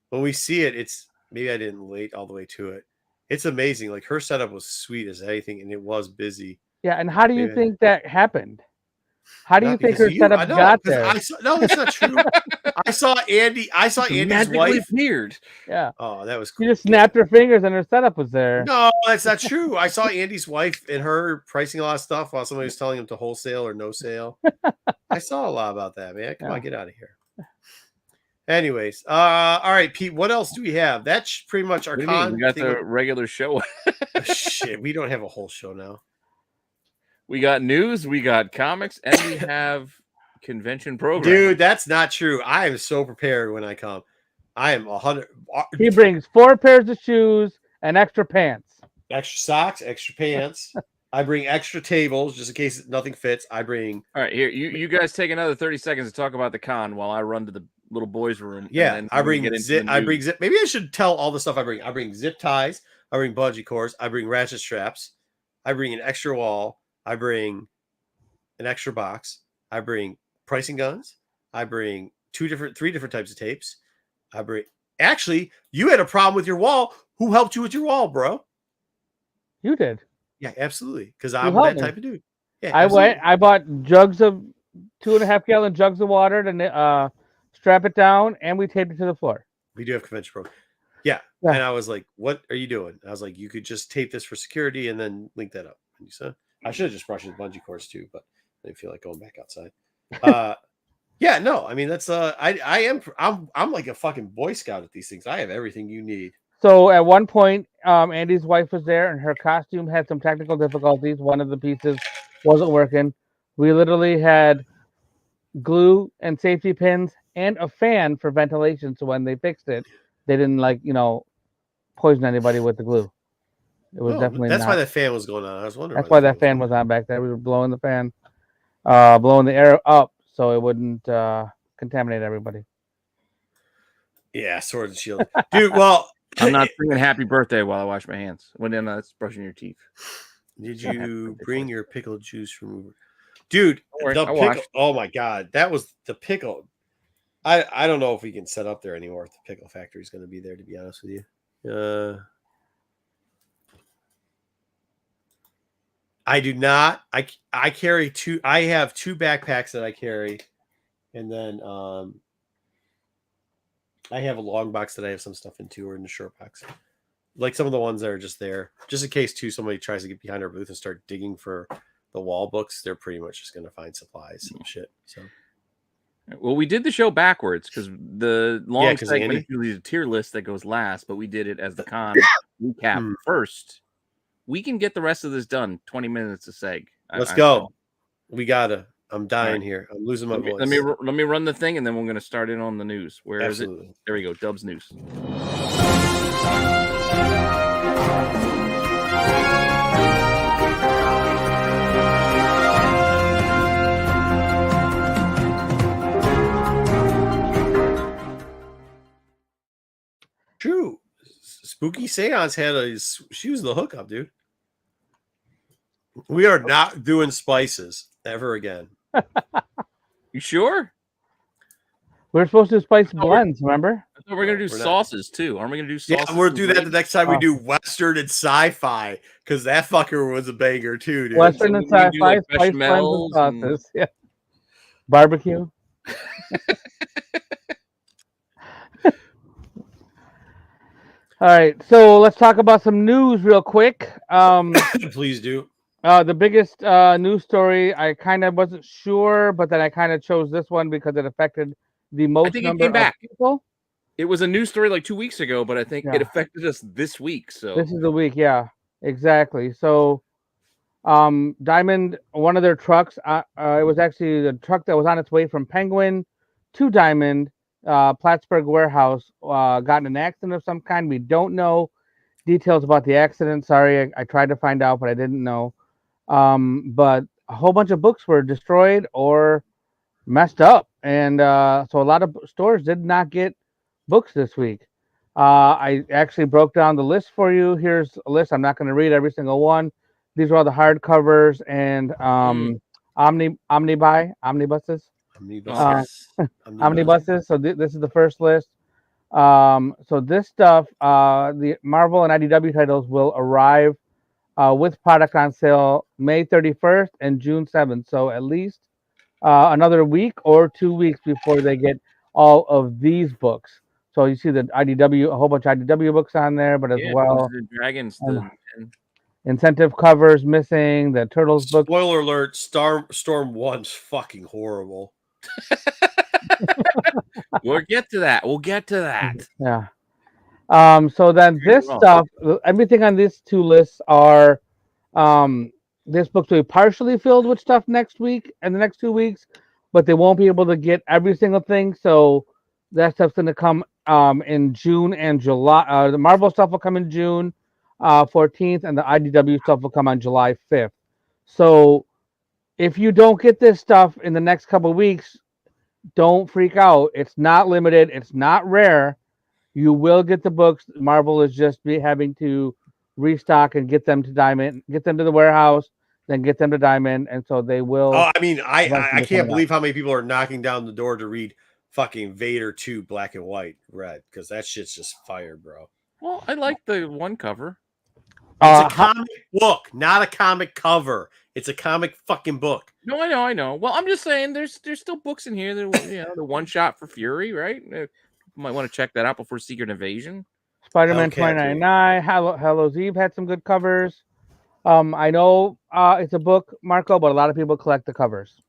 when we see it, it's maybe I didn't wait all the way to it. It's amazing. Like her setup was sweet as anything, and it was busy. Yeah, and how do you think that happened? How do you think her setup got there? No, that's not true. I saw Andy's wife. Appeared. Yeah. Oh, that was cool. She just snapped her fingers and her setup was there. No, that's not true. I saw Andy's wife and her pricing a lot of stuff while somebody was telling him to wholesale or no sale. I saw a lot about that, man. Come on, get out of here. Anyways, all right, Pete. What else do we have? That's pretty much our con. We got the regular show. Shit, we don't have a whole show now. We got news, we got comics, and we have convention program. Dude, that's not true. I am so prepared when I come. I am 100. He brings 4 pairs of shoes and extra pants. Extra socks, extra pants. I bring extra tables just in case nothing fits. I bring. All right, here you guys take another 30 seconds to talk about the con while I run to the little boys' room. Yeah, and I bring zip. I bring zip. Maybe I should tell all the stuff I bring. I bring zip ties. I bring bungee cords. I bring ratchet straps. I bring an extra wall. I bring an extra box. I bring pricing guns. I bring 3 different types of tapes. I bring. Actually, you had a problem with your wall. Who helped you with your wall, bro? You did. Yeah, absolutely. Because I'm that type of dude. Yeah, I bought jugs of 2.5 gallon jugs of water to strap it down, and we taped it to the floor. We do have convention program. Yeah. And I was like, "What are you doing?" I was like, "You could just tape this for security and then link that up." And you said, "I should have just brushed the bungee cords too, but I didn't feel like going back outside." Yeah, no, I mean that's I'm like a fucking Boy Scout at these things. I have everything you need. So at one point, Andy's wife was there, and her costume had some technical difficulties. One of the pieces wasn't working. We literally had glue and safety pins and a fan for ventilation. So when they fixed it, they didn't poison anybody with the glue. It was definitely that's why that fan was going on. I was wondering. That's why that fan was on back there. We were blowing the fan, blowing the air up so it wouldn't contaminate everybody. Yeah, sword and shield, dude. Well, I'm not singing "Happy Birthday" while I wash my hands. When that's brushing your teeth. Did you bring your pickle juice remover, dude? The pickle. Oh my god, that was the pickle. I don't know if we can set up there anymore. If the pickle factory is going to be there, to be honest with you. I do not. I carry 2. I have 2 backpacks that I carry, and then I have a long box that I have some stuff into, or in the short box. Like some of the ones that are just there, just in case somebody tries to get behind our booth and start digging for the wall books. They're pretty much just going to find supplies and shit. So, well, we did the show backwards because the long segment is usually the tier list that goes last, but we did it as the con recap first. We can get the rest of this done. 20 minutes a seg. Let's go. We gotta. I'm dying here. I'm losing my voice. Let me run the thing, and then we're going to start in on the news. Where is it? There we go. Dubs News. Spooky Seance she was the hookup, dude. We are not doing spices ever again. You sure? We're supposed to do spice blends, remember? I thought we're gonna do sauces too. Aren't we gonna do sauces? Yeah, we're gonna do that the next time we do Western and sci-fi, because that fucker was a banger too, dude. Western and sci-fi, like spice blends and sauces. Yeah. Barbecue. All right, so let's talk about some news real quick. Please do. The biggest news story, I kind of wasn't sure, but then I kind of chose this one because it affected the most number of people. It was a news story like 2 weeks ago, but I think it affected us this week. So this is the week, yeah, exactly. So, Diamond, one of their trucks, it was actually the truck that was on its way from Penguin to Diamond, Plattsburgh warehouse, got in an accident of some kind. We don't know details about the accident. Sorry, I tried to find out, but I didn't know. But a whole bunch of books were destroyed or messed up, and so a lot of stores did not get books this week. I actually broke down the list for you. Here's a list. I'm not going to read every single one. These are all the hardcovers and omnibuses. Omnibuses. So this is the first list. So this stuff, the Marvel and IDW titles will arrive with product on sale May 31st and June 7th. So at least another week or 2 weeks before they get all of these books. So you see the IDW, a whole bunch of IDW books on there, but as well, Dragons, incentive covers missing. The Turtles book. Spoiler alert: Storm 1's fucking horrible. We'll get to that. Yeah. So then this stuff, everything on these two lists are, this book will be partially filled with stuff next week and the next 2 weeks, but they won't be able to get every single thing. So that stuff's going to come in June and July. The Marvel stuff will come in June 14th, and the IDW stuff will come on July 5th. So if you don't get this stuff in the next couple of weeks, don't freak out. It's not limited. It's not rare. You will get the books. Marvel is just having to restock and get them to Diamond, get them to the warehouse, then get them to Diamond, and so they will. Oh, I mean, I can't believe how many people are knocking down the door to read fucking Vader 2 black and white red, because that shit's just fire, bro. Well, I like the one cover. It's a comic book, not a comic cover. It's a comic fucking book. No, I know. Well, I'm just saying there's still books in here. The one shot for Fury, right? You might want to check that out before Secret Invasion. Spider-Man 2099, Hallow's Eve had some good covers. I know it's a book, Marco, but a lot of people collect the covers.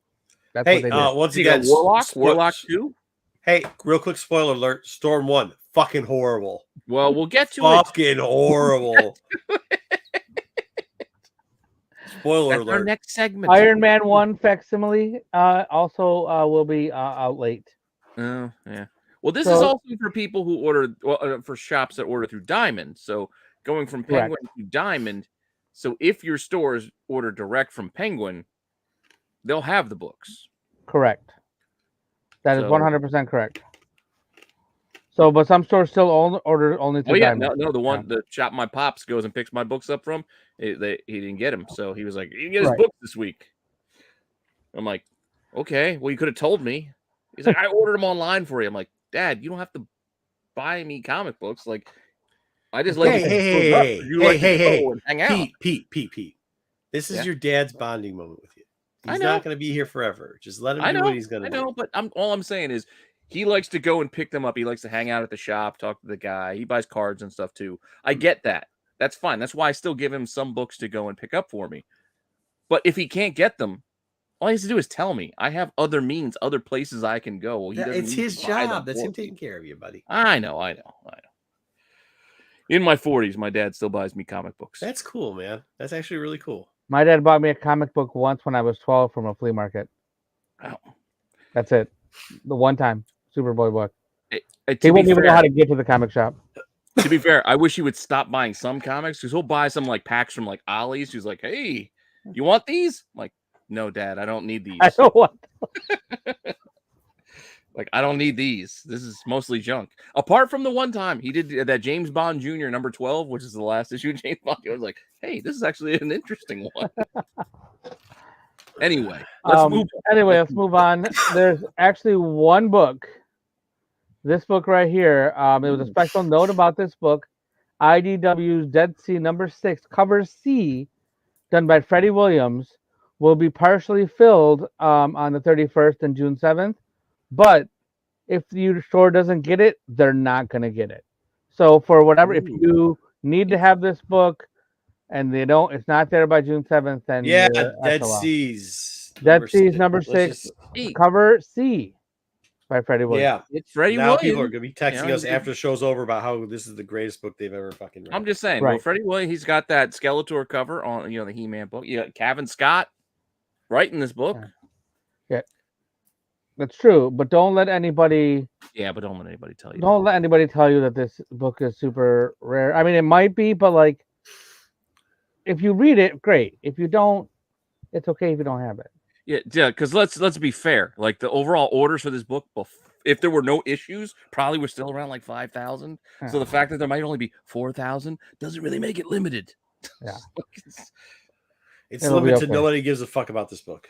That's what they do. Once again, Warlock 2. Hey, real quick spoiler alert: Storm 1, fucking horrible. Well, we'll get to fucking horrible. Spoiler alert. Our next segment. Iron Man 1 facsimile also will be out late. Oh, yeah. Well, this is also for people who order, for shops that order through Diamond. So going from Penguin to Diamond. So if your stores order direct from Penguin, they'll have the books. Correct. That is 100% correct. So, but some stores still order only through Diamond. No, the shop my pops goes and picks my books up from, he didn't get them. So he was like, he didn't get his books this week. I'm like, okay, well, you could have told me. He's like, I ordered them online for you. I'm like, Dad, you don't have to buy me comic books. Like, I just let you hang out. Pete. This is your dad's bonding moment with you. He's not going to be here forever. Just let him do what he's going to do. I know, but all I'm saying is he likes to go and pick them up. He likes to hang out at the shop, talk to the guy. He buys cards and stuff too. I get that. That's fine. That's why I still give him some books to go and pick up for me. But if he can't get them, all he has to do is tell me. I have other means, other places I can go. Well, it's his job. That's him taking care of you, buddy. I know. In my 40s, my dad still buys me comic books. That's cool, man. That's actually really cool. My dad bought me a comic book once when I was 12 from a flea market. Oh. That's it. The one time Superboy book. He won't even know how to get to the comic shop. To be fair, I wish he would stop buying some comics, because he'll buy some like packs from like Ollie's. He's like, hey, you want these? I'm like, no, Dad, I don't need these. I don't want them. Like, I don't need these. This is mostly junk. Apart from the one time he did that James Bond Jr. number 12, which is the last issue of James Bond. I was like, hey, this is actually an interesting one. Anyway, let's move on. There's actually one book. This book right here. It was a special note about this book. IDW's Dead Sea number 6, cover C, done by Freddie Williams, will be partially filled on the 31st and June 7th. But if your store doesn't get it, they're not going to get it. So for whatever, if you need to have this book and it's not there by June 7th, then Dead Seas. Dead Seas number 6, cover C by Freddie Williams. Yeah, it's Freddie now Williams. People are going to be texting us after the show's over about how this is the greatest book they've ever fucking read. I'm just saying, right. Well, Freddie Williams, he's got that Skeletor cover on, the He-Man book. You got Kevin Scott writing this book. Yeah. That's true, but don't let anybody. Yeah, but don't let anybody tell you. Don't let anybody tell you that this book is super rare. I mean, it might be, but like, if you read it, great. If you don't, it's okay if you don't have it. Yeah. Because let's be fair. Like the overall orders for this book, if there were no issues, probably we're still around like 5,000. So the fact that there might only be 4,000 doesn't really make it limited. Yeah, it's limited. Okay. Nobody gives a fuck about this book.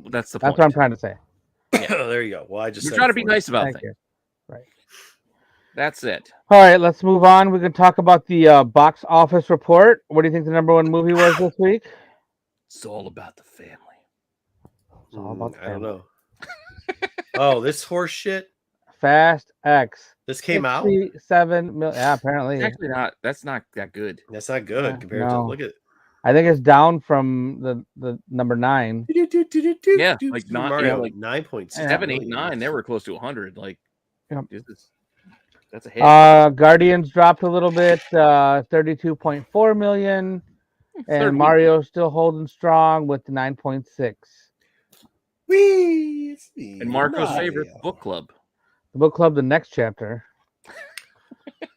That's the point. That's what I'm trying to say. Yeah. There you go. Well, I just trying to be nice about things. Right. That's it. All right, let's move on. We can talk about the box office report. What do you think the number one movie was this week? It's all about the family. It's all about the family. I don't know. Oh, this horse shit. Fast X. This came out. 7 million. Yeah, apparently. It's actually not. That's not that good. That's not good compared to. Look at it. I think it's down from the number 9. Yeah, like not Mario, like 9.6. 7, 8, 9. They were close to 100. Like, that's a hit. Guardians dropped a little bit, 32.4 million, and Mario's still holding strong with the 9.6. And Marco's favorite book club. The book club, the next chapter.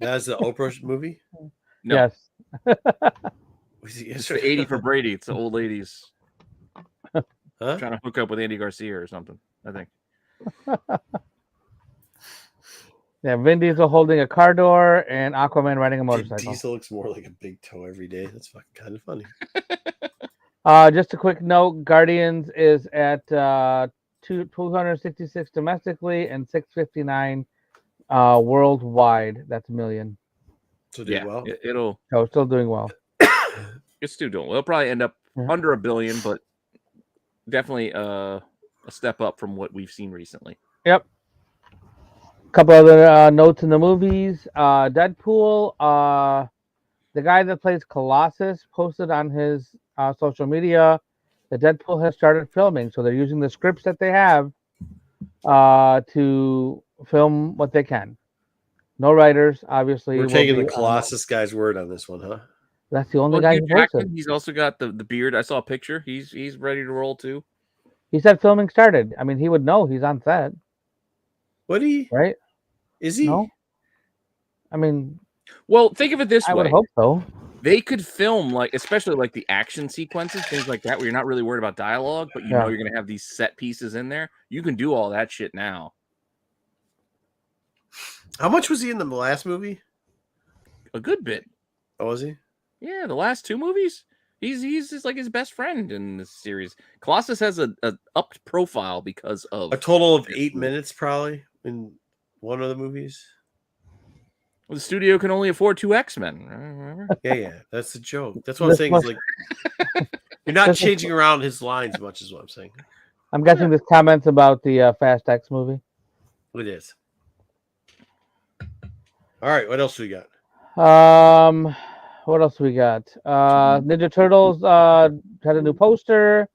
That's the Oprah movie. No. Yes. It's 80 for Brady. It's the old ladies trying to hook up with Andy Garcia or something, I think. Yeah, Vin Diesel holding a car door and Aquaman riding a motorcycle. Diesel looks more like a big toe every day. That's fucking kind of funny. Just a quick note, Guardians is at 266 domestically and 659 worldwide. That's a million. So doing well. It's still doing well. It's still doing well. It'll probably end up under $1 billion, but definitely a step up from what we've seen recently. Yep. A couple other notes in the movies. Deadpool, the guy that plays Colossus posted on his social media that Deadpool has started filming. So they're using the scripts that they have to film what they can. No writers, obviously. We're taking the Colossus guy's word on this one, huh? That's the only guy who posted. He's also got the beard. I saw a picture. He's ready to roll too. He said filming started. I mean, he would know he's on set. Would he? Right? Is he? No. I mean, well, think of it this way. I would hope so. They could film especially like the action sequences, things like that, where you're not really worried about dialogue, but you know you're going to have these set pieces in there. You can do all that shit now. How much was he in the last movie? A good bit. Oh, was he? Yeah, the last 2 movies. He's just like his best friend in this series. Colossus has a upped profile because of a total of 8 minutes, probably in one of the movies. Well, the studio can only afford 2 X-Men. Remember? Yeah, that's the joke. That's what I'm saying. Is like you're not changing around his lines much, is what I'm saying. I'm guessing this comments about the Fast X movie. It is. All right, what else we got? What else we got? Ninja Turtles had a new poster.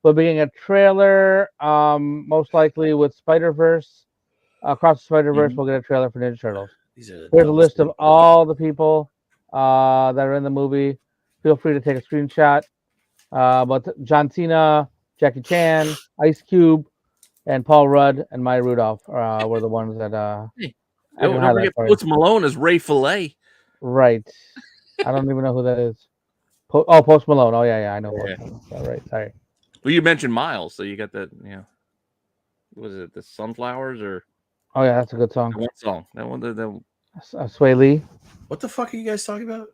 We'll be getting a trailer. Most likely with Spider-Verse. Across the Spider-Verse, we'll get a trailer for Ninja Turtles. Here's a list of all the people that are in the movie. Feel free to take a screenshot. But John Cena, Jackie Chan, Ice Cube, and Paul Rudd and Maya Rudolph were the ones that. Don't forget Post Malone as Ray Fillet. Right. I don't even know who that is. Post Malone. Oh yeah, I know. All right, sorry. Well, you mentioned Miles, so you got that. Yeah. Was it the sunflowers or Oh yeah, that's a good song. That one song. That one. Sway Lee. What the fuck are you guys talking about?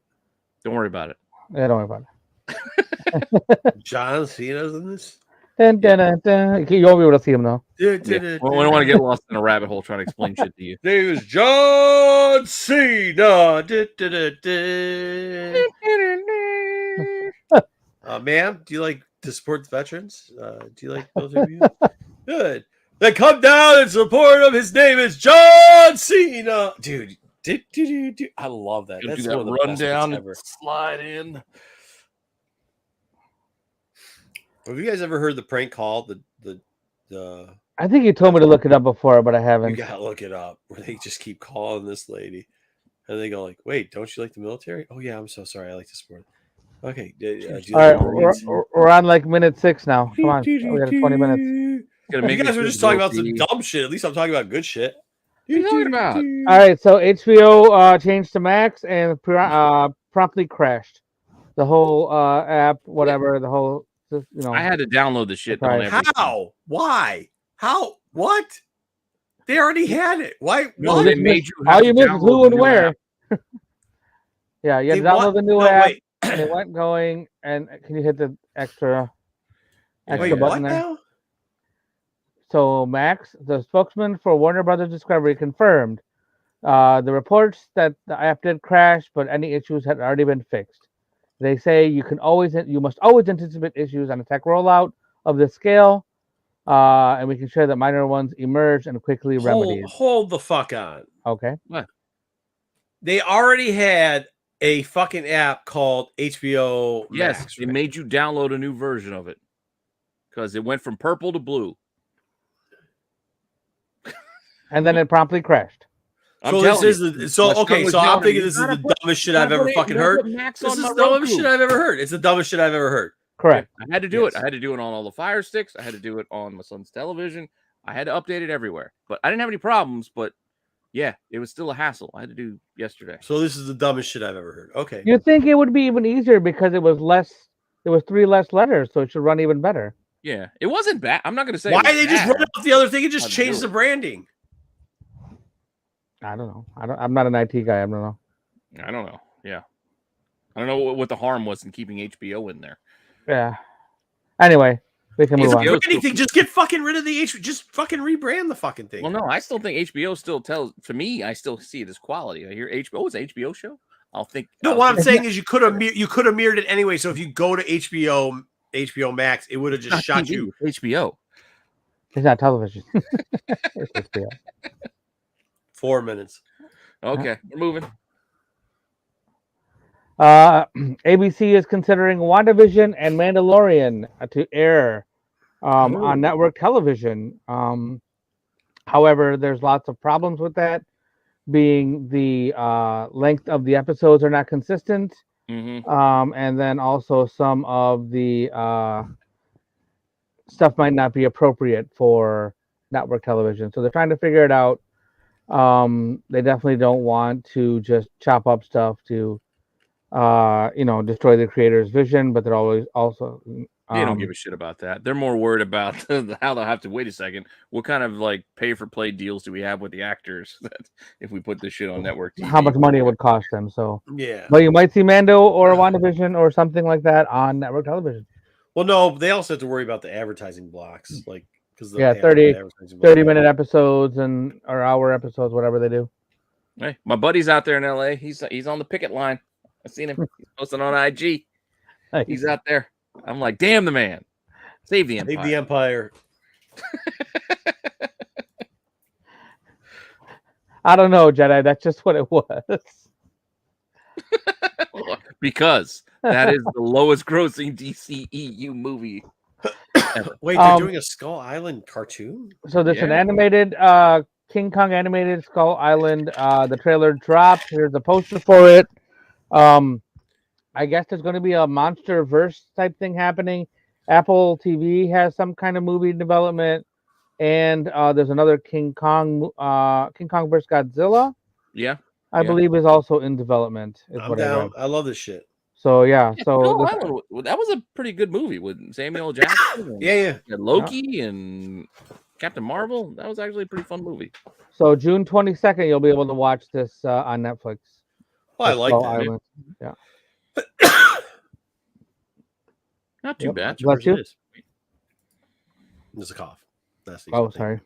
Don't worry about it. Yeah, don't worry about it. John Cena's in this. Dun, dun, dun, dun. You won't be able to see him though. Yeah. Well, we don't want to get lost in a rabbit hole trying to explain shit to you. Name is John Cena. Ma'am, do you like to support the veterans? Do you like military views? Good. Then come down and support him. His name is John Cena. Dude, I love that. That's do one that of the best rundown bits and ever. slide in. Have you guys ever heard the prank call? The I think you told me to look it up before, but I you haven't. gotta look it up. Where they just keep calling this lady, and they go like, "Wait, don't you like the military? Oh yeah, I'm so sorry. I like to support." Okay. Do you All like right, Marines? we're on like minute 6 now. Come on, we got 20 minutes. You guys were just talking about some dumb shit. At least I'm talking about good shit. What are you talking about? All right, so HBO changed to Max and promptly crashed. The whole app, whatever, the whole, I had to download the shit. Right. How? Why? How? What? They already had it. Why? No, What? they made you all have you to missed is download who the and new where. app. Yeah, you had to They download want- the new no, app. wait. And it went going, and can you hit the extra Wait, button what there? now? So Max, the spokesman for Warner Brothers Discovery, confirmed the reports that the app did crash, but any issues had already been fixed. They say you must always anticipate issues on a tech rollout of this scale, and we can share that minor ones emerge and quickly remedied. Hold the fuck on. Okay. What? They already had a fucking app called HBO Yes, Max. they right? made you download a new version of it because it went from purple to blue. And then it promptly crashed. So this is so I'm thinking this is the dumbest shit I've ever fucking heard. This is the dumbest shit I've ever heard. It's the dumbest shit I've ever heard. Correct. I had to do it. I had to do it on all the Fire Sticks. I had to do it on my son's television. I had to update it everywhere. But I didn't have any problems. But yeah, it was still a hassle. I had to do yesterday. So this is the dumbest shit I've ever heard. Okay. You'd think it would be even easier because it was 3 less letters, so it should run even better. Yeah, it wasn't bad. I'm not going to say Why it was they just bad. run off the other thing and just I'd change do the it. branding? I don't know. I'm not an IT guy. I don't know. I don't know. Yeah. I don't know what the harm was in keeping HBO in there. Yeah. Anyway, we can move on. Anything, just get fucking rid of the HBO. Just fucking rebrand the fucking thing. Well, no, I still think HBO still tells. To me, I still see it as quality. I hear HBO. Oh, it's an HBO show. No, what I'm saying is you could have mirrored it anyway. So if you go to HBO Max, it would have just shot you. HBO. It's not television. It's HBO. 4 minutes. Okay, we're moving. ABC is considering WandaVision and Mandalorian to air on network television. However, there's lots of problems with that, being the length of the episodes are not consistent, and then also some of the stuff might not be appropriate for network television. So they're trying to figure it out. They definitely don't want to just chop up stuff to destroy the creator's vision, but they're always also They don't give a shit about that. They're more worried about how they'll have to wait a second. What kind of like pay for play deals do we have with the actors that if we put this shit on network TV? How much money it would cost them. So yeah, but you might see Mando or WandaVision or something like that on network television. Well, no, they also have to worry about the advertising blocks, like because 30-minute episodes or hour episodes, whatever they do. Hey, my buddy's out there in LA. He's on the picket line. I seen him. He's posting on IG. Nice. He's out there. I'm like, damn the man. Save the empire. Save the empire. I don't know, Jedi. That's just what it was. Because that is the lowest grossing DCEU movie ever. Wait, they're doing a Skull Island cartoon? So there's an animated King Kong animated Skull Island. The trailer dropped. Here's the poster for it. I guess there's going to be a monster verse type thing happening. Apple TV has some kind of movie development, and there's another King Kong vs. Godzilla. Yeah, I believe is also in development. I'm down. I love this shit. So that was a pretty good movie with Samuel Jackson. Yeah. And Loki and Captain Marvel. That was actually a pretty fun movie. So June 22nd, you'll be able to watch this on Netflix. Oh, I like Skull that. Island. Yeah. Not too bad. Bless you. There's a cough. That's Oh, sorry.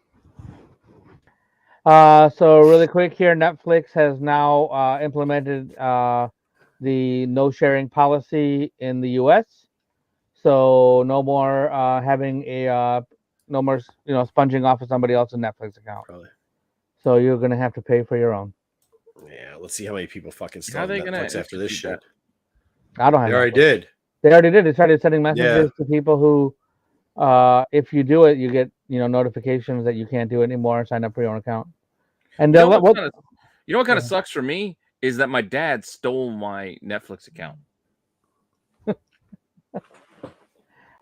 So really quick here, Netflix has now implemented the no sharing policy in the U.S. So no more having a no more sponging off of somebody else's Netflix account. Probably. So you're gonna have to pay for your own. Yeah, let's see how many people fucking still How have are they gonna Netflix after this shit. I don't have. They already Netflix. did. They already did. They started sending messages to people who, if you do it, you get notifications that you can't do it anymore. Sign up for your own account. And you know what kind of sucks for me is that my dad stole my Netflix account.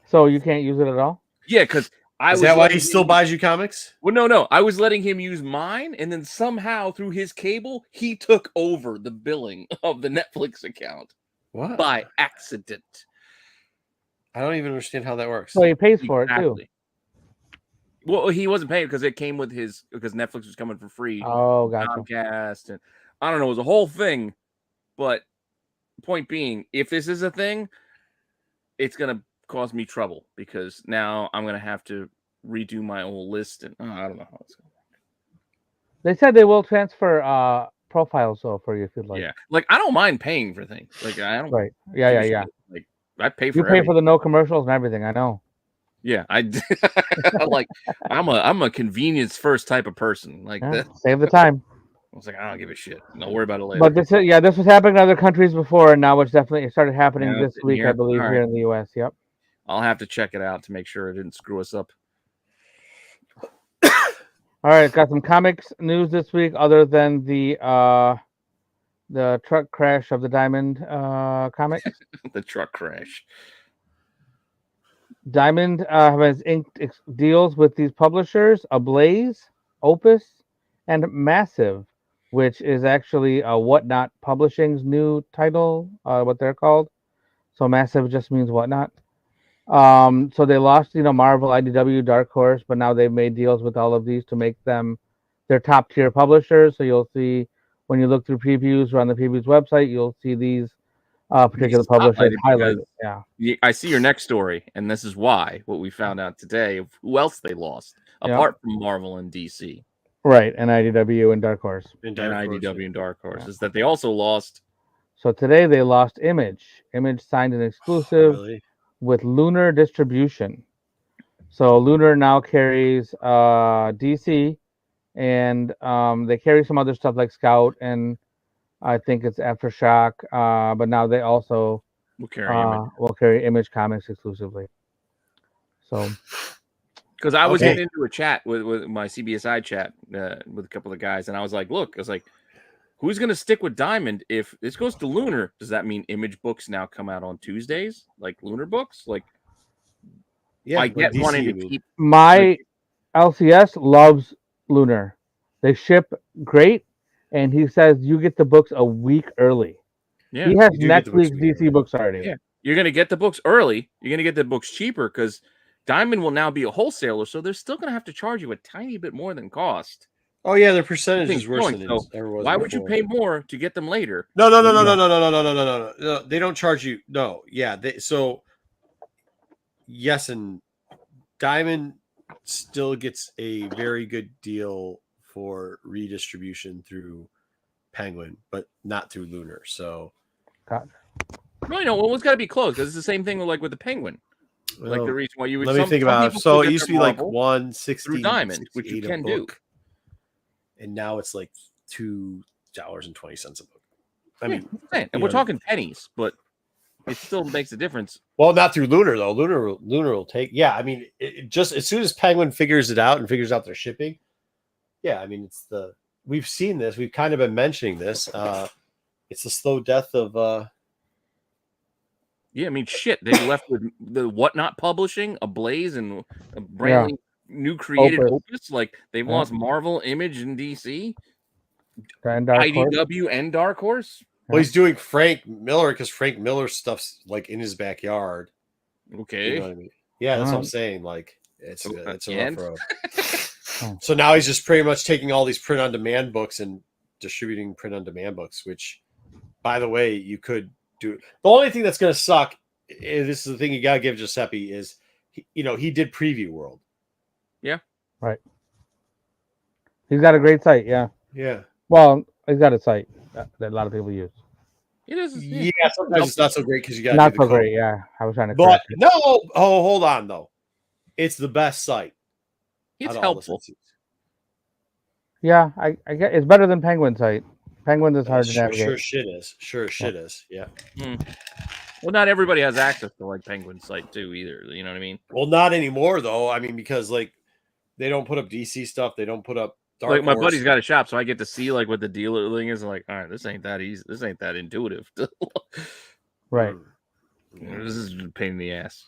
So you can't use it at all? Yeah, because Is that why he still buys you comics? Well, no. I was letting him use mine, and then somehow through his cable, he took over the billing of the Netflix account. What? By accident. I don't even understand how that works. So he pays for it too. Well, he wasn't paying because it came with because Netflix was coming for free. Oh, gotcha. Comcast, and I don't know, it was a whole thing. But point being, if this is a thing, it's gonna cause me trouble because now I'm gonna have to redo my whole list, and I don't know how it's going. They said they will transfer profiles though for you if you'd like. Yeah, like I don't mind paying for things. Like I don't. Right. Yeah. Like I pay for. You pay for the no commercials and everything. I know. Yeah, I'm a convenience first type of person. Like that. Save the time. I was like, I don't give a shit. Don't worry about it later. But this was happening in other countries before, and now it started happening this week, I believe, here in the U.S. Yep. I'll have to check it out to make sure it didn't screw us up. All right, got some comics news this week, other than the truck crash of the Diamond comic. The truck crash. Diamond has inked deals with these publishers: Ablaze, Opus, and Massive, which is actually Whatnot Publishing's new title, what they're called. So Massive just means Whatnot. So they lost, Marvel, IDW, Dark Horse, but now they've made deals with all of these to make them their top tier publishers. So you'll see when you look through previews or on the previews website, you'll see these particular publishers highlighted. Yeah. I see your next story, and this is why what we found out today of who else they lost apart from Marvel and DC. Right, and IDW and Dark Horse. And IDW and Dark Horse is that they also lost. So today they lost Image. Image signed an exclusive with Lunar Distribution. So Lunar now carries DC, and they carry some other stuff like Scout, and I think it's Aftershock. But now they also will carry Image Comics exclusively. So. Because I was getting into a chat with my CBSI chat with a couple of guys, and I was like, who's going to stick with Diamond? If this goes to Lunar, does that mean Image books now come out on Tuesdays, like Lunar books? Like, yeah, I get wanting to keep. My LCS loves Lunar. They ship great, and he says you get the books a week early. Yeah, he has next week's DC books already. Yeah, you're going to get the books early. You're going to get the books cheaper because Diamond will now be a wholesaler, so they're still going to have to charge you a tiny bit more than cost. Oh yeah, their percentage is worse than so why would you pay more to get them later? No. They don't charge you. No, yeah. Yes, and Diamond still gets a very good deal for redistribution through Penguin, but not through Lunar. So, no, it's got to be close because it's the same thing like with the Penguin. Like the reason why you would. Let me think about it. So it used to be like $160 through Diamond, which you can do, and now it's like $2.20 a book. I mean, and we're talking pennies, but it still makes a difference. Well, not through Lunar though. Lunar will take. Yeah, I mean, it just as soon as Penguin figures it out and figures out their shipping. Yeah, I mean, we've seen this. We've kind of been mentioning this. It's the slow death of. Yeah, I mean, shit. They left with the Whatnot Publishing, Ablaze, and a brand new created Opus. Like they've lost Marvel, Image, and DC, and IDW, and Dark Horse. Well, he's doing Frank Miller because Frank Miller's stuff's like in his backyard. Okay, you know what I mean? Yeah, that's what I'm saying. Like, It's a rough And? road. So now he's just pretty much taking all these print-on-demand books and distributing print-on-demand books, which, by the way, you could do. The only thing that's going to suck, and this is the thing you got to give Giuseppe, is, he did Preview World. Yeah. Right. He's got a great site, yeah. Yeah. Well, he's got a site that a lot of people use. It is. Yeah, sometimes it's not so great because you got to Not do the so code. great, yeah. I was trying to But correct it. no, hold on though. It's the best site. It's out of all the helpful. sites. Yeah, I get it's better than Penguin site. Penguin is hard to navigate. Sure shit is. Yeah. Well, not everybody has access to like Penguin site too either. You know what I mean? Well, not anymore though. I mean, because like they don't put up DC stuff. They don't put up Dark Like my Horse. buddy's got a shop, so I get to see like what the dealer thing is. I'm like, all right, this ain't that easy. This ain't that intuitive. Right. This is a pain in the ass.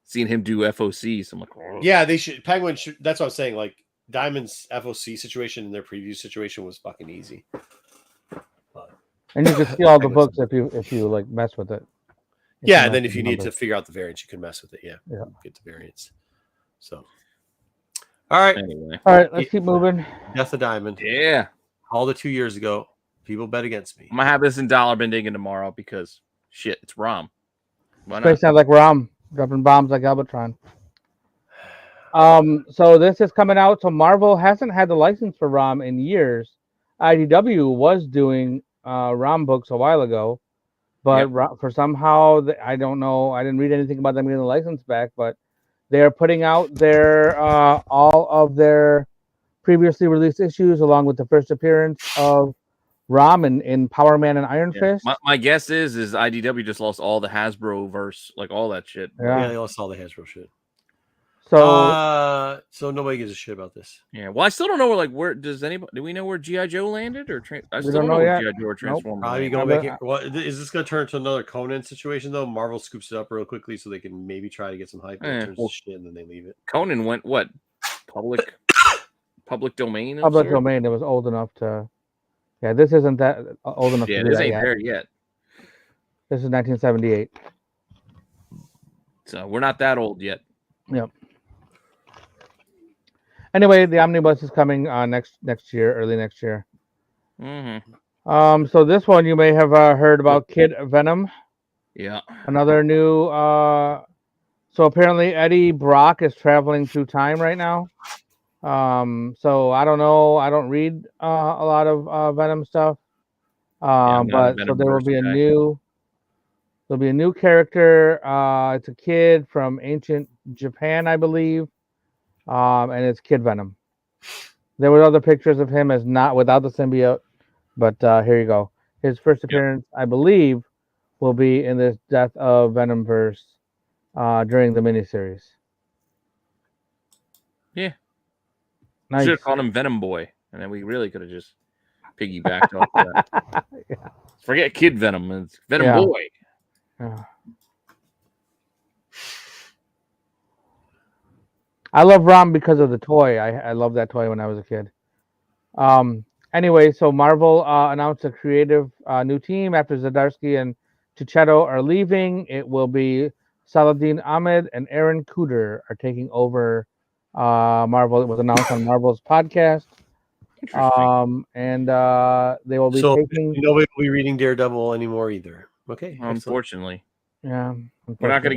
Seeing him do FOCs, I'm like, oh. Yeah, they should. Penguin should. That's what I'm saying. Like Diamond's FOC situation and their preview situation was fucking easy. And you can see all the books if you like mess with it. Yeah, and then if you need to figure out the variants, you can mess with it. Yeah. Get the variants. So, all right. Anyway. All right, let's keep moving. Death of Diamond. Yeah. All the 2 years ago, people bet against me. I'm gonna have this in dollar bin digging tomorrow because shit, it's ROM. Why Space not? sounds like Rom dropping bombs like Albatron. So this is coming out. So Marvel hasn't had the license for ROM in years. IDW was doing ROM books a while ago, but for somehow I don't know. I didn't read anything about them getting the license back, but they're putting out their all of their previously released issues along with the first appearance of ROM in Power Man and Iron Fist. My guess is IDW just lost all the Hasbro verse, like all that shit. Yeah, they lost all the Hasbro shit. So so nobody gives a shit about this. Yeah, well, I still don't know where does anybody? Do we know where GI Joe landed or I still don't don't know know where yet. GI Joe or Transformers. Probably landed. gonna make it. What is this gonna turn into another Conan situation though? Marvel scoops it up real quickly so they can maybe try to get some hype and turns to shit and then they leave it. Conan went what? Public domain. Public domain. It was old enough to. Yeah, this isn't that old enough. Yeah, to do this that ain't yet. there yet. This is 1978. So we're not that old yet. Yep. Anyway, the omnibus is coming next year, early next year. Mm-hmm. So this one you may have heard about Kid Venom. Yeah. Another new. So apparently Eddie Brock is traveling through time right now. So I don't know. I don't read a lot of Venom stuff. But so there will be there'll be a new character. It's a kid from ancient Japan, I believe. And it's Kid Venom. There were other pictures of him as not without the symbiote, but here you go. His first appearance, I believe, will be in this Death of Venom verse during the miniseries. Yeah. Nice. Should have called him Venom Boy, and then we really could have just piggybacked off of that. Yeah. Forget Kid Venom, it's Venom Boy. Yeah. I love ROM because of the toy. I love that toy when I was a kid. Anyway, so Marvel announced a creative new team after Zdarsky and Chichetto are leaving. It will be Saladin Ahmed and Aaron Cooter are taking over Marvel. It was announced on Marvel's podcast. And they will be taking. Nobody will be reading Daredevil anymore either. Okay. Unfortunately. Yeah. We're not gonna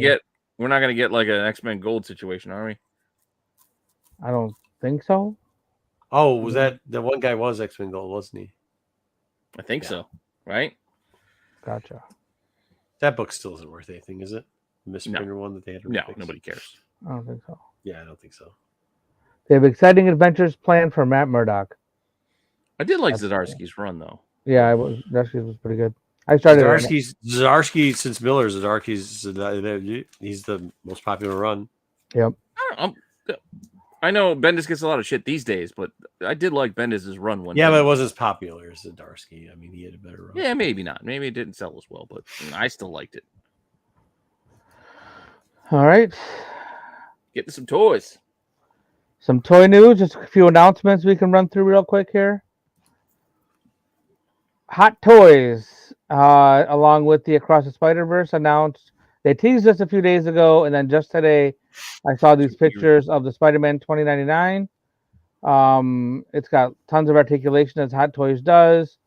get like an X-Men Gold situation, are we? I don't think so. Oh, was that the one guy was X-Men Gold, wasn't he? I think so. Right? Gotcha. That book still isn't worth anything, is it? The misprinter one that they had to No, refix? nobody cares. I don't think so. Yeah, I don't think so. They have exciting adventures planned for Matt Murdock. I did like Zdarsky's run though. Yeah, Zdarsky's was pretty good. I started Zdarsky since Miller. Zdarsky's he's the most popular run. Yep. I know Bendis gets a lot of shit these days, but I did like Bendis' run one. Yeah, but it wasn't as popular as Zdarsky. I mean, he had a better run. Yeah, maybe not. Maybe it didn't sell as well, but I still liked it. All right. Getting some toys. Some toy news. Just a few announcements we can run through real quick here. Hot Toys, along with the Across the Spider-Verse, announced They teased us a few days ago, and then just today, I saw these pictures of the Spider-Man 2099. It's got tons of articulation as Hot Toys does.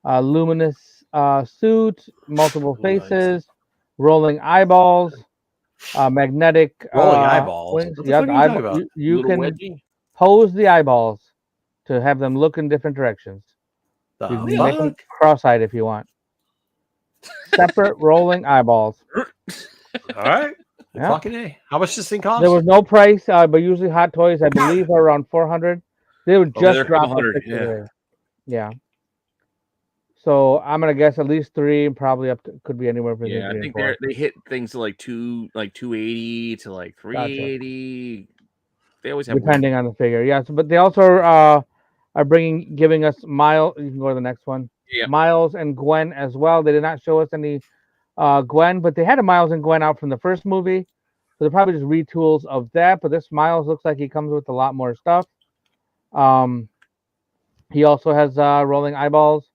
Luminous suit, multiple faces, rolling eyeballs, magnetic Rolling eyeballs. wings. What the fuck are you talking about? You Little can wedgie. pose the eyeballs to have them look in different directions. The You can make them fuck? cross-eyed if you want. Separate rolling eyeballs. All right. Yeah. Fucking A. How much does this thing cost? There was no price, but usually Hot Toys, I believe, are around 400. They would just they're drop the 100, picture yeah. there. Yeah. So I'm gonna guess at least 3, probably up to could be anywhere between Yeah, 3 I and think 4. they hit things to like 280 to like 380. They always have Depending on the figure. Yeah. So, but they also are giving us Miles. You can go to the next one. Yeah. Miles and Gwen as well. They did not show us any Gwen, but they had a Miles and Gwen out from the first movie. So they're probably just retools of that. But this Miles looks like he comes with a lot more stuff. He also has rolling eyeballs.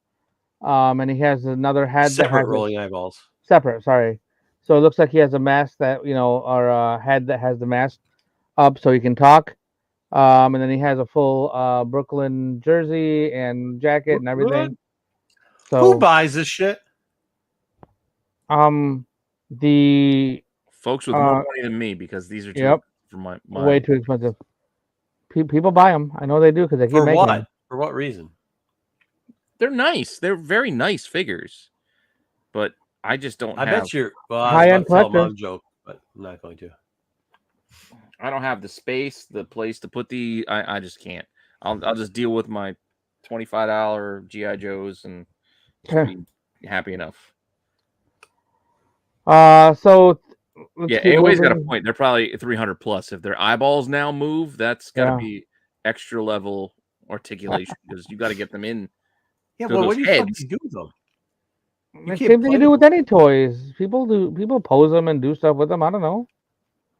And he has another head that Separate has rolling eyeballs. Separate, sorry. So it looks like he has a mask that, or a head that has the mask up so he can talk. And then he has a full Brooklyn jersey and jacket and everything. So who buys this shit? The folks with more money than me, because these are too for my way too expensive. People buy them. I know they do because they keep making them. For what reason? They're nice. They're very nice figures, but I just don't. I bet you're high-end collectors. Joke, but I'm not going to. I don't have the space, the place to put the. I just can't. I'll just deal with my $25 GI Joes and be happy enough. So yeah, AOA's got a point. They're probably 300 plus. If their eyeballs now move, that's got to be extra level articulation because you got to get them in. Yeah, well, what do you fucking do with them? Same thing you do with any toys. People pose them and do stuff with them. I don't know.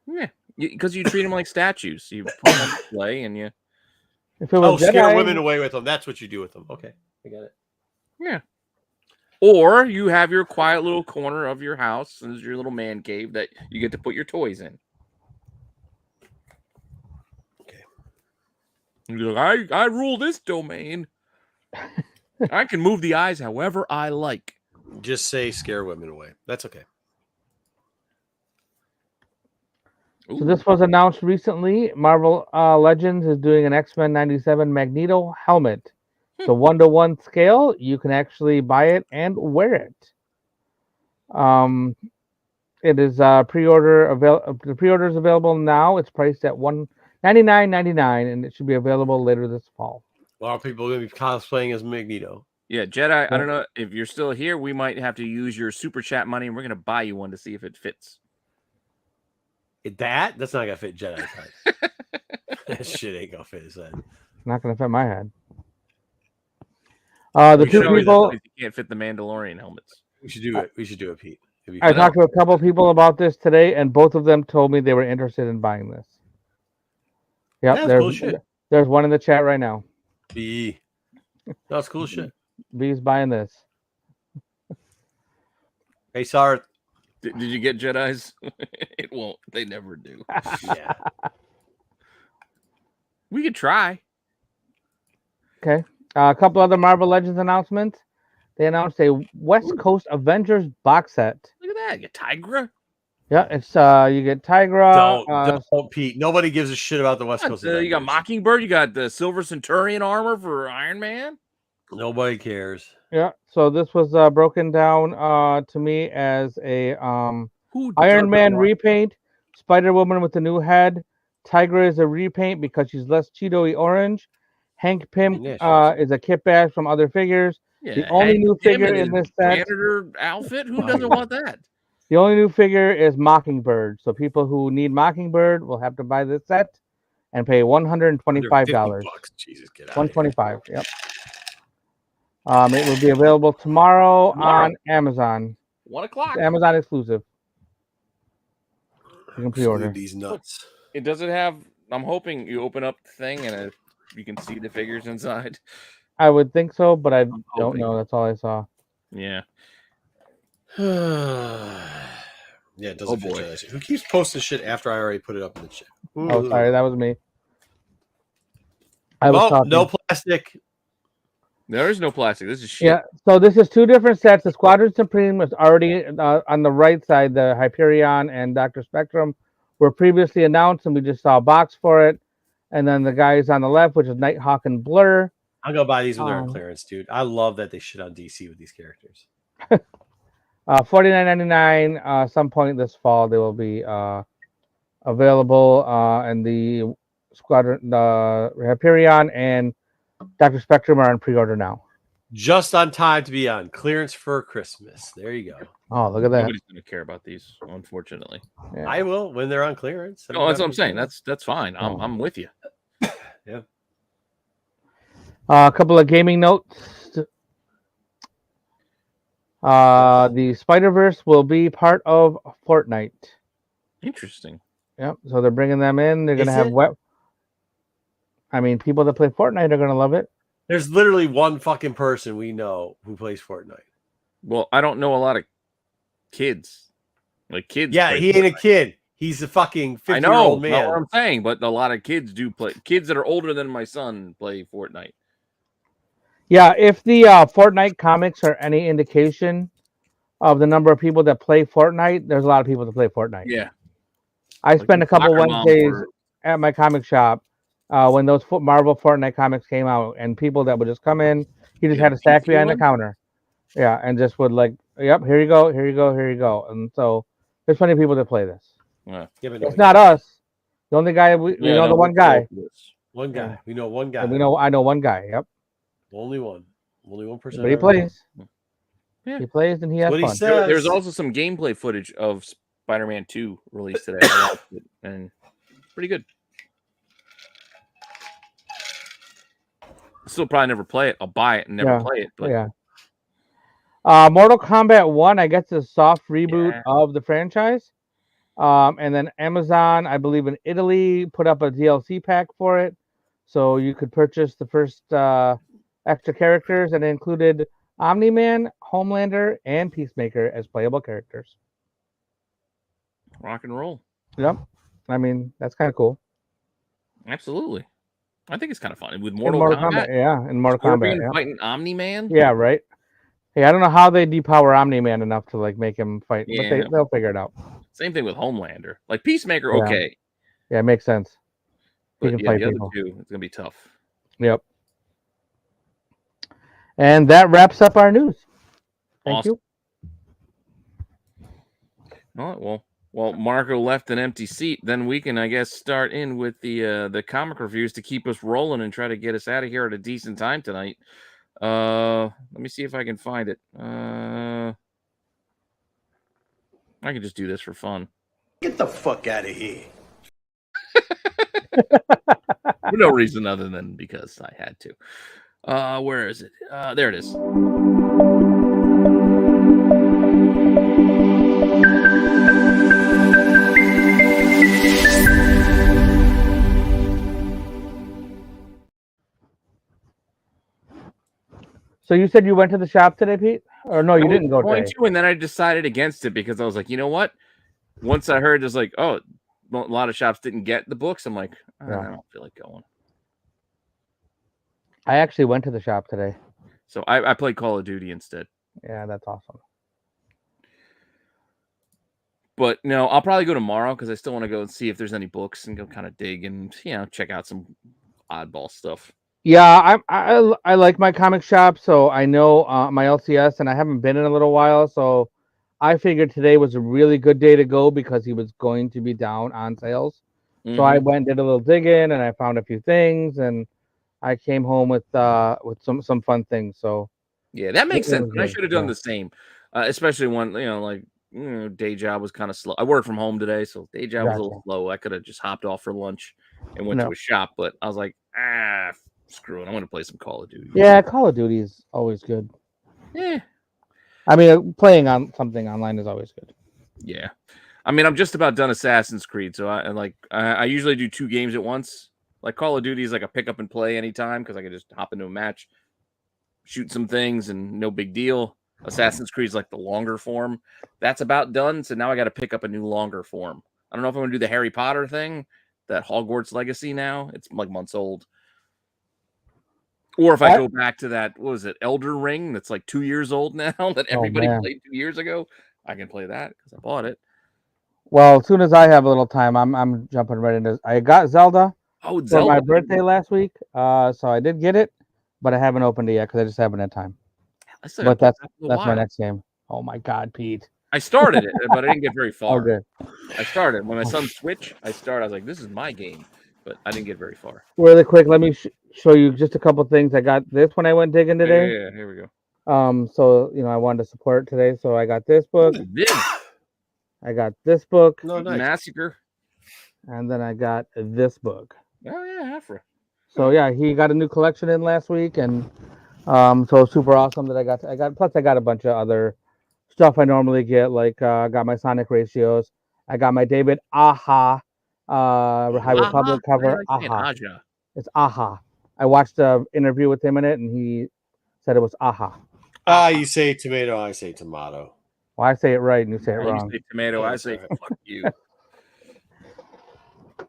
Yeah, because you treat them like statues. You put them on display and you. If it was scare women away with them. That's what you do with them. Okay, I got it. Yeah. Or you have your quiet little corner of your house as your little man cave that you get to put your toys in. Okay. You're like, I rule this domain. I can move the eyes however I like. Just say scare women away. That's okay. So this was announced recently. Marvel Legends is doing an X-Men 97 Magneto helmet. So 1-to-1 scale, you can actually buy it and wear it. It is pre-order the pre-order is available now. It's priced at $199.99, and it should be available later this fall. A lot of people are going to be cosplaying as Magneto. Yeah, Jedi. I don't know if you're still here. We might have to use your super chat money, and we're going to buy you one to see if it fits. That's not gonna fit Jedi's head. That shit ain't gonna fit his head. Not gonna fit my head. The two people you can't fit the Mandalorian helmets. We should do it. We should do it, Pete. I talked to a couple people about this today, and both of them told me they were interested in buying this. Yep, there's one in the chat right now. B. That's cool shit. B's buying this. Hey, Sarth. Did you get Jedis? It won't. They never do. Yeah. We could try. Okay. A couple other Marvel Legends announcements. They announced a West Coast Avengers box set. Look at that. You get Tigra. Yeah, it's you get Tigra. Don't Pete. Nobody gives a shit about the West Coast Avengers. You got Mockingbird. You got the Silver Centurion armor for Iron Man. Nobody cares. Yeah, so this was broken down to me as a Iron Man repaint, Spider-Woman with the new head, Tigra is a repaint because she's less Cheeto-y orange, Hank Pym is a kit bag from other figures. Yeah, the only new figure in this set janitor outfit. Who doesn't want that? The only new figure is Mockingbird. So people who need Mockingbird will have to buy this set and pay $125. Jesus, get out. $125. Yep. It will be available tomorrow on Amazon. 1 o'clock. Amazon exclusive. You can pre-order. These nuts. It doesn't have. I'm hoping you open up the thing and you can see the figures inside. I would think so, but I don't know. That's all I saw. Yeah. Yeah, it doesn't Oh, boy. fit. Who keeps posting shit after I already put it up in the chat? Oh, sorry, that was me. I was Well, talking. no plastic. There is no plastic. This is shit. Yeah, so this is 2 different sets. The Squadron Supreme is already on the right side. The Hyperion and Dr. Spectrum were previously announced, and we just saw a box for it. And then the guys on the left, which is Nighthawk and Blur. I'm gonna buy these when they're on clearance, dude. I love that they shit on DC with these characters. $49.99. Some point this fall they will be available. And the Squadron, the Hyperion and Dr. Spectrum are on pre-order now. Just on time to be on clearance for Christmas. There you go. Oh, look at that. Nobody's going to care about these, unfortunately. Yeah. I will when they're on clearance. Oh, that's what I'm saying. That's fine. I'm with you. Yeah. A couple of gaming notes. The Spider-Verse will be part of Fortnite. Interesting. Yep. So they're bringing them in. They're going to Is have it? people that play Fortnite are going to love it. There's literally one fucking person we know who plays Fortnite. Well, I don't know a lot of kids. Like kids. Yeah, play he ain't a Fortnite. kid. He's a fucking 50-year-old I know, man. not what I'm saying, but a lot of kids do play. Kids that are older than my son play Fortnite. Yeah, if the Fortnite comics are any indication of the number of people that play Fortnite, there's a lot of people that play Fortnite. Yeah. I spent a couple Soccer Mom Wednesdays for- at my comic shop when those Marvel Fortnite comics came out, and people that would just come in, he just Yeah, had a stack PC behind the one? counter. Yeah, and just would like, yep, here you go, here you go, here you go. And so there's plenty of people that play this. Yeah. Yeah, but It's not us. The only guy we Yeah, know, no, the one we're too old guy. for this. One guy. Yeah. We know one guy. And I know one guy. Yep. Only one. Only one person. But he I've ever plays. Yeah. He plays and he has What he fun. said. There's also some gameplay footage of Spider-Man 2 released today. I watched it, and it's pretty good. Still probably never play it. I'll buy it and never Yeah. play it. But Yeah. Mortal Kombat 1, I guess, is a soft reboot Yeah. of the franchise. And then Amazon, I believe in Italy, put up a DLC pack for it. So you could purchase the first extra characters, and it included Omni-Man, Homelander, and Peacemaker as playable characters. rock and roll. Yep. I mean, that's kind of cool. Absolutely. I think it's kind of fun. With In Mortal Kombat, yeah, in Mortal Scorpion Kombat. Yeah. fighting Omni-Man. Yeah, right. Hey, I don't know how they depower Omni-Man enough to like make him fight, but Yeah. they'll figure it out. Same thing with Homelander. Like Peacemaker, Yeah. okay. Yeah, it makes sense. He But can yeah, fight the other people. two, it's going to be tough. Yep. And that wraps up our news. Thank Awesome. you. All right, well, Marco left an empty seat. Then we can, I guess, start in with the comic reviews to keep us rolling and try to get us out of here at a decent time tonight. Let me see if I can find it. I can just do this for fun. Get the fuck out of here. For no reason other than because I had to. Where is it? There it is. So you said you went to the shop today, Pete? Or no, you didn't go going today. to, and then I decided against it because I was like, you know what? Once I heard there's like, oh, a lot of shops didn't get the books, I'm like, I don't feel like going. I actually went to the shop today. So I played Call of Duty instead. Yeah, that's awesome. But no, I'll probably go tomorrow because I still want to go and see if there's any books and go kind of dig and check out some oddball stuff. Yeah, I like my comic shop, so I know my LCS, and I haven't been in a little while, so I figured today was a really good day to go because he was going to be down on sales. So I went and did a little digging, and I found a few things, and I came home with some fun things. So yeah, that makes sense. good. I should have done the same, especially when day job was kind of slow. I worked from home today, so day job was a little slow. I could have just hopped off for lunch and went to a shop, but I was like, screw it. I'm going to play some Call of Duty. Yeah, Call of Duty is always good. Yeah. I mean, playing on something online is always good. Yeah. I mean, I'm just about done Assassin's Creed, so I usually do 2 games at once. Like Call of Duty is like a pick up and play anytime because I can just hop into a match, shoot some things, and no big deal. Assassin's Creed's like the longer form. That's about done. So now I got to pick up a new longer form. I don't know if I'm going to do the Harry Potter thing, that Hogwarts Legacy now. It's like months old. Or if I go back to that, what was it, Elder Ring, that's like 2 years old now, that everybody played 2 years ago. I can play that because I bought it. Well, as soon as I have a little time, I'm jumping right into. I got Zelda for my birthday last week, so I did get it, but I haven't opened it yet because I just haven't had time. But that's my next game. Oh my God, Pete! I started it, but I didn't get very far. Oh, good. I started when my son switched. I was like, "This is my game," but I didn't get very far. Really quick, let me show you just a couple things. I got this when I went digging today. Yeah, here we go. So I wanted to support today, so I got this book. I got this book. No, nice. Massacre. And then I got this book. Oh yeah, Afra. So yeah, he got a new collection in last week, and so super awesome that I got. Plus, I got a bunch of other stuff I normally get, like I got my Sonic ratios. I got my David Aha High Republic cover. Aha. It's Aha. I watched an interview with him in it, and he said it was Aha. You say tomato, I say tomato. Well, I say it right, and you say it wrong. You say tomato, I say fuck you.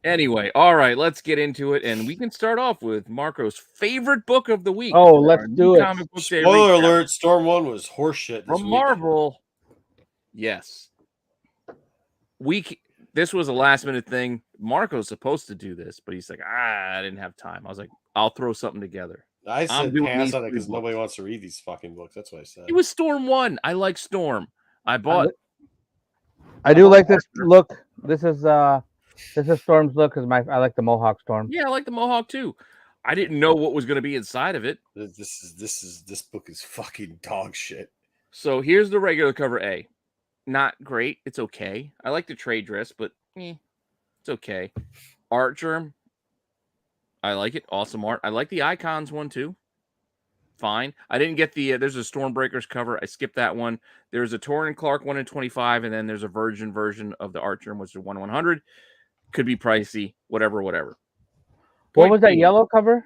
Anyway, all right, let's get into it, and we can start off with Marco's favorite book of the week. Oh, let's do it. Spoiler alert: Storm 1 was horseshit. From Marvel. Yes. This was a last-minute thing. Marco's supposed to do this, but he's like, I didn't have time. I was like, I'll throw something together. I said pass on it because nobody wants to read these fucking books. That's what I said. It was Storm 1. I like Storm. I bought. I do like this look. This is Storm's look because I like the Mohawk Storm. Yeah, I like the Mohawk too. I didn't know what was going to be inside of it. This book is fucking dog shit. So here's the regular cover A. Not great. It's okay. I like the trade dress, but it's okay. Art germ. I like it. Awesome art. I like the Icons one too. Fine. I didn't get the there's a Stormbreakers cover. I skipped that one. There's a Torrin Clark 1 in 25, and then there's a Virgin version of the Art germ, which is 1/100. Could be pricey. Whatever. What was that yellow cover?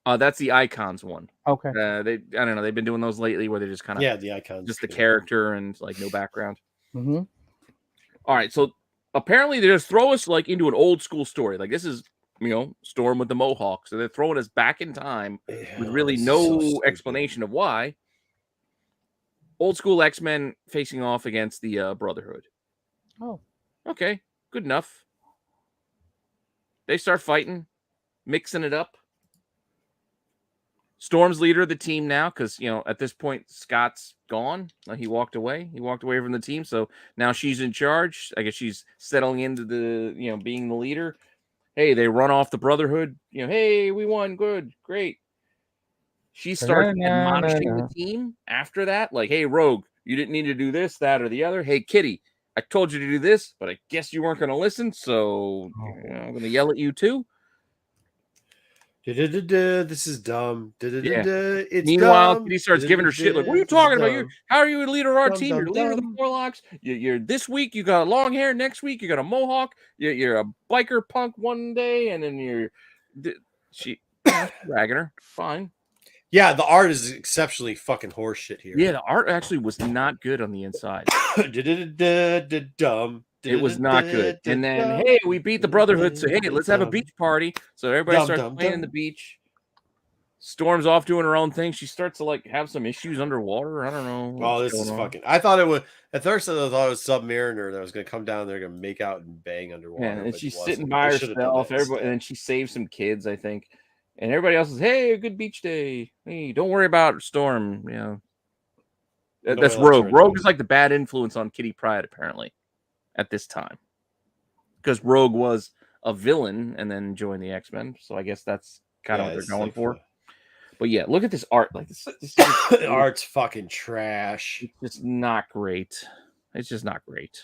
That's the Icons one. Okay. I don't know. They've been doing those lately where they just kind of the Icons, just the character and like no background. Mm-hmm. All right. So apparently they just throw us like into an old school story. Like this is Storm with the Mohawk. So they're throwing us back in time with really no explanation of why. Old school X-Men facing off against the Brotherhood. Oh, okay, good enough. They start fighting, mixing it up. Storm's leader of the team now because, at this point, Scott's gone. He walked away. He walked away from the team. So now she's in charge. I guess she's settling into the, being the leader. Hey, they run off the Brotherhood. Hey, we won. Good. Great. She starts admonishing the team after that. Like, hey, Rogue, you didn't need to do this, that, or the other. Hey, Kitty, I told you to do this, but I guess you weren't going to listen. So I'm going to yell at you too. This is dumb. It's Meanwhile, dumb. Kitty starts giving her shit. Like, what are you talking about? How are you a leader of our team? You're the leader of the Morlocks. You're this week you got long hair. Next week you got a mohawk. You're a biker punk one day, and then she ragging her. Fine. Yeah, the art is exceptionally fucking horseshit here. Yeah, the art actually was not good on the inside. Dumb. It was not good. And then, hey, we beat the Brotherhood, so hey, let's have a beach party. So everybody starts playing in the beach. Storm's off doing her own thing. She starts to have some issues underwater. I don't know. Oh, this is fucking. I thought it was at first. I thought it was Submariner that was going to come down. They're going to make out and bang underwater. Yeah, and she's sitting by herself. Everybody, and then she saves some kids, I think. And everybody else is, hey, a good beach day. Hey, don't worry about Storm. That's Rogue. Rogue is like the bad influence on Kitty Pryde, apparently, at this time. Because Rogue was a villain and then joined the X-Men. So I guess that's kind of what they're going for. But yeah, look at this art. Like this art's fucking trash. It's just not great. It's just not great.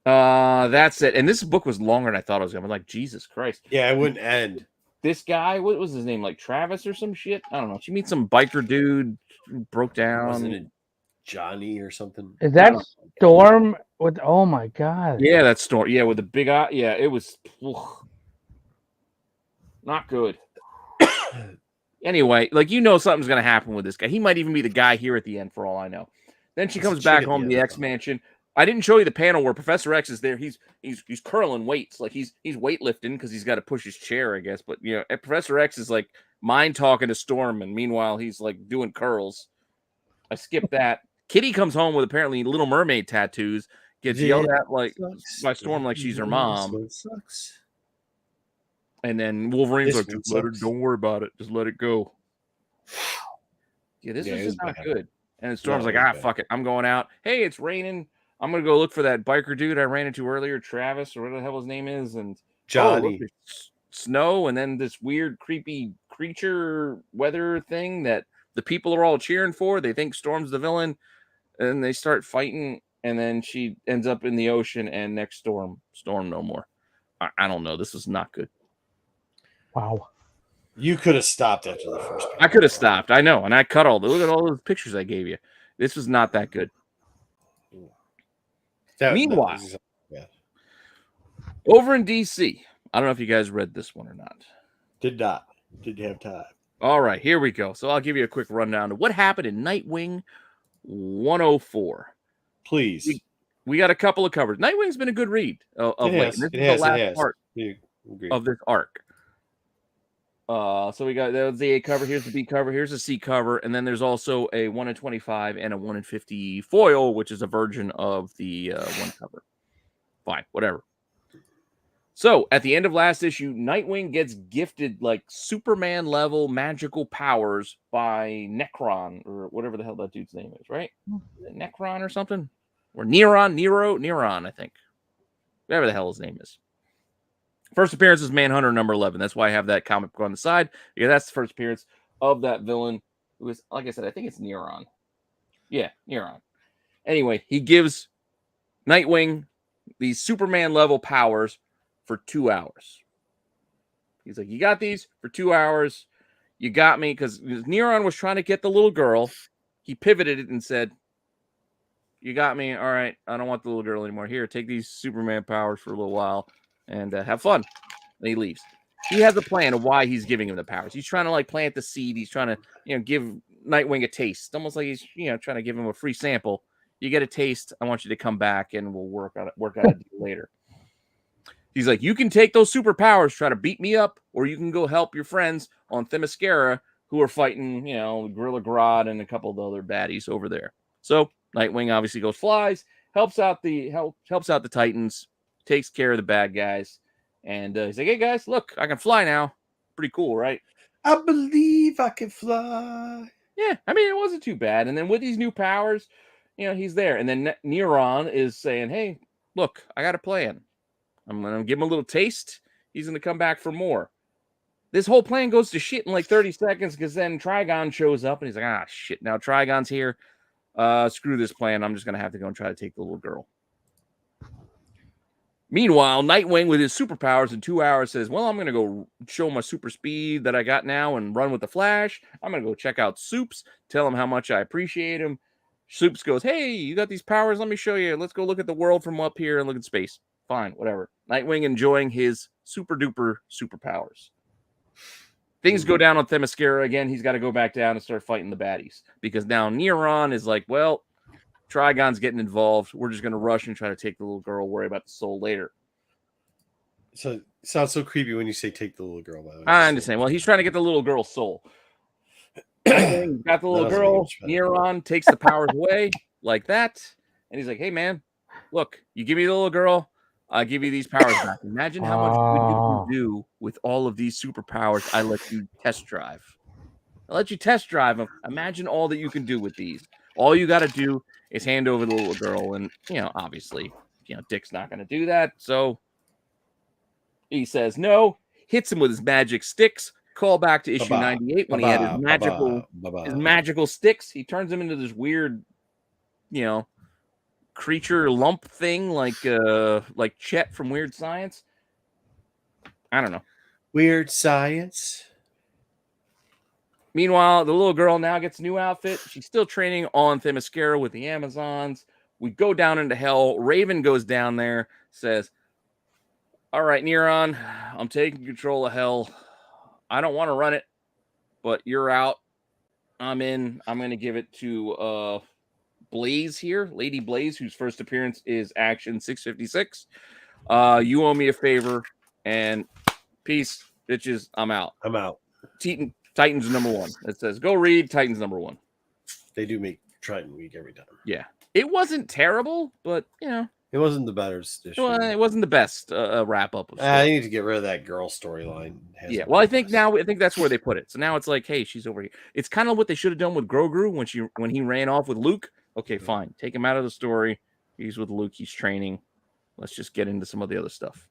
That's it. And this book was longer than I thought it was going to be. Like, Jesus Christ. Yeah, it wouldn't end. This guy, what was his name? Like Travis or some shit? I don't know. She meets some biker dude who broke down. Wasn't it Johnny or something? Is that Storm with oh my god. Yeah, that's Storm. Yeah, with the big eye. Yeah, it was not good. Anyway, like something's gonna happen with this guy. He might even be the guy here at the end for all I know. Then she comes back home to the X Mansion. I didn't show you the panel where Professor X is there. He's curling weights, like he's weightlifting because he's got to push his chair, I guess. But Professor X is like mind talking to Storm, and meanwhile he's like doing curls. I skipped that. Kitty comes home with apparently Little Mermaid tattoos. Gets yelled at like by Storm like she's her mom. Sucks. And then Wolverine's like, just let her, don't worry about it. Just let it go. Yeah, this is just not good. And Storm's like, fuck it. I'm going out. Hey, it's raining. I'm going to go look for that biker dude I ran into earlier, Travis, or whatever the hell his name is. And Johnny. Look, snow, and then this weird, creepy creature weather thing that the people are all cheering for. They think Storm's the villain. And they start fighting. And then she ends up in the ocean, and next Storm no more. I don't know. This is not good. Wow. You could have stopped after the first page. I could have stopped. I know. And I cut look at all those pictures I gave you. This was not that good. Meanwhile, over in DC, I don't know if you guys read this one or not. Did not. Didn't have time. All right, here we go. So I'll give you a quick rundown of what happened in Nightwing 104. Please. We got a couple of covers. Nightwing's been a good read of late. This is the last part of this arc. So we got the A cover. Here's the B cover. Here's the C cover, and then there's also a 1 in 25 and a 1 in 50 foil, which is a version of the one cover. Fine, whatever. So at the end of last issue, Nightwing gets gifted like Superman level magical powers by Necron or whatever the hell that dude's name is, right? Necron or something, or Neron, I think. Whatever the hell his name is. First appearance is Manhunter number 11. That's why I have that comic book on the side. Yeah, that's the first appearance of that villain. Who is, like I said, I think it's Neron. Yeah, Neron. Anyway, he gives Nightwing these Superman level powers for 2 hours. He's like, you got these for 2 hours. You got me, because Neron was trying to get the little girl. He pivoted it and said, you got me. All right, I don't want the little girl anymore. Here, take these Superman powers for a little while. And have fun. And he leaves. He has a plan of why he's giving him the powers. He's trying to like plant the seed. He's trying to, give Nightwing a taste. Almost like he's, trying to give him a free sample. You get a taste. I want you to come back and we'll work out a deal later. He's like, you can take those superpowers, try to beat me up, or you can go help your friends on Themyscira who are fighting, Gorilla Grodd and a couple of the other baddies over there. So Nightwing obviously flies, helps out the Titans. Takes care of the bad guys, and he's like, "Hey guys, look, I can fly now. Pretty cool, right? I believe I can fly." Yeah, I mean, it wasn't too bad. And then with these new powers, he's there. And then Neron is saying, "Hey, look, I got a plan. I'm gonna give him a little taste. He's gonna come back for more." This whole plan goes to shit in like 30 seconds because then Trigon shows up and he's like, "Ah, shit! Now Trigon's here. Screw this plan. I'm just gonna have to go and try to take the little girl." Meanwhile, Nightwing, with his superpowers in 2 hours, says, well, I'm going to go show my super speed that I got now and run with the Flash. I'm going to go check out Soups, tell him how much I appreciate him. Soups goes, hey, you got these powers? Let me show you. Let's go look at the world from up here and look at space. Fine, whatever. Nightwing enjoying his super-duper superpowers. Things go down on Themyscira again. He's got to go back down and start fighting the baddies. Because now Neron is like, well, Trigon's getting involved. We're just going to rush and try to take the little girl. Worry about the soul later. So it sounds so creepy when you say take the little girl. By the way, I understand. Well, he's trying to get the little girl's soul. Got the little girl. Neron takes the powers away like that. And he's like, hey, man, look, you give me the little girl. I'll give you these powers back. Imagine how much good you can do with all of these superpowers I let you test drive. I'll let you test drive them. Imagine all that you can do with these. All you got to do is hand over the little girl. And, obviously, Dick's not going to do that. So he says no, hits him with his magic sticks. Call back to issue 98 when he had his magical sticks. He turns him into this weird, creature lump thing like Chet from Weird Science. I don't know. Weird Science. Meanwhile, the little girl now gets a new outfit. She's still training on Themyscira with the Amazons. We go down into hell. Raven goes down there, says, all right, Neron, I'm taking control of hell. I don't want to run it. but you're out. I'm in. I'm going to give it to Blaze here, Lady Blaze, whose first appearance is Action 656. You owe me a favor, and peace, bitches. I'm out. I'm out. Titans #1. It says go read Titans #1. They do make Triton week every time. Yeah, it wasn't terrible, but it wasn't the better issue. Well, it wasn't the best wrap up. I need to get rid of that girl storyline. Yeah, well, I think that's where they put it. So now it's like, hey, she's over here. It's kind of what they should have done with Grogu when he ran off with Luke. Okay, fine, take him out of the story. He's with Luke. He's training. Let's just get into some of the other stuff.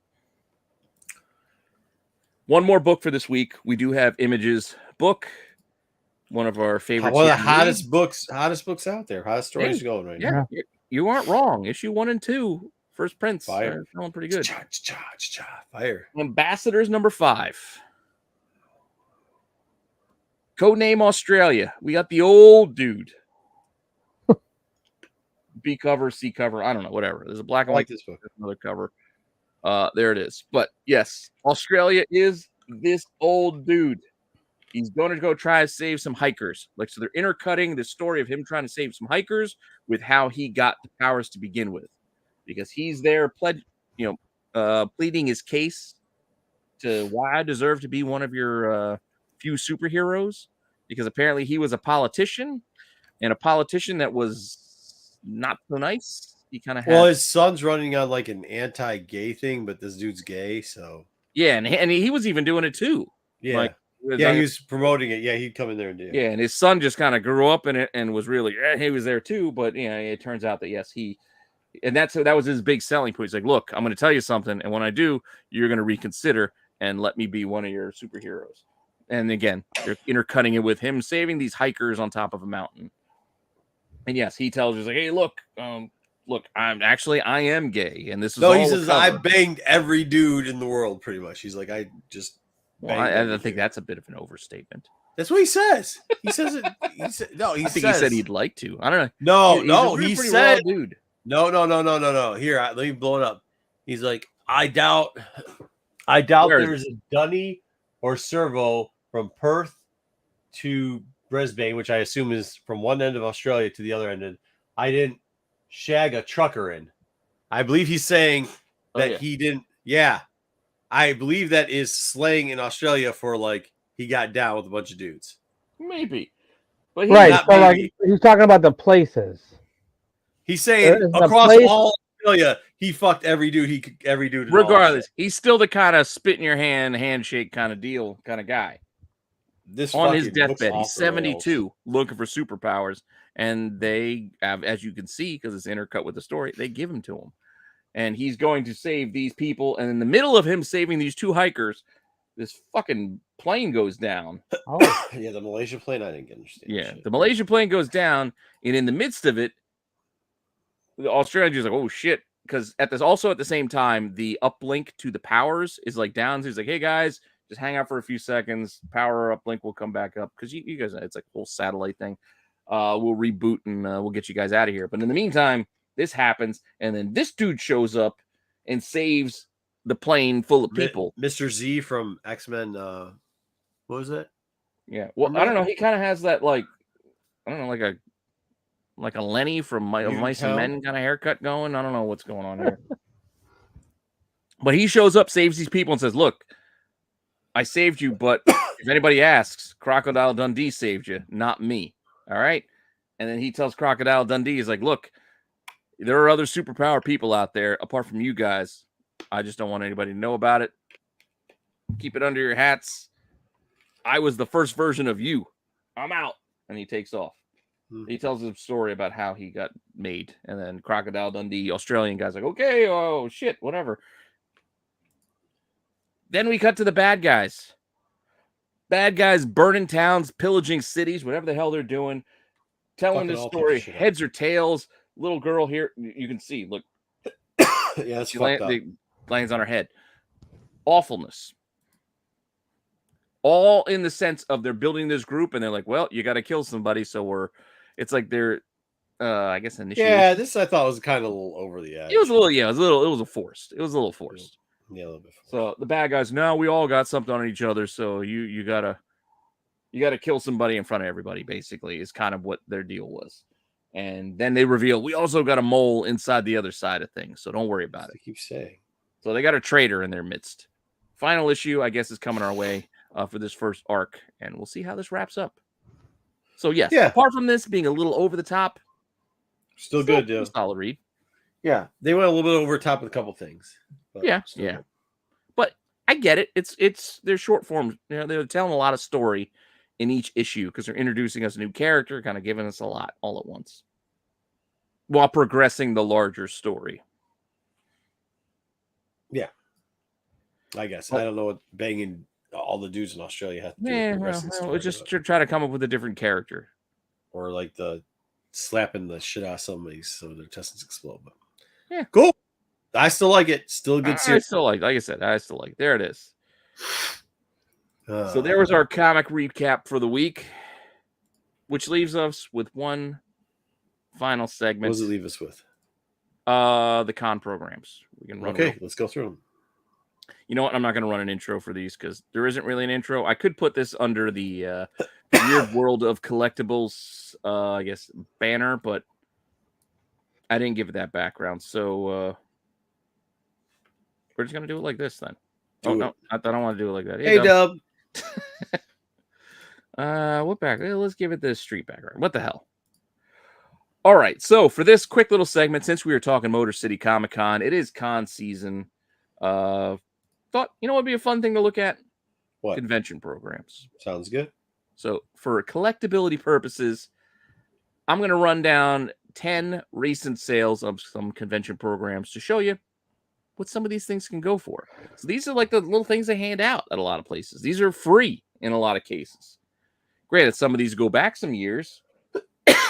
One more book for this week. We do have Images book. One of our favorites. One of the hottest books out there. Hottest stories going right now. Yeah, you aren't wrong. Issue 1 and 2, First Prince. Fire. Feeling pretty good. Fire. Ambassadors #5. Codename Australia. We got the old dude. B cover, C cover. I don't know. Whatever. There's a black and white. This book. Another cover. There it is. But yes, Australia is this old dude. He's going to go try to save some hikers. So they're intercutting the story of him trying to save some hikers with how he got the powers to begin with, because he's there pleading his case to why I deserve to be one of your few superheroes, because apparently he was a politician, and a politician that was not so nice. He kind of well, his son's running on like an anti-gay thing, but this dude's gay, so yeah, and he was even doing it too. Yeah. He was promoting it. Yeah, he'd come in there and do it. Yeah, and his son just kind of grew up in it and was really, he was there too. But it turns out that yes, that was his big selling point. He's like, look, I'm going to tell you something, and when I do, you're going to reconsider and let me be one of your superheroes. And again, they're intercutting it with him saving these hikers on top of a mountain. And yes, he tells you, like, hey, look, I am gay, and this is no. He says I banged every dude in the world, pretty much. He's like, I just. Well, I think that's a bit of an overstatement. That's what he says. He says it. I think he said he'd like to. I don't know. He said, dude. No. Here, let me blow it up. He's like, I doubt there's a Dunny or Servo from Perth to Brisbane, which I assume is from one end of Australia to the other end. And I didn't shag a trucker in. I believe he's saying that he didn't. Yeah. I believe that is slang in Australia for like he got down with a bunch of dudes. Maybe. But he's talking about the places. He's saying across all Australia, he fucked every dude. Regardless, he's still the kind of spit in your hand, handshake kind of deal kind of guy. This on his deathbed, he's 72, looking for superpowers, and they have, as you can see, because it's intercut with the story, they give him to him. And he's going to save these people. And in the middle of him saving these two hikers, this fucking plane goes down. Oh, yeah, the Malaysia plane. I didn't understand. Yeah, the Malaysia plane goes down, and in the midst of it, the Australian's like, "Oh shit!" Because at the same time, the uplink to the powers is like down. So he's like, "Hey guys, just hang out for a few seconds. Power uplink will come back up because you guys, it's like a whole satellite thing. We'll reboot and we'll get you guys out of here. But in the meantime." This happens, and then this dude shows up and saves the plane full of people. Mr. Z from X-Men. What was that? Yeah. Well, I don't know. He kind of has that like a Lenny from Mice and Men kind of haircut going. I don't know what's going on here. But he shows up, saves these people, and says, "Look, I saved you, but if anybody asks, Crocodile Dundee saved you, not me. All right." And then he tells Crocodile Dundee, he's like, "Look. There are other superpower people out there apart from you guys. I just don't want anybody to know about it. Keep it under your hats. I was the first version of you. I'm out." And he takes off. He tells a story about how he got made. And then Crocodile Dundee, Australian guy's like, okay, oh, shit, whatever. Then we cut to the bad guys. Bad guys burning towns, pillaging cities, whatever the hell they're doing. Telling this story, heads or tails. Little girl here, you can see, look. Yeah, it's fucked up. Lands on her head. Awfulness. All in the sense of they're building this group and they're like, well, you got to kill somebody. So it's like they're, I guess, initiating. Yeah, this I thought was kind of a little over the edge. It was a little forced. Yeah, a little bit forced. So the bad guys, no, we all got something on each other. So you got to You got to kill somebody in front of everybody, basically, is kind of what their deal was. And then they reveal we also got a mole inside the other side of things, so don't worry about it. I keep saying. So they got a traitor in their midst. Final issue, I guess, is coming our way for this first arc, and we'll see how this wraps up. So, yes, apart from this being a little over the top, still good, dude. Solid read. Yeah, they went a little bit over top with a couple things. Yeah. But I get it. It's their short form. You know, they're telling a lot of story in each issue because they're introducing us a new character, kind of giving us a lot all at once while progressing the larger story. Yeah. I guess. I don't know what banging all the dudes in Australia have to do with progressing story, just try to come up with a different character. Or like the slapping the shit out of somebody so their intestines explode. But yeah. Cool. I still like it. Still a good series. I still like I said, I still like it. There it is. So there was our comic recap for the week, which leaves us with one final segment. What does it leave us with? The con programs. We can run. Okay, let's go through them. You know what? I'm not going to run an intro for these because there isn't really an intro. I could put this under the Weird World of Collectibles, I guess, banner, but I didn't give it that background. So we're just going to do it like this then. No, I don't want to do it like that. Hey, Dub. What background? Let's give it this street background. What the hell? All right. So for this quick little segment, since we were talking Motor City Comicon, it is con season. Thought, you know, it'd be a fun thing to look at. What? Convention programs. Sounds good. So for collectability purposes, I'm going to run down 10 recent sales of some convention programs to show you what some of these things can go for. So these are like the little things they hand out at a lot of places. These are free in a lot of cases. Granted, some of these go back some years.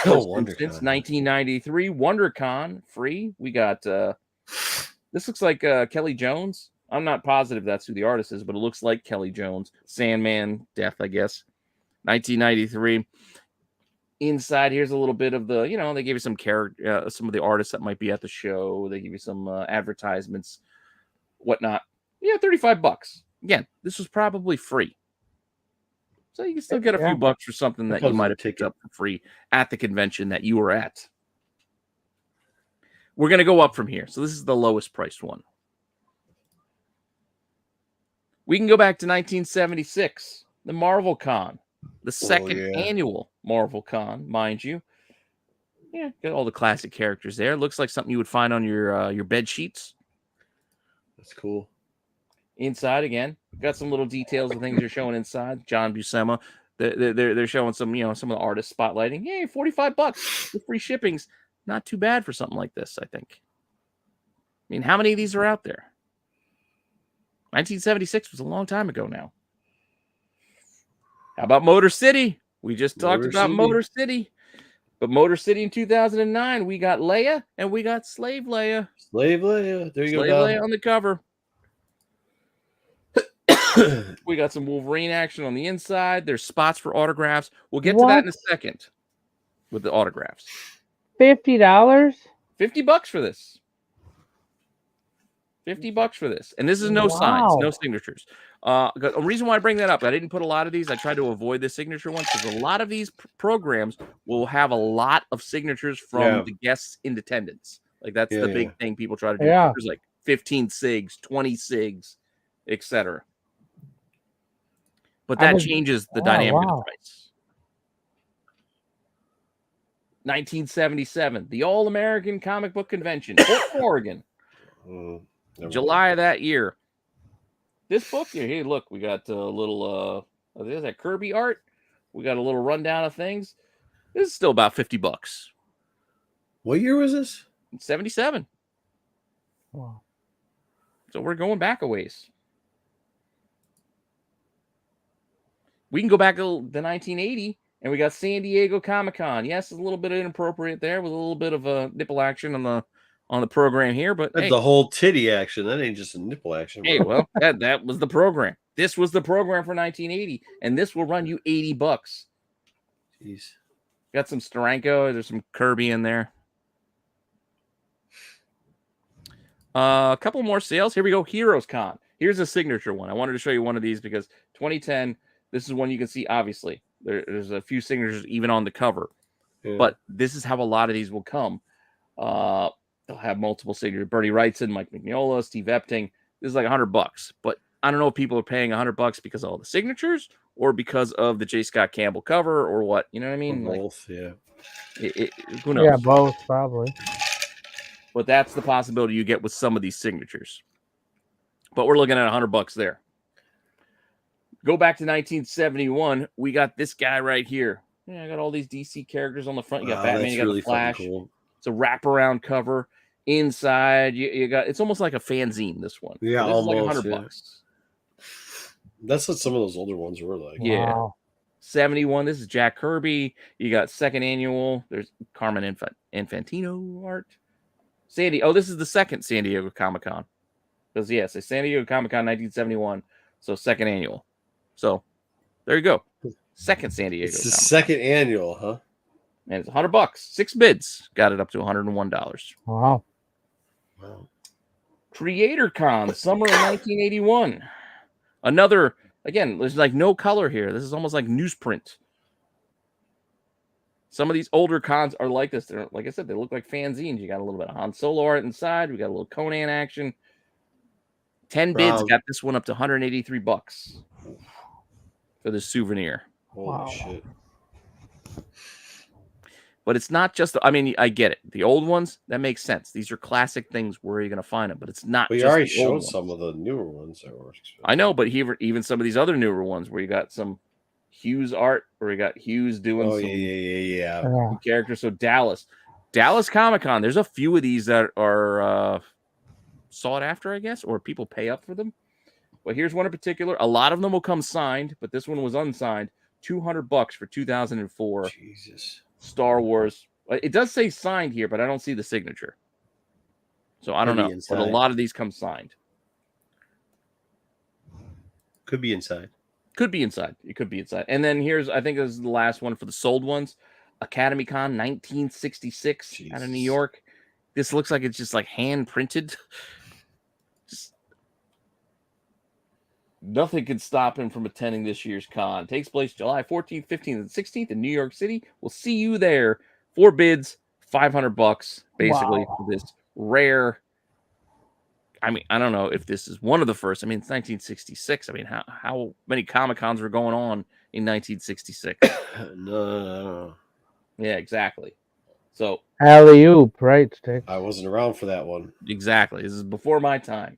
For instance, 1993, WonderCon, free. We got, this looks like Kelly Jones. I'm not positive that's who the artist is, but it looks like Kelly Jones. Sandman Death, I guess. 1993. Inside, here's a little bit of the, you know, they give you some character, some of the artists that might be at the show. They give you some advertisements, whatnot. Yeah, $35. Again, this was probably free. So you can still get a few bucks for something that you might have picked up for free at the convention that you were at. We're going to go up from here. So this is the lowest priced one. We can go back to 1976, the Marvel Con, the second annual Marvel Con, mind you. Yeah, got all the classic characters there. Looks like something you would find on your bed sheets. That's cool. Inside again, got some little details of things they're showing inside. John Buscema, they're showing some, you know, some of the artists spotlighting. Hey, $45 with free shipping's not too bad for something like this, I think. I mean, how many of these are out there? 1976 was a long time ago now. How about Motor City? We just talked about Motor City. But Motor City in 2009, we got Leia and we got Slave Leia. Slave Leia. There you go. Slave Leia on the cover. We got some Wolverine action on the inside. There's spots for autographs. We'll get to that in a second with the autographs. $50? $50 for this. $50 for this. And this is no signs, no signatures. A reason why I bring that up, I didn't put a lot of these. I tried to avoid the signature ones because a lot of these programs will have a lot of signatures from the guests in attendance. Like that's the big thing people try to do. Yeah. There's like 15 SIGs, 20 SIGs, etc. But that changes the dynamic of the price. 1977, the All-American Comic Book Convention, Portland, Oregon. July of that year. This book here, hey, look, we got a little there's that Kirby art. We got a little rundown of things. This is still about $50. What year was this? 77. Wow. So we're going back a ways. We can go back to the 1980, and we got San Diego Comic-Con. Yes, it's a little bit inappropriate there with a little bit of a nipple action on the program here, but that's the whole titty action. That ain't just a nipple action. Hey, well, that was the program. This was the program for 1980, and this will run you $80. Jeez. Got some Steranko. There's some Kirby in there. A couple more sales. Here we go. Heroes Con. Here's a signature one. I wanted to show you one of these because 2010. This is one you can see, obviously. There's a few signatures even on the cover. Yeah. But this is how a lot of these will come. They'll have multiple signatures. Bernie Wrightson, Mike Mignola, Steve Epting. This is like $100. But I don't know if people are paying $100 because of all the signatures or because of the J. Scott Campbell cover or what. You know what I mean? Both, yeah. Who knows? Yeah, both probably. But that's the possibility you get with some of these signatures. But we're looking at $100 there. Go back to 1971. We got this guy right here. Yeah, I got all these DC characters on the front. You got Batman. That's You got really the Flash. cool. It's a wraparound cover. Inside, you got. It's almost like a fanzine. This one. Yeah, this almost. is like $100. That's what some of those older ones were like. Yeah. Wow. 71. This is Jack Kirby. You got second annual. There's Carmen Infantino art. Oh, this is the second San Diego Comic-Con. Because yes, a San Diego Comic-Con 1971. So second annual. So there you go. Second San Diego. It's the Comic-Con. second annual, huh? And it's $100. 6 bids. Got it up to $101. Wow. Wow. Creator Con, summer of 1981. Another, again, there's like no color here. This is almost like newsprint. Some of these older cons are like this. They're, like I said, they look like fanzines. You got a little bit of Han Solo art inside. We got a little Conan action. 10 bids got this one up to $183 for this souvenir. Holy shit. But it's not just, I mean, I get it. The old ones, that makes sense. These are classic things. Where are you going to find them? But it's not We just already the old showed some ones. of the newer ones that were expensive. I know, but even some of these other newer ones where you got some Hughes art, where you got Hughes doing some Yeah. characters. So Dallas Comic-Con, there's a few of these that are sought after, I guess, or people pay up for them. But here's one in particular. A lot of them will come signed, but this one was unsigned. $200 for 2004. Jesus. Star Wars. It does say signed here, but I don't see the signature. So I don't know. But a lot of these come signed. Could be inside. Could be inside. It could be inside. And then here's, I think this is the last one for the sold ones. Academy Con 1966 out of New York. This looks like it's just like hand printed. Just nothing can stop him from attending this year's con. Takes place July 14th, 15th, and 16th in New York City. We'll see you there. 4 bids, $500 basically for this rare. I mean, I don't know if this is one of the first. I mean, it's 1966. I mean, how many Comic-Cons were going on in 1966? No. Yeah, exactly. So Alley-oop, right, Stick? I wasn't around for that one. Exactly. This is before my time.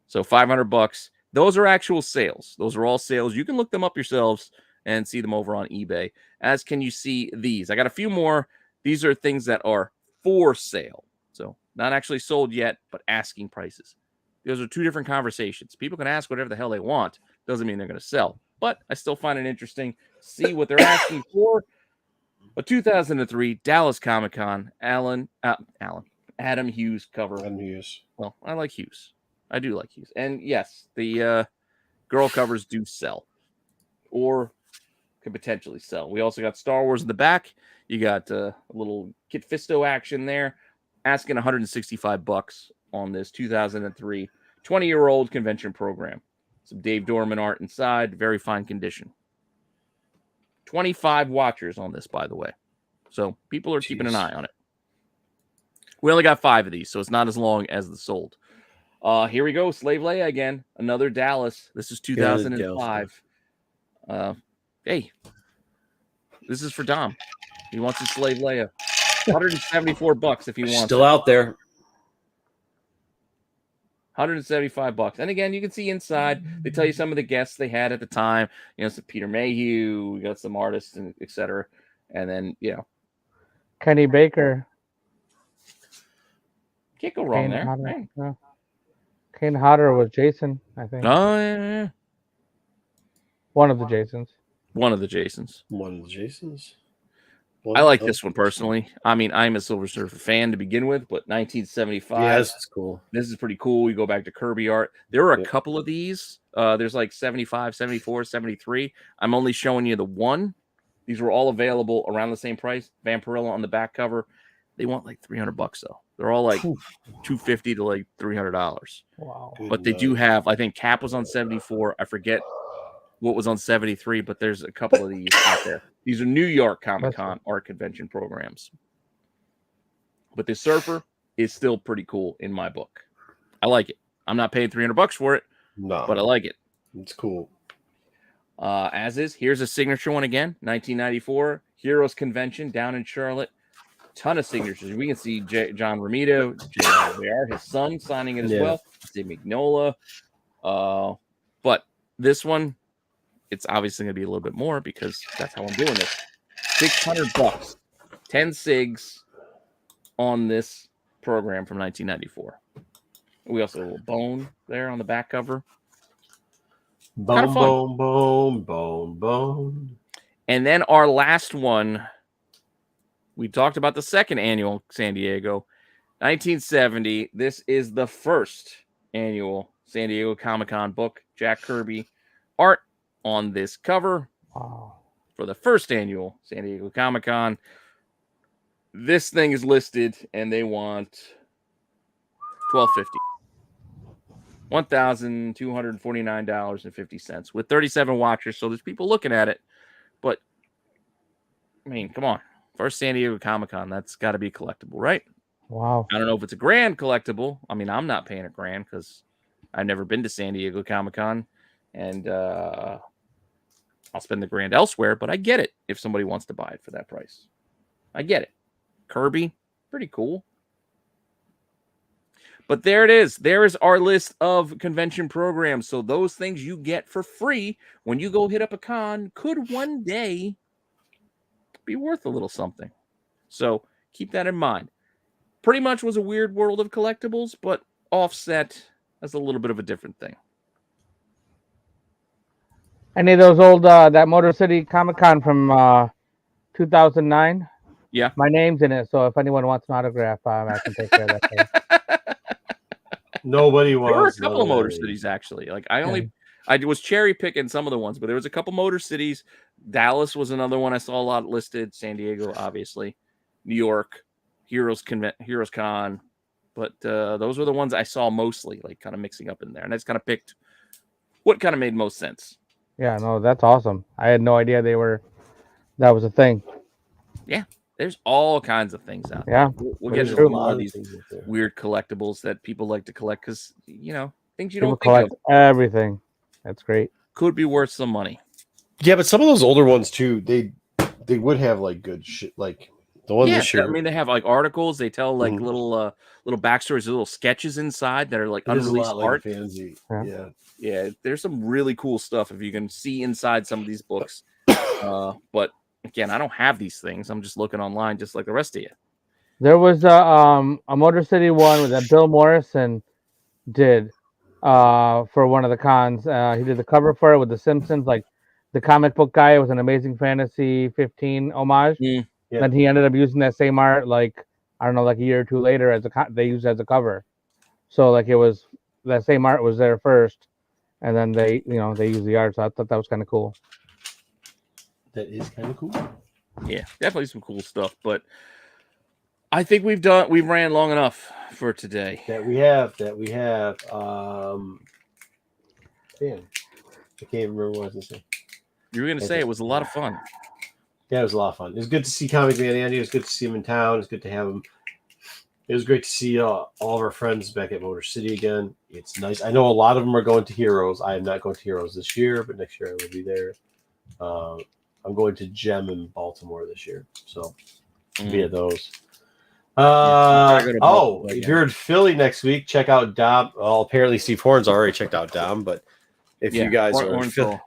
So $500. Those are actual sales. Those are all sales. You can look them up yourselves and see them over on eBay. As can you see these. I got a few more. These are things that are for sale. So not actually sold yet, but asking prices. Those are two different conversations. People can ask whatever the hell they want. Doesn't mean they're going to sell. But I still find it interesting to see what they're asking for. A 2003 Dallas Comic-Con Adam Hughes cover. Adam Hughes. Well, I like Hughes. I do like Hughes. And yes, the girl covers do sell or could potentially sell. We also got Star Wars in the back. You got a little Kit Fisto action there. Asking $165 on this 2003 20-year-old convention program. Some Dave Dorman art inside. Very fine condition. 25 watchers on this, by the way. So people are keeping an eye on it. We only got 5 of these, so it's not as long as the sold. Here we go. Slave Leia again. Another Dallas. This is 2005. Hey, this is for Dom. He wants his Slave Leia. $174 if he wants. Still out there. $175. And again, you can see inside. They tell you some of the guests they had at the time. You know, some Peter Mayhew. We got some artists and etc. And then, you know, Kenny Baker. Can't go wrong Kane there. Hodder. Right? No. Kane Hodder was Jason, I think. Oh, yeah. One of the Jasons. One of the Jasons. One of the Jasons. I like this one personally. I mean, I'm a Silver Surfer fan to begin with, but 1975. Yeah, this is cool. This is pretty cool. We go back to Kirby art. There were a couple of these. There's like 75, 74, 73. I'm only showing you the one. These were all available around the same price. Vampirella on the back cover. They want like $300 though. They're all like $250 to like $300. Wow. But they do have, I think Cap was on 74. I forget what was on 73, but there's a couple of these out there. These are New York Comic-Con art convention programs. But the Surfer is still pretty cool in my book. I like it. I'm not paying $300 for it, but I like it. It's cool. As is, here's a signature one again, 1994 Heroes Convention down in Charlotte. Ton of signatures. We can see John Romito, JR, his son, signing it as well. Steve Mignola. But this one, it's obviously going to be a little bit more because that's how I'm doing this. $600, 10 SIGs on this program from 1994. We also have a little bone there on the back cover. Bone, bone, bone, bone, bone. And then our last one, we talked about the second annual San Diego, 1970. This is the first annual San Diego Comic-Con book. Jack Kirby art on this cover for the first annual San Diego Comic-Con. This thing is listed, and they want $1,250. $1,249.50 with 37 watchers. So there's people looking at it, but I mean, come on. First San Diego Comic-Con, that's got to be collectible, right? Wow. I don't know if it's a grand collectible. I mean, I'm not paying a grand because I've never been to San Diego Comic-Con, and I'll spend the grand elsewhere, but I get it if somebody wants to buy it for that price. I get it. Kirby, pretty cool. But there it is. There is our list of convention programs. So those things you get for free when you go hit up a con could one day be worth a little something. So keep that in mind. Pretty much was a weird world of collectibles, but offset as a little bit of a different thing. Any of those old, that Motor City Comic-Con from 2009? Yeah. My name's in it, so if anyone wants an autograph, I can take care of that. Nobody wants. There were a couple of Motor Cities, actually. Like, I was cherry picking some of the ones, but there was a couple Motor Cities. Dallas was another one I saw a lot listed. San Diego, obviously. New York, Heroes Con. But those were the ones I saw mostly, like kind of mixing up in there. And I just kind of picked what kind of made most sense. Yeah, no, that's awesome. I had no idea that was a thing. Yeah. There's all kinds of things out there. Yeah. We'll get into a lot of these weird collectibles that people like to collect because, you know, things you People don't think collect everything. That's great. Could be worth some money. Yeah, but some of those older ones too, they would have like good shit, like the ones this year. I mean, they have like articles. They tell like little backstories, little sketches inside that are like unreleased art. Like yeah. There's some really cool stuff if you can see inside some of these books. But again, I don't have these things. I'm just looking online, just like the rest of you. There was a Motor City one that Bill Morrison did for one of the cons. He did the cover for it with The Simpsons, like the comic book guy. It was an Amazing Fantasy 15 homage. Yeah. And he ended up using that same art, like I don't know, like a year or two later, they used it as a cover. So like it was that same art was there first, and then they used the art. So I thought that was kind of cool. That is kind of cool. Yeah, definitely some cool stuff. But I think we've ran long enough for today. That we have. Damn. I can't remember what I was going to say. You were going to say it was a lot of fun. Yeah, it was a lot of fun. It was good to see Comic Man Andy. It was good to see him in town. It was good to have him. It was great to see all of our friends back at Motor City again. It's nice. I know a lot of them are going to Heroes. I am not going to Heroes this year, but next year I will be there. I'm going to Gem in Baltimore this year, so I'll be at those. If you're in Philly next week, check out Dom. Well, apparently Steve Horn's already checked out Dom, but if you guys are in Philly,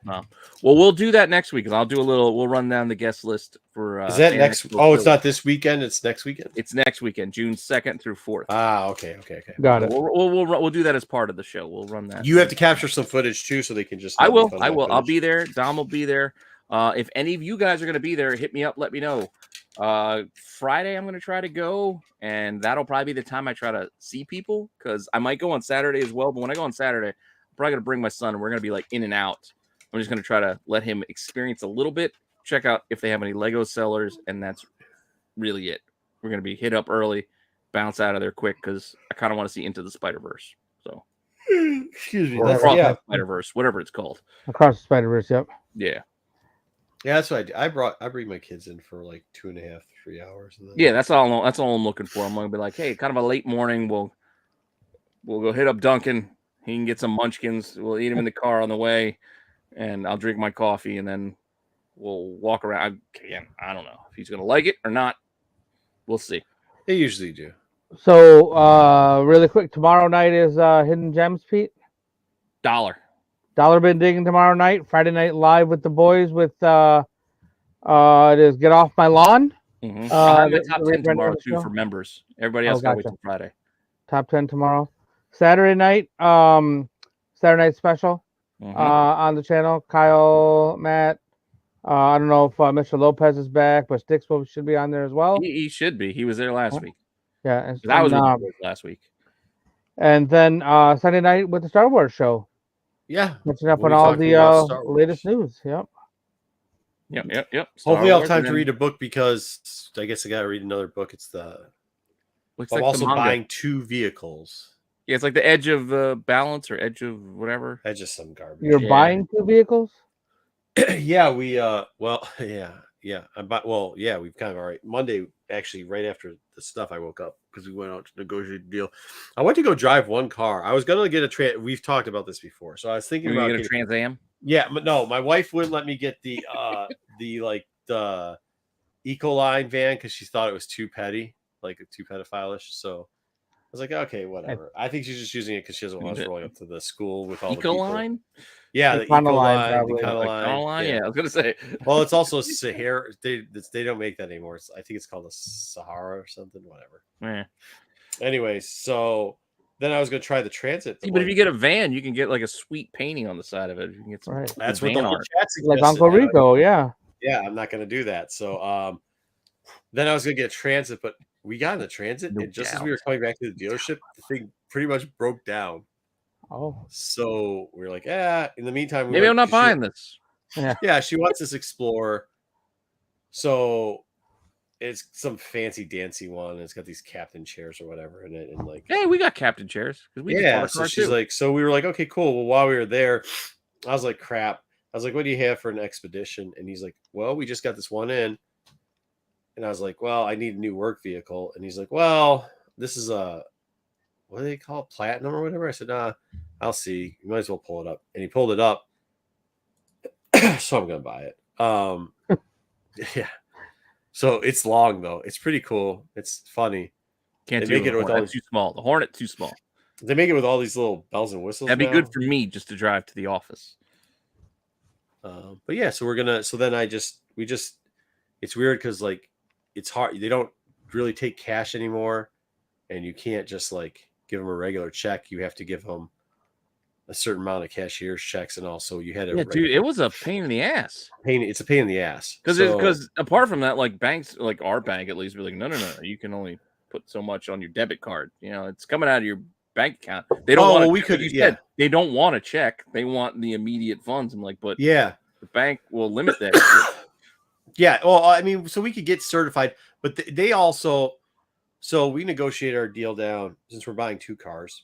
well, we'll do that next week, and I'll do we'll run down the guest list for. Is that next? Oh, it's not this weekend. It's next weekend. It's next weekend, June 2nd through 4th. Okay. Got it. We'll do that as part of the show. We'll run that. You have to capture some footage too, so they can just. I will. I'll be there. Dom will be there. If any of you guys are going to be there, hit me up. Let me know. Friday, I'm going to try to go, and that'll probably be the time I try to see people because I might go on Saturday as well. But when I go on Saturday, I'm probably going to bring my son, and we're going to be like in and out. I'm just going to try to let him experience a little bit, check out if they have any Lego sellers, and that's really it. We're going to be hit up early, bounce out of there quick because I kind of want to see Into the Spider-Verse. So Excuse me. Or That's, Across yeah, the Spider-Verse, whatever it's called. Across the Spider-Verse, yep. Yeah. yeah. That's what I do. I bring my kids in for like 2.5, 3 hours. And then Yeah, that's all. That's all I'm looking for. I'm gonna be like, hey, kind of a late morning. We'll go hit up Duncan. He can get some munchkins. We'll eat them in the car on the way, and I'll drink my coffee, and then we'll walk around. Again, I don't know if he's gonna like it or not. We'll see. They usually do. So, really quick, tomorrow night is Hidden Gems, Pete. Dollar Bin digging tomorrow night. Friday night live with the boys with it is Get Off My Lawn. Mm-hmm. I'll have my top 10 the tomorrow too show? for members. Everybody else gotta wait gotcha. till Friday. Top 10 tomorrow. Saturday night special on the channel. Kyle, Matt. I don't know if Mr. Lopez is back, but Sticks should be on there as well. He should be. He was there last week. Yeah, and I was with the boys last week. And then Sunday night with the Star Wars show. Yeah. Catching up We'll on be all talking about the latest news. Yep. Yep. Hopefully, I'll have time to read a book because I guess I got to read another book. It's I'm like also buying 2 vehicles. Yeah, it's like the Edge of Balance or Edge of whatever. That's just some garbage. You're buying 2 vehicles? Yeah, we well, yeah. We've kind of already Monday actually right after the stuff I woke up because we went out to negotiate a deal. I went to go drive one car. I was gonna get a we've talked about this before. So I was thinking about getting a Trans Am. Yeah, but no, my wife wouldn't let me get the the Ecoline van because she thought it was too petty, like too pedophile-ish. So I was like, okay, whatever. I think she's just using it because she doesn't want us rolling up to the school with all the people. Ecoline? Yeah, the Ecoline, the Econoline. Yeah, I was gonna say. Well, it's also Sahara. They don't make that anymore. I think it's called a Sahara or something. Whatever. Yeah. Anyway, so then I was gonna try the Transit. But if you get a van, you can get like a sweet painting on the side of it. You can get some That's what the whole chat suggested. Like Uncle Rico, yeah. Yeah, I'm not gonna do that. So then I was gonna get a Transit, but we got in the Transit, and just as we were coming back to the dealership, the thing pretty much broke down. Oh. So we were like, in the meantime, maybe I'm not buying this. Yeah, she wants this Explorer. So it's some fancy dancy one. And it's got these captain chairs or whatever in it, and like, hey, we got captain chairs. So she's like, so we were like, okay, cool. Well, while we were there, I was like, crap. I was like, what do you have for an Expedition? And he's like, well, we just got this one in. And I was like, well, I need a new work vehicle. And he's like, well, this is a, what do they call it? Platinum or whatever. I said, I'll see. You might as well pull it up. And he pulled it up. So I'm going to buy it. Yeah. So it's long though. It's pretty cool. It's funny. Can't do it with all too small. The Hornet too small. They make it with all these little bells and whistles. That'd be good for me just to drive to the office. But yeah, so then it's weird because like it's hard. They don't really take cash anymore, and you can't just like give them a regular check. You have to give them a certain amount of cashier's checks, and also you had dude, it was a pain in the ass. It's a pain in the ass because apart from that, like banks, like our bank at least, be like, no, you can only put so much on your debit card. You know, it's coming out of your bank account. They don't want they don't want a check. They want the immediate funds. I'm like, but yeah, the bank will limit that. Yeah, well, I mean, so we could get certified, but they also, so we negotiate our deal down since we're buying 2 cars.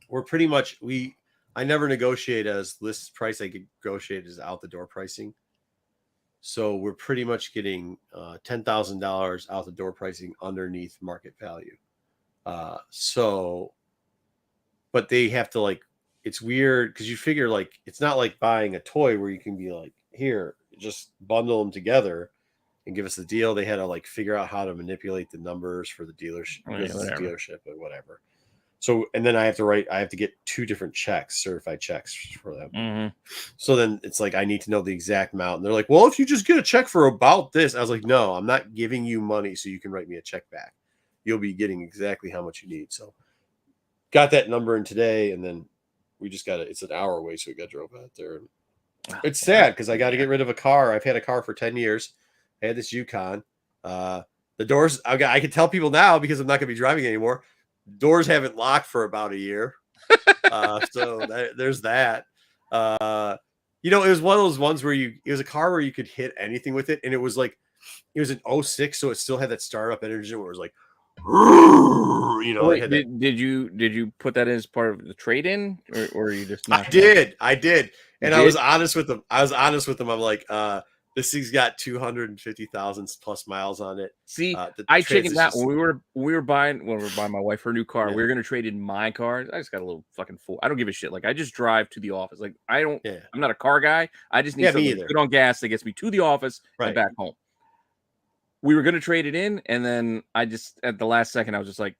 We're pretty much I never negotiate as list price. I negotiate as out the door pricing. So we're pretty much getting $10,000 out the door pricing underneath market value. But they have to like, it's weird because you figure like it's not like buying a toy where you can be like, here, just bundle them together and give us the deal. They had to like figure out how to manipulate the numbers for the dealership, dealership or whatever. So, and then I have to get 2 different checks, certified checks for them. Mm-hmm. So then it's like, I need to know the exact amount. And they're like, well, if you just get a check for about this, I was like, no, I'm not giving you money so you can write me a check back. You'll be getting exactly how much you need. So got that number in today. And then we just it's an hour away. So we got drove out there. It's sad because I got to get rid of a car. I've had a car for 10 years. I had this Yukon. The doors, I can tell people now because I'm not going to be driving anymore. Doors haven't locked for about a year. So there's that. It was one of those ones where it was a car where you could hit anything with it. And it was an 06. So it still had that startup energy where it was like, You know, Wait, did you put that in as part of the trade in, or you just not? I did, and I was honest with them. I'm like, this thing's got 250,000 plus miles on it. See, I chickened out when we were buying my wife her new car. Yeah. We were gonna trade in my car. I just got a little fucking fool. I don't give a shit. Like I just drive to the office. Like I'm not a car guy. I just need something good on gas that gets me to the office and back home. We were gonna trade it in, and then I just at the last second I was just like,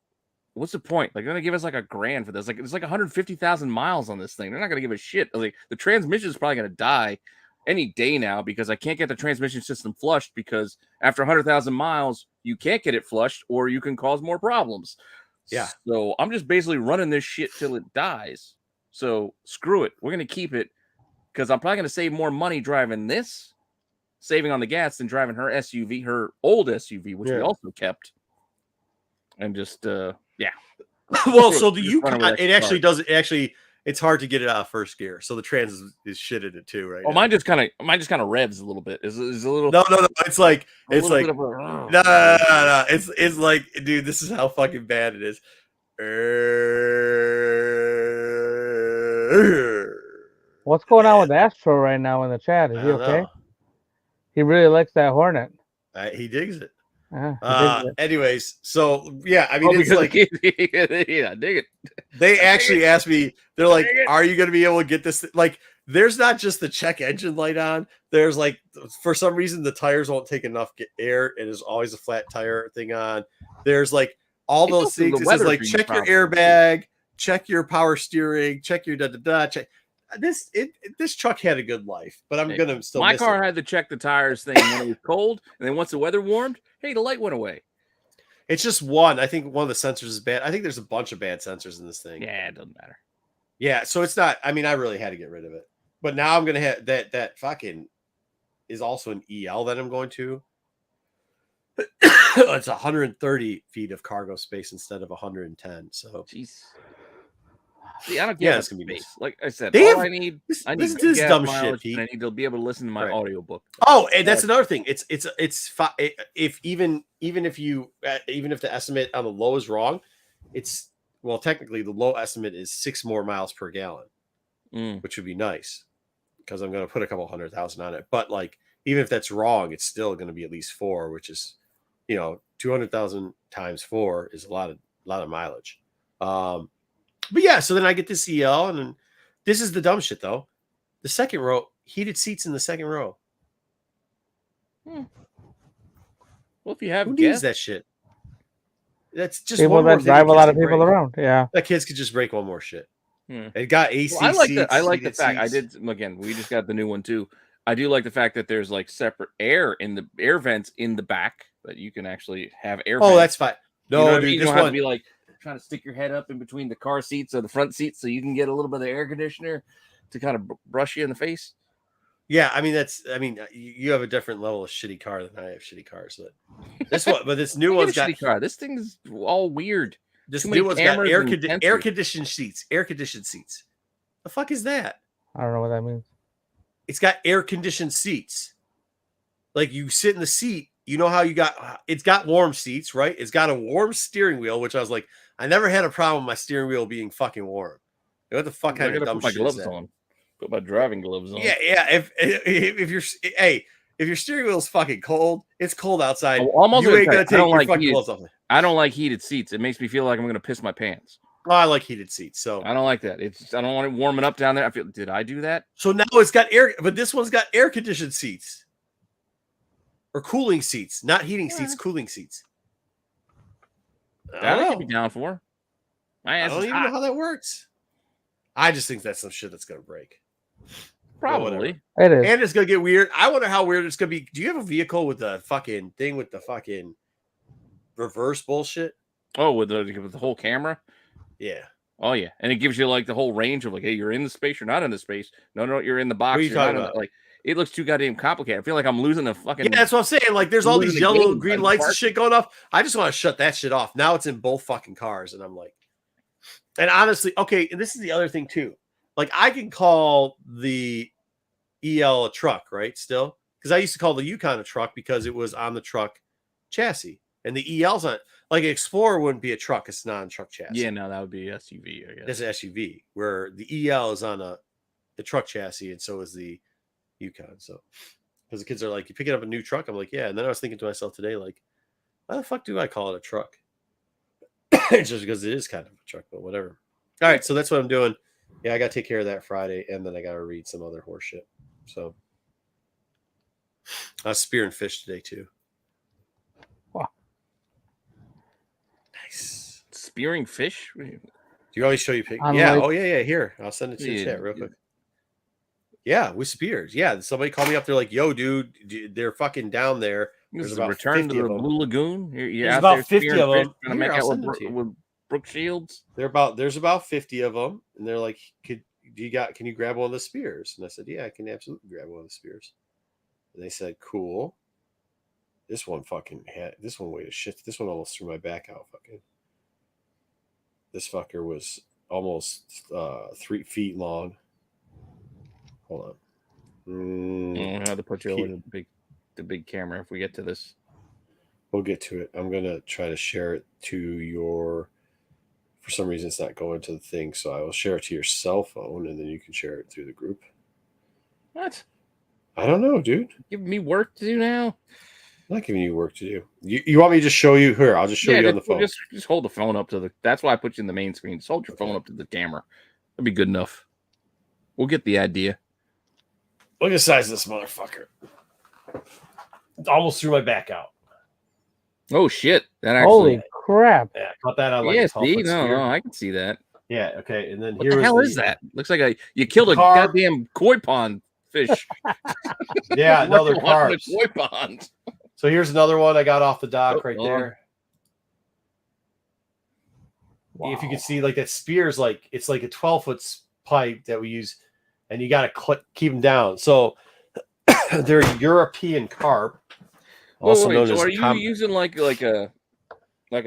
what's the point? Like they're gonna give us like $1,000 for this. Like it's like 150,000 miles on this thing. They're not gonna give a shit. Like the transmission is probably gonna die any day now because I can't get the transmission system flushed because after 100,000 miles you can't get it flushed or you can cause more problems. Yeah. So I'm just basically running this shit till it dies. So screw it. We're gonna keep it because I'm probably gonna save more money driving this, saving on the gas, than driving her SUV, her old SUV, which we also kept. And just well, so the Yukon, it actually does. It's hard to get it out of first gear. So the trans is shit in it too, right? Oh, mine just kind of revs a little bit. Is a little. No. It's like no. It's like, dude, this is how fucking bad it is. What's going on with Astro right now in the chat? Is he okay? Know. He really likes that Hornet. He digs it. Digs it. Anyways, so yeah, I mean, it's like, yeah, dig it. They actually asked me, they're like, are you going to be able to get this? Like, there's not just the check engine light on. There's like, for some reason, the tires won't take enough air. And there's always a flat tire thing on. There's like all those things. It says like, check your airbag, check your power steering, check your check. This truck had a good life, but I'm gonna still. My car had to check the tires thing when it was cold, and then once the weather warmed, hey, the light went away. It's just one. I think one of the sensors is bad. I think there's a bunch of bad sensors in this thing. Yeah, it doesn't matter. Yeah, so it's not. I mean, I really had to get rid of it, but now I'm gonna have that fucking is also an EL that I'm going to. It's 130 feet of cargo space instead of 110. So, jeez. See, I don't get it's gonna be nice. Like I said, I need this dumb shit, Pete. and I need to be able to listen to my audiobook. Oh, and that's another thing. If the estimate on the low is wrong, technically the low estimate is 6 more miles per gallon, which would be nice because I'm going to put a couple 100,000 on it. But like, even if that's wrong, it's still going to be at least 4, which is, 200,000 times 4 is a lot of mileage. But yeah, so then I get this EL, and then this is the dumb shit though. The second row, heated seats in the second row. Well, if you have who needs that shit? That's just people one more that drive a lot of people around. Yeah, that kids could just break one more shit. It got AC. Well, I like the fact. Seats. We just got the new one too. I do like the fact that there's like separate air vents in the back that you can actually have air. Oh, that's fine. No, dude, you don't have to be like trying to stick your head up in between the car seats or the front seats so you can get a little bit of air conditioner to kind of brush you in the face. Yeah, I mean you have a different level of shitty car than I have shitty cars. But this new one's got shitty car. This thing's all weird. This new one's got air conditioned seats. Air conditioned seats. The fuck is that? I don't know what that means. It's got air conditioned seats. Like you sit in the seat. You know how it's got warm seats, right? It's got a warm steering wheel, which I was like, I never had a problem with my steering wheel being fucking warm. What the fuck kind of dumb shit is that? Put my driving gloves on. Yeah. If your steering wheel is fucking cold, it's cold outside. You ain't gonna take your fucking gloves off. I don't like heated seats. It makes me feel like I'm gonna piss my pants. Oh, I like heated seats, so I don't like that. I don't want it warming up down there. Did I do that? So now it's got air, but this one's got air conditioned seats. Or cooling seats, not heating seats, cooling seats. That I could be down for. I don't even know how that works. I just think that's some shit that's going to break. Probably. It is. And it's going to get weird. I wonder how weird it's going to be. Do you have a vehicle with the fucking thing with the fucking reverse bullshit? Oh, with the whole camera? Yeah. Oh, yeah. And it gives you like the whole range of like, hey, you're in the space, you're not in the space. No, you're in the box. What are you talking about? Like, it looks too goddamn complicated. I feel like I'm losing a fucking. Yeah, that's what I'm saying. Like, there's all these yellow, green lights and shit going off. I just want to shut that shit off. Now it's in both fucking cars, and I'm like, and honestly, okay. And this is the other thing too. Like, I can call the EL a truck, right? Still, because I used to call the Yukon a truck because it was on the truck chassis, and the EL's on it. like an Explorer wouldn't be a truck. It's not a truck chassis. Yeah, no, that would be SUV, I guess. That's an SUV, where the EL is on a truck chassis, and so is the Yukon. So, because the kids are like, you picking up a new truck? I'm like, yeah. And then I was thinking to myself today, like, why the fuck do I call it a truck? Just because it is kind of a truck, but whatever. All right, so that's what I'm doing. Yeah, I got to take care of that Friday, and then I got to read some other horse shit. So, I was spearing fish today too. Wow. Nice. Spearing fish? Do you always show you pic? On Yeah. like- Oh yeah. Here, I'll send it to you in chat real quick. Yeah, with spears. Yeah, somebody called me up. They're like, "Yo, dude, they're fucking down there." This There's is about a return 50 to the of them. Blue Lagoon. You're There's out about there 50 spearing of them. fish, trying to Here, make I'll out send it to you. with Brooke Shields. There's about 50 of them, and they're like, can you grab one of the spears? And I said, yeah, I can absolutely grab one of the spears. And they said, cool. This one weighed a shit. This one almost threw my back out. Fucking. This fucker was almost 3 feet long. Hold on. I have to put you over the big camera if we get to this. We'll get to it. I'm gonna try to share it to your. For some reason, it's not going to the thing, so I will share it to your cell phone, and then you can share it through the group. What? I don't know, dude. Giving me work to do now? I'm not giving you work to do. You want me to just show you? Here, I'll just show you on the phone. Just hold the phone up to the. That's why I put you in the main screen. Just hold your phone up to the camera. That'd be good enough. We'll get the idea. Look at the size of this motherfucker. It almost threw my back out. Oh shit! That actually. Holy crap! Yeah, cut that out like Yeah, a 12 see, foot no, spear. I can see that. Yeah, okay, and then What the hell is that? Looks like you killed a carp. goddamn koi pond fish. Yeah, no, they're Working carbs. on a koi pond. So here's another one I got off the dock right there. Wow. If you can see, like that spear's like it's like a 12-foot pipe that we use, and you got to keep them down. So they're European carp, also known as. So are you using like a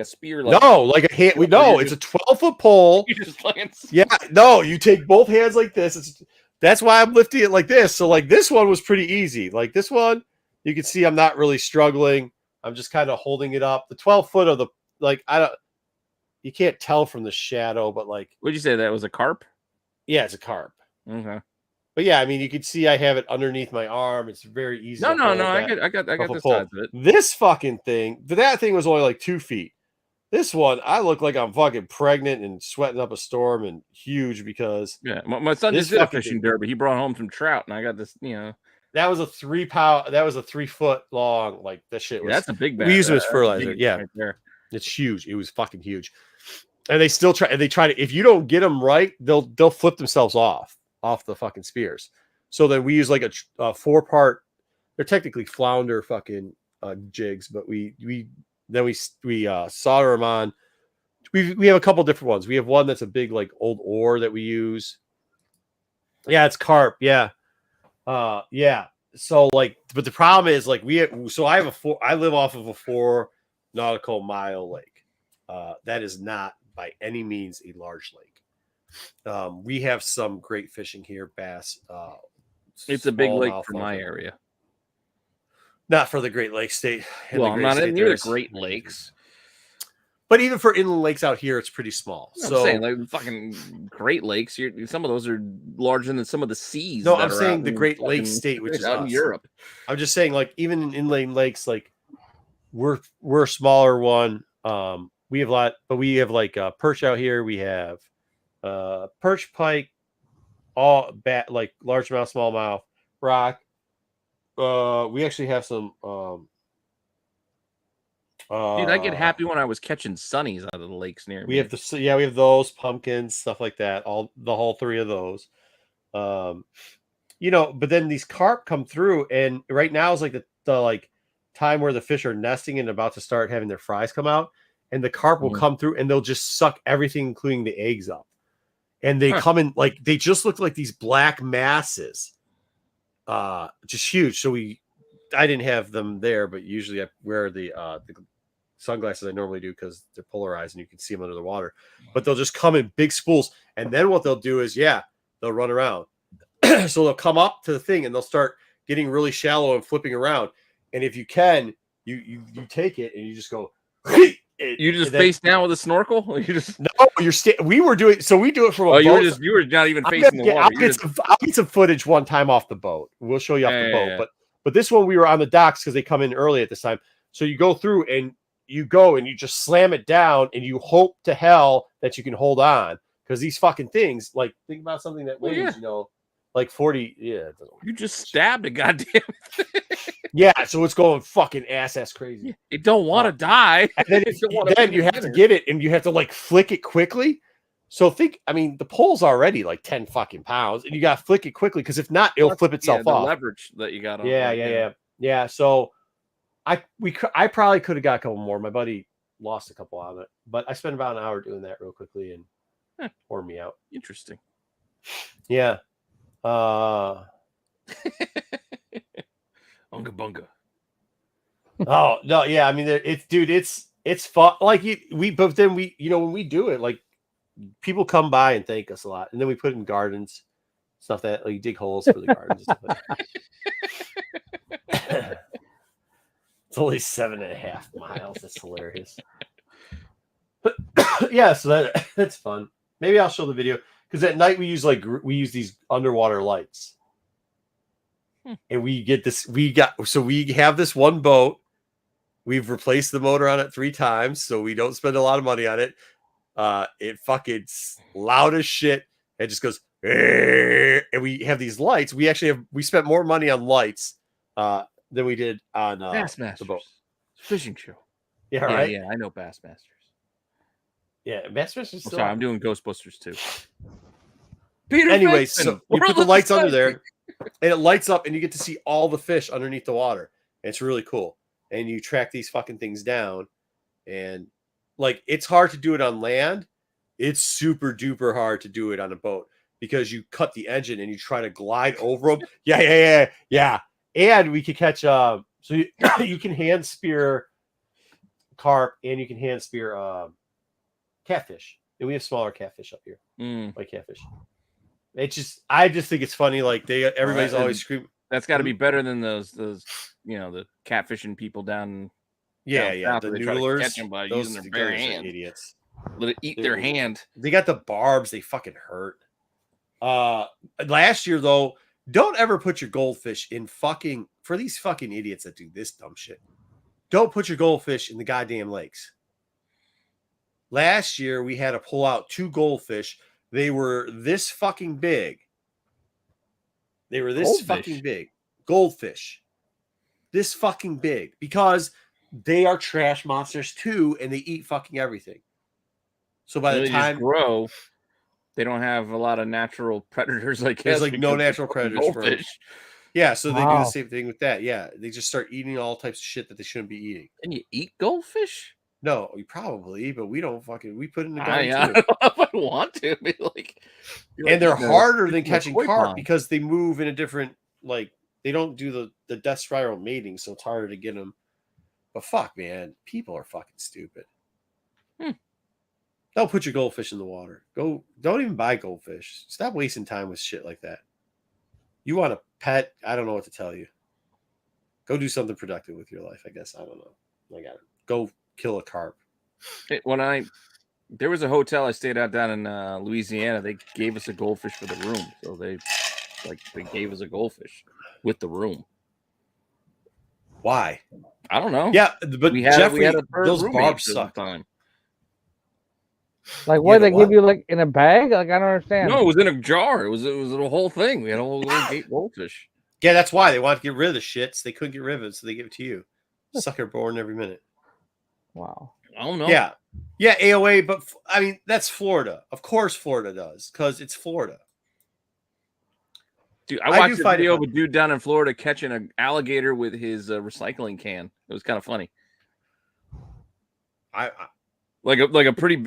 spear? Like, no, like a hand. It's a 12-foot pole. You're just playing. Yeah, no, you take both hands like this. That's why I'm lifting it like this. So like this one was pretty easy. Like this one, you can see I'm not really struggling. I'm just kind of holding it up. The 12-foot of the you can't tell from the shadow, but like. What'd you say that was a carp? Yeah, it's a carp. Okay. But yeah, I mean, you can see I have it underneath my arm. It's very easy. No. I got the size of it. This fucking thing, that thing was only like 2 feet. This one, I look like I'm fucking pregnant and sweating up a storm and huge because my son just did a fishing derby. He brought home some trout, and I got this. That was a 3 pound. That was a 3 foot long. Like that shit was. That's a big bag. We use it as fertilizer. Yeah, right there. It's huge. It was fucking huge. And they still try. They try to. If you don't get them right, they'll flip themselves off the fucking spears. So then we use like a 4-part. They're technically flounder fucking jigs, but we solder them on. We have a couple different ones. We have one that's a big like old oar that we use. Yeah, it's carp. Yeah, yeah. So like, but the problem is like I live off of a 4 nautical mile lake. That is not by any means a large lake. We have some great fishing here, bass. It's a big lake for my area. Not for the Great Lakes state. Well, I'm not near the Great Lakes. But even for inland lakes out here, it's pretty small. I'm saying like fucking Great Lakes. Some of those are larger than some of the seas. No, I'm saying the Great Lakes state, which is out in Europe. I'm just saying, like even in inland lakes, like we're a smaller one. We have a lot, but we have like perch out here. We have perch, pike, all like largemouth, smallmouth, rock. We actually have some. Dude, I get happy when I was catching sunnies out of the lakes near me. We have those pumpkins, stuff like that. The whole 3 of those. But then these carp come through, and right now is like the like time where the fish are nesting and about to start having their fries come out, and the carp will come through and they'll just suck everything, including the eggs, up. And they come in like they just look like these black masses, just huge. So I didn't have them there, but usually I wear the sunglasses I normally do because they're polarized and you can see them under the water. But they'll just come in big spools, and then what they'll do is they'll run around. So they'll come up to the thing and they'll start getting really shallow and flipping around. And if you can, you take it and you just go You just face down with a snorkel? You just no, we were doing so. We do it from a boat. You were not even facing the water. I'll get some footage one time off the boat. We'll show you off the boat. But this one we were on the docks because they come in early at this time. So you go through and you go and you just slam it down and you hope to hell that you can hold on because these fucking things, like think about something that weighs, like 40. Yeah, you just stabbed a goddamn. Yeah, so it's going fucking ass crazy. It don't want to die. And then you have to get it and you have to like flick it quickly. So the pole's already like 10 fucking pounds and you got to flick it quickly because if not, it'll flip itself off. The leverage that you got on. Yeah. So I probably could have got a couple more. My buddy lost a couple on it, but I spent about an hour doing that real quickly and wore me out. Interesting. Yeah. Unga bunga. Oh no, yeah. I mean, it's fun. Like but then we, when we do it, like people come by and thank us a lot, and then we put it in gardens, stuff that like dig holes for the gardens. And stuff like that. It's only 7.5 miles. That's hilarious. But yeah, so that's fun. Maybe I'll show the video because at night we use these underwater lights. And we have this one boat. We've replaced the motor on it 3 times, so we don't spend a lot of money on it. It fucking loud as shit. It just goes, and we have these lights. We spent more money on lights than we did on Bassmasters. The boat. Fishing show. Yeah, right. Yeah, I know Bassmasters. Yeah, Bassmasters. Sorry, I'm doing Ghostbusters too. Anyway, so you put the lights under there. And it lights up and you get to see all the fish underneath the water. And it's really cool. And you track these fucking things down. And like, it's hard to do it on land. It's super duper hard to do it on a boat because you cut the engine and you try to glide over them. Yeah. And we could catch, so you can hand spear carp and you can hand spear catfish. And we have smaller catfish up here. Like catfish. I just think it's funny. Like everybody's always screaming. That's got to be better than those the catfishing people down. Yeah, the noodlers. Catch them by using their bare hands. Idiots. Let it eat their hand. They got the barbs. They fucking hurt. Last year though, don't ever put your goldfish in for these fucking idiots that do this dumb shit. Don't put your goldfish in the goddamn lakes. Last year we had to pull out 2 goldfish. They were this fucking big. Fucking big. Goldfish. This fucking big. Because they are trash monsters too, and they eat fucking everything. So by the time they grow, they don't have a lot of natural predators. There's like no natural predators for them. Yeah, so they do the same thing with that. Yeah, they just start eating all types of shit that they shouldn't be eating. And you eat goldfish? No, we probably, but we don't we put it in the garden too. I don't know if I want to. And they're harder than catching carp because they move in a different, like, they don't do the death spiral mating, so it's harder to get them. But fuck, man, people are fucking stupid. Don't put your goldfish in the water. Don't even buy goldfish. Stop wasting time with shit like that. You want a pet? I don't know what to tell you. Go do something productive with your life, I guess. I don't know. I got it. Go kill a carp. There was a hotel I stayed at down in Louisiana. They gave us a goldfish for the room, so they gave us a goldfish with the room. Why? I don't know. Yeah, but Jeffrey, those barbs suck. Like what? They give you like in a bag? Like I don't understand. No, it was in a jar. It was a whole thing. We had a whole little goldfish. Yeah, that's why they wanted to get rid of the shits. They couldn't get rid of it, so they give it to you. Sucker born every minute. Wow. I don't know. Yeah, AOA, but I mean that's Florida. Of course, Florida does because it's Florida. Dude, I watched a video of a dude down in Florida catching an alligator with his recycling can. It was kind of funny. Like a pretty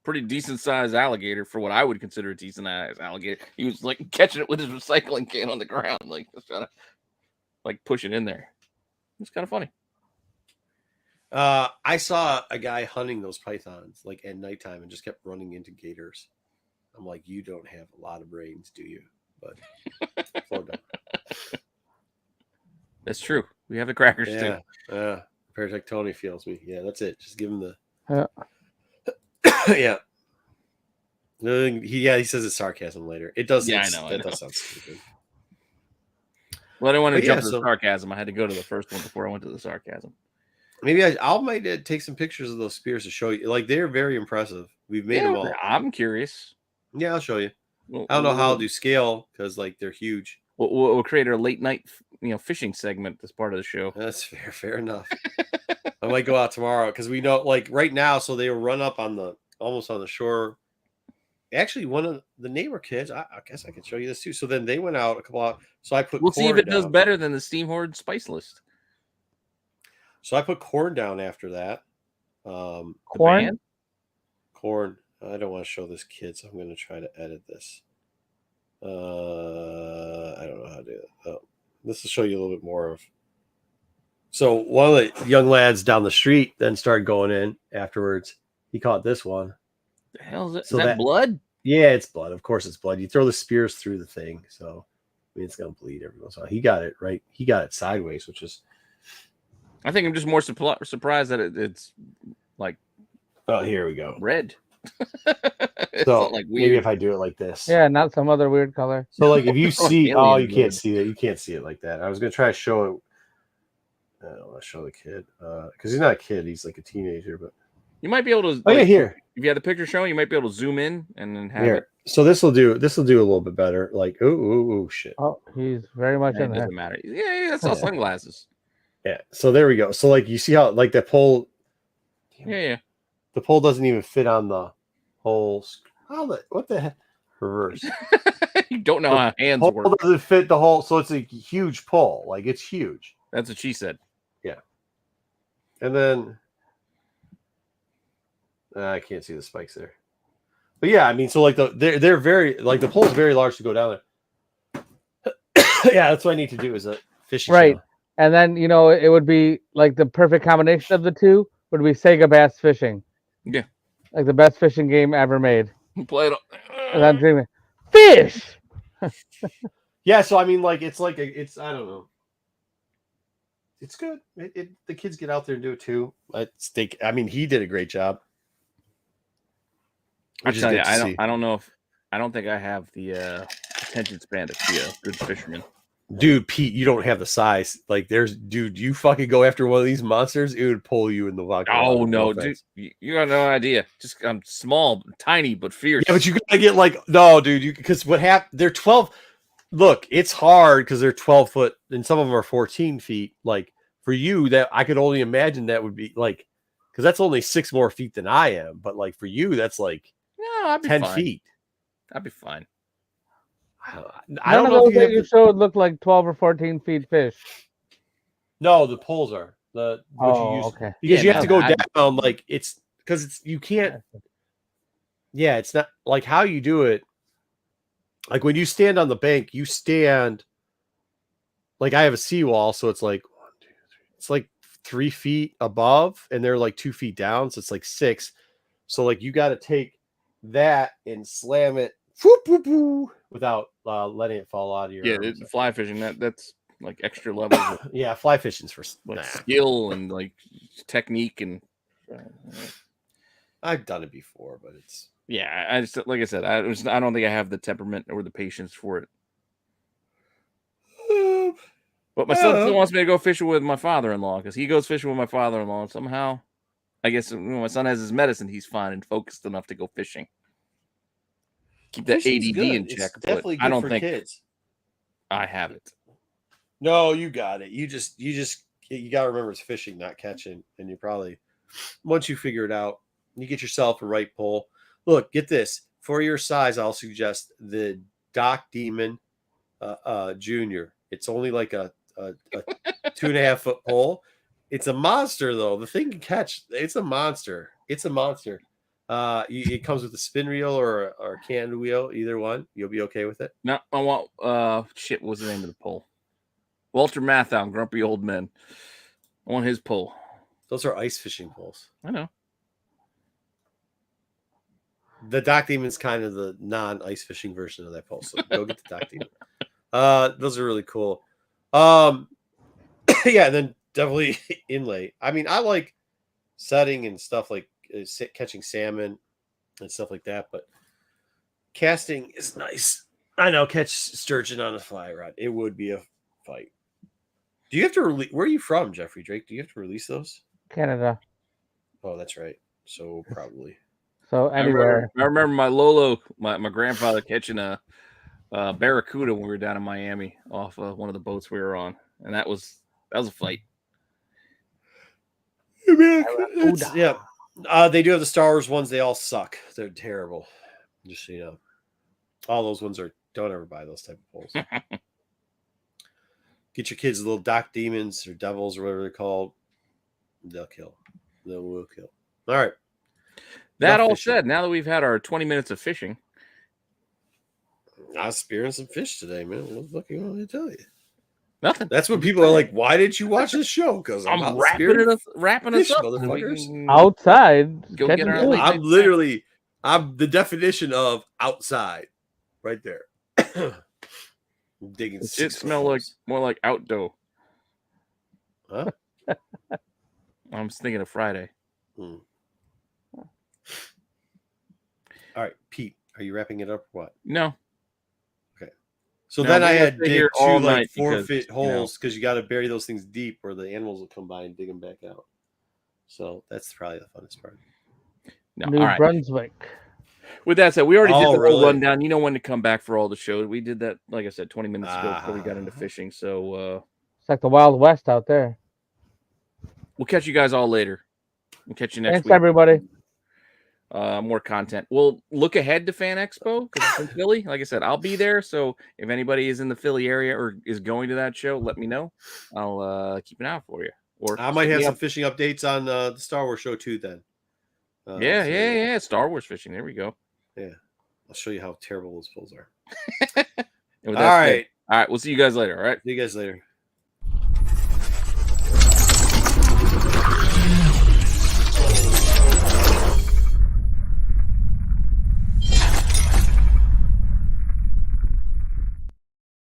pretty decent sized alligator for what I would consider a decent sized alligator. He was like catching it with his recycling can on the ground, like just trying to like push it in there. It's kind of funny. I saw a guy hunting those pythons like at nighttime and just kept running into gators. I'm like, you don't have a lot of brains, do you? But that's true. We have the crackers too. Paratech Tony feels me. Yeah, that's it. Just give him the. Yeah. Yeah. He says it's sarcasm later. It does. Yeah, I know. That does sound stupid. Well, I didn't want to But jump yeah, to the sarcasm. I had to go to the first one before I went to the sarcasm. Maybe I might take some pictures of those spears to show you. Like, they're very impressive. We've made them all. I'm curious. Yeah, I'll show you. I don't know how I'll do scale because like they're huge. We'll create a late night, fishing segment as part of the show. That's fair enough. I might go out tomorrow because we know, like right now, so they will run up on almost on the shore. Actually, one of the neighbor kids, I guess I can show you this too. So then they went out a couple hours. So I put. We'll see if it does down. better than the Steam Horde Spice List. So I put corn down after that. Corn. Corn. I don't want to show this kid, so I'm going to try to edit this. I don't know how to do it. Oh, this will show you a little bit more of. So one of the young lads down the street then started going in afterwards. He caught this one. The hell is it? So is that blood? Yeah, it's blood. Of course, it's blood. You throw the spears through the thing, so I mean, it's going to bleed every once in a while. He got it right. He got it sideways, which is. I think I'm just more surprised that it's like. Oh, here we go. Red. So like maybe if I do it like this. Yeah, not some other weird color. So like if you see, you blood. can't see it. You can't see it like that. I was gonna try to show it. I don't want to show the kid because he's not a kid. He's like a teenager. But you might be able to. Oh yeah, here. If you had the picture showing, you might be able to zoom in and then have it. So this will do a little bit better. Like ooh shit. Oh, he's very much in It there. doesn't matter. Yeah, that's all sunglasses. Yeah. So there we go. So like you see how like that pole. Yeah. The pole doesn't even fit on the whole. What the heck? Reverse. You don't know how hands pole work. doesn't fit the whole, so it's a huge pole. Like it's huge. That's what she said. Yeah. And then I can't see the spikes there. But yeah, I mean, so like they're very like the pole's very large to go down there. Yeah, that's what I need to do is a fishing. Right. Channel. And then it would be like the perfect combination of the two would be Sega Bass Fishing. Yeah. Like the best fishing game ever made. Play it. And I'm dreaming. Fish. Yeah, so I mean, like it's I don't know. It's good. The kids get out there and do it too. I mean, he did a great job. I tell you, I don't think I have the attention span to be a good fisherman. Dude, Pete, you don't have the size. Like, you fucking go after one of these monsters, it would pull you in the water. Oh no, dude, you got no idea. Just I'm small, tiny, but fierce. Yeah, but you gotta get like dude. Because what happened? They're 12. Look, it's hard because they're 12 foot, and some of them are 14 feet. Like for you, that I could only imagine that would be like, because that's only 6 more feet than I am. But like for you, that's like I'd be 10 fine. feet. I'd be fine. I don't know if you showed look like 12 or 14 feet fish. No, the poles are what you use. Okay. Because you have to go down. Like it's because you can't. Yeah, it's not like how you do it. Like when you stand on the bank, you stand. Like I have a seawall, so it's like 1, 2, 3. It's like 3 feet above, and they're like 2 feet down, so it's like 6. So like you got to take that and slam it. Without letting it fall out of your arms. Fly fishing that's like extra levels of yeah, fly fishing's for like skill and like technique and I've done it before, but it's I just like I said, I don't think I have the temperament or the patience for it. But my son still wants me to go fishing with my father-in-law because he goes fishing with my father-in-law and somehow I guess when my son has his medicine, he's fine and focused enough to go fishing. Keep that ADD in check. It's definitely good I don't for think kids. I have it. No, you got it. You got to remember it's fishing, not catching. And you probably, once you figure it out, you get yourself a right pole. Look, get this. For your size, I'll suggest the Doc Demon Junior. It's only like a 2.5 foot pole. It's a monster, though. The thing can catch. It's a monster. It comes with a spin reel or a canned wheel, either one. You'll be okay with it. No, I want what was the name of the pole? Walter Matthau, Grumpy Old Men. I want his pole. Those are ice fishing poles. I know. The Doc Demon's kind of the non-ice fishing version of that pole. So go get the Doc Demon. Those are really cool. Yeah, and then definitely inlay. I mean, I like setting and stuff like catching salmon and stuff like that, but casting is nice. I know, catch sturgeon on a fly rod. It would be a fight. Do you have to release? Where are you from, Jeffrey Drake? Do you have to release those? Canada. Oh, that's right. So probably. So anywhere. I remember my Lolo, my grandfather catching a barracuda when we were down in Miami off one of the boats we were on, and that was a fight. Yeah. They do have the Star Wars ones. They all suck. They're terrible. Just so you know. All those ones are. Don't ever buy those type of poles. Get your kids little dock demons or devils or whatever they're called. They'll kill. They will kill. All right. That all said, now that we've had our 20 minutes of fishing, I was spearing some fish today, man. What the fuck you want me to tell you? Nothing. That's what people are like. Why didn't you watch this show? Because I'm wrapping us up. Outside. Go get our I'm literally. I'm the definition of outside, right there. Digging. It smell like more like outdoor. Huh? I'm just thinking of Friday. All right, Pete, are you wrapping it up or what? No. Okay. So No, then I we're had gonna stay dig here 2 all like night 4 because, foot holes because you got to bury those things deep or the animals will come by and dig them back out. So that's probably the funnest part. No, New all right. Brunswick. With that said, we already did the whole really? rundown. You know when to come back for all the shows. We did that, like I said, 20 minutes ago before we got into fishing. So It's like the Wild West out there. we'll catch you guys all later. We'll catch you next Thanks, week. everybody. More content. We'll look ahead to Fan Expo because it's in Philly. Like I said, I'll be there. So if anybody is in the Philly area or is going to that show, let me know. I'll keep an eye out for you. Or I might have some fishing updates on the Star Wars show too. Then. Yeah. Star Wars fishing. There we go. Yeah, I'll show you how terrible those poles are. All right. All right. We'll see you guys later. All right. See you guys later.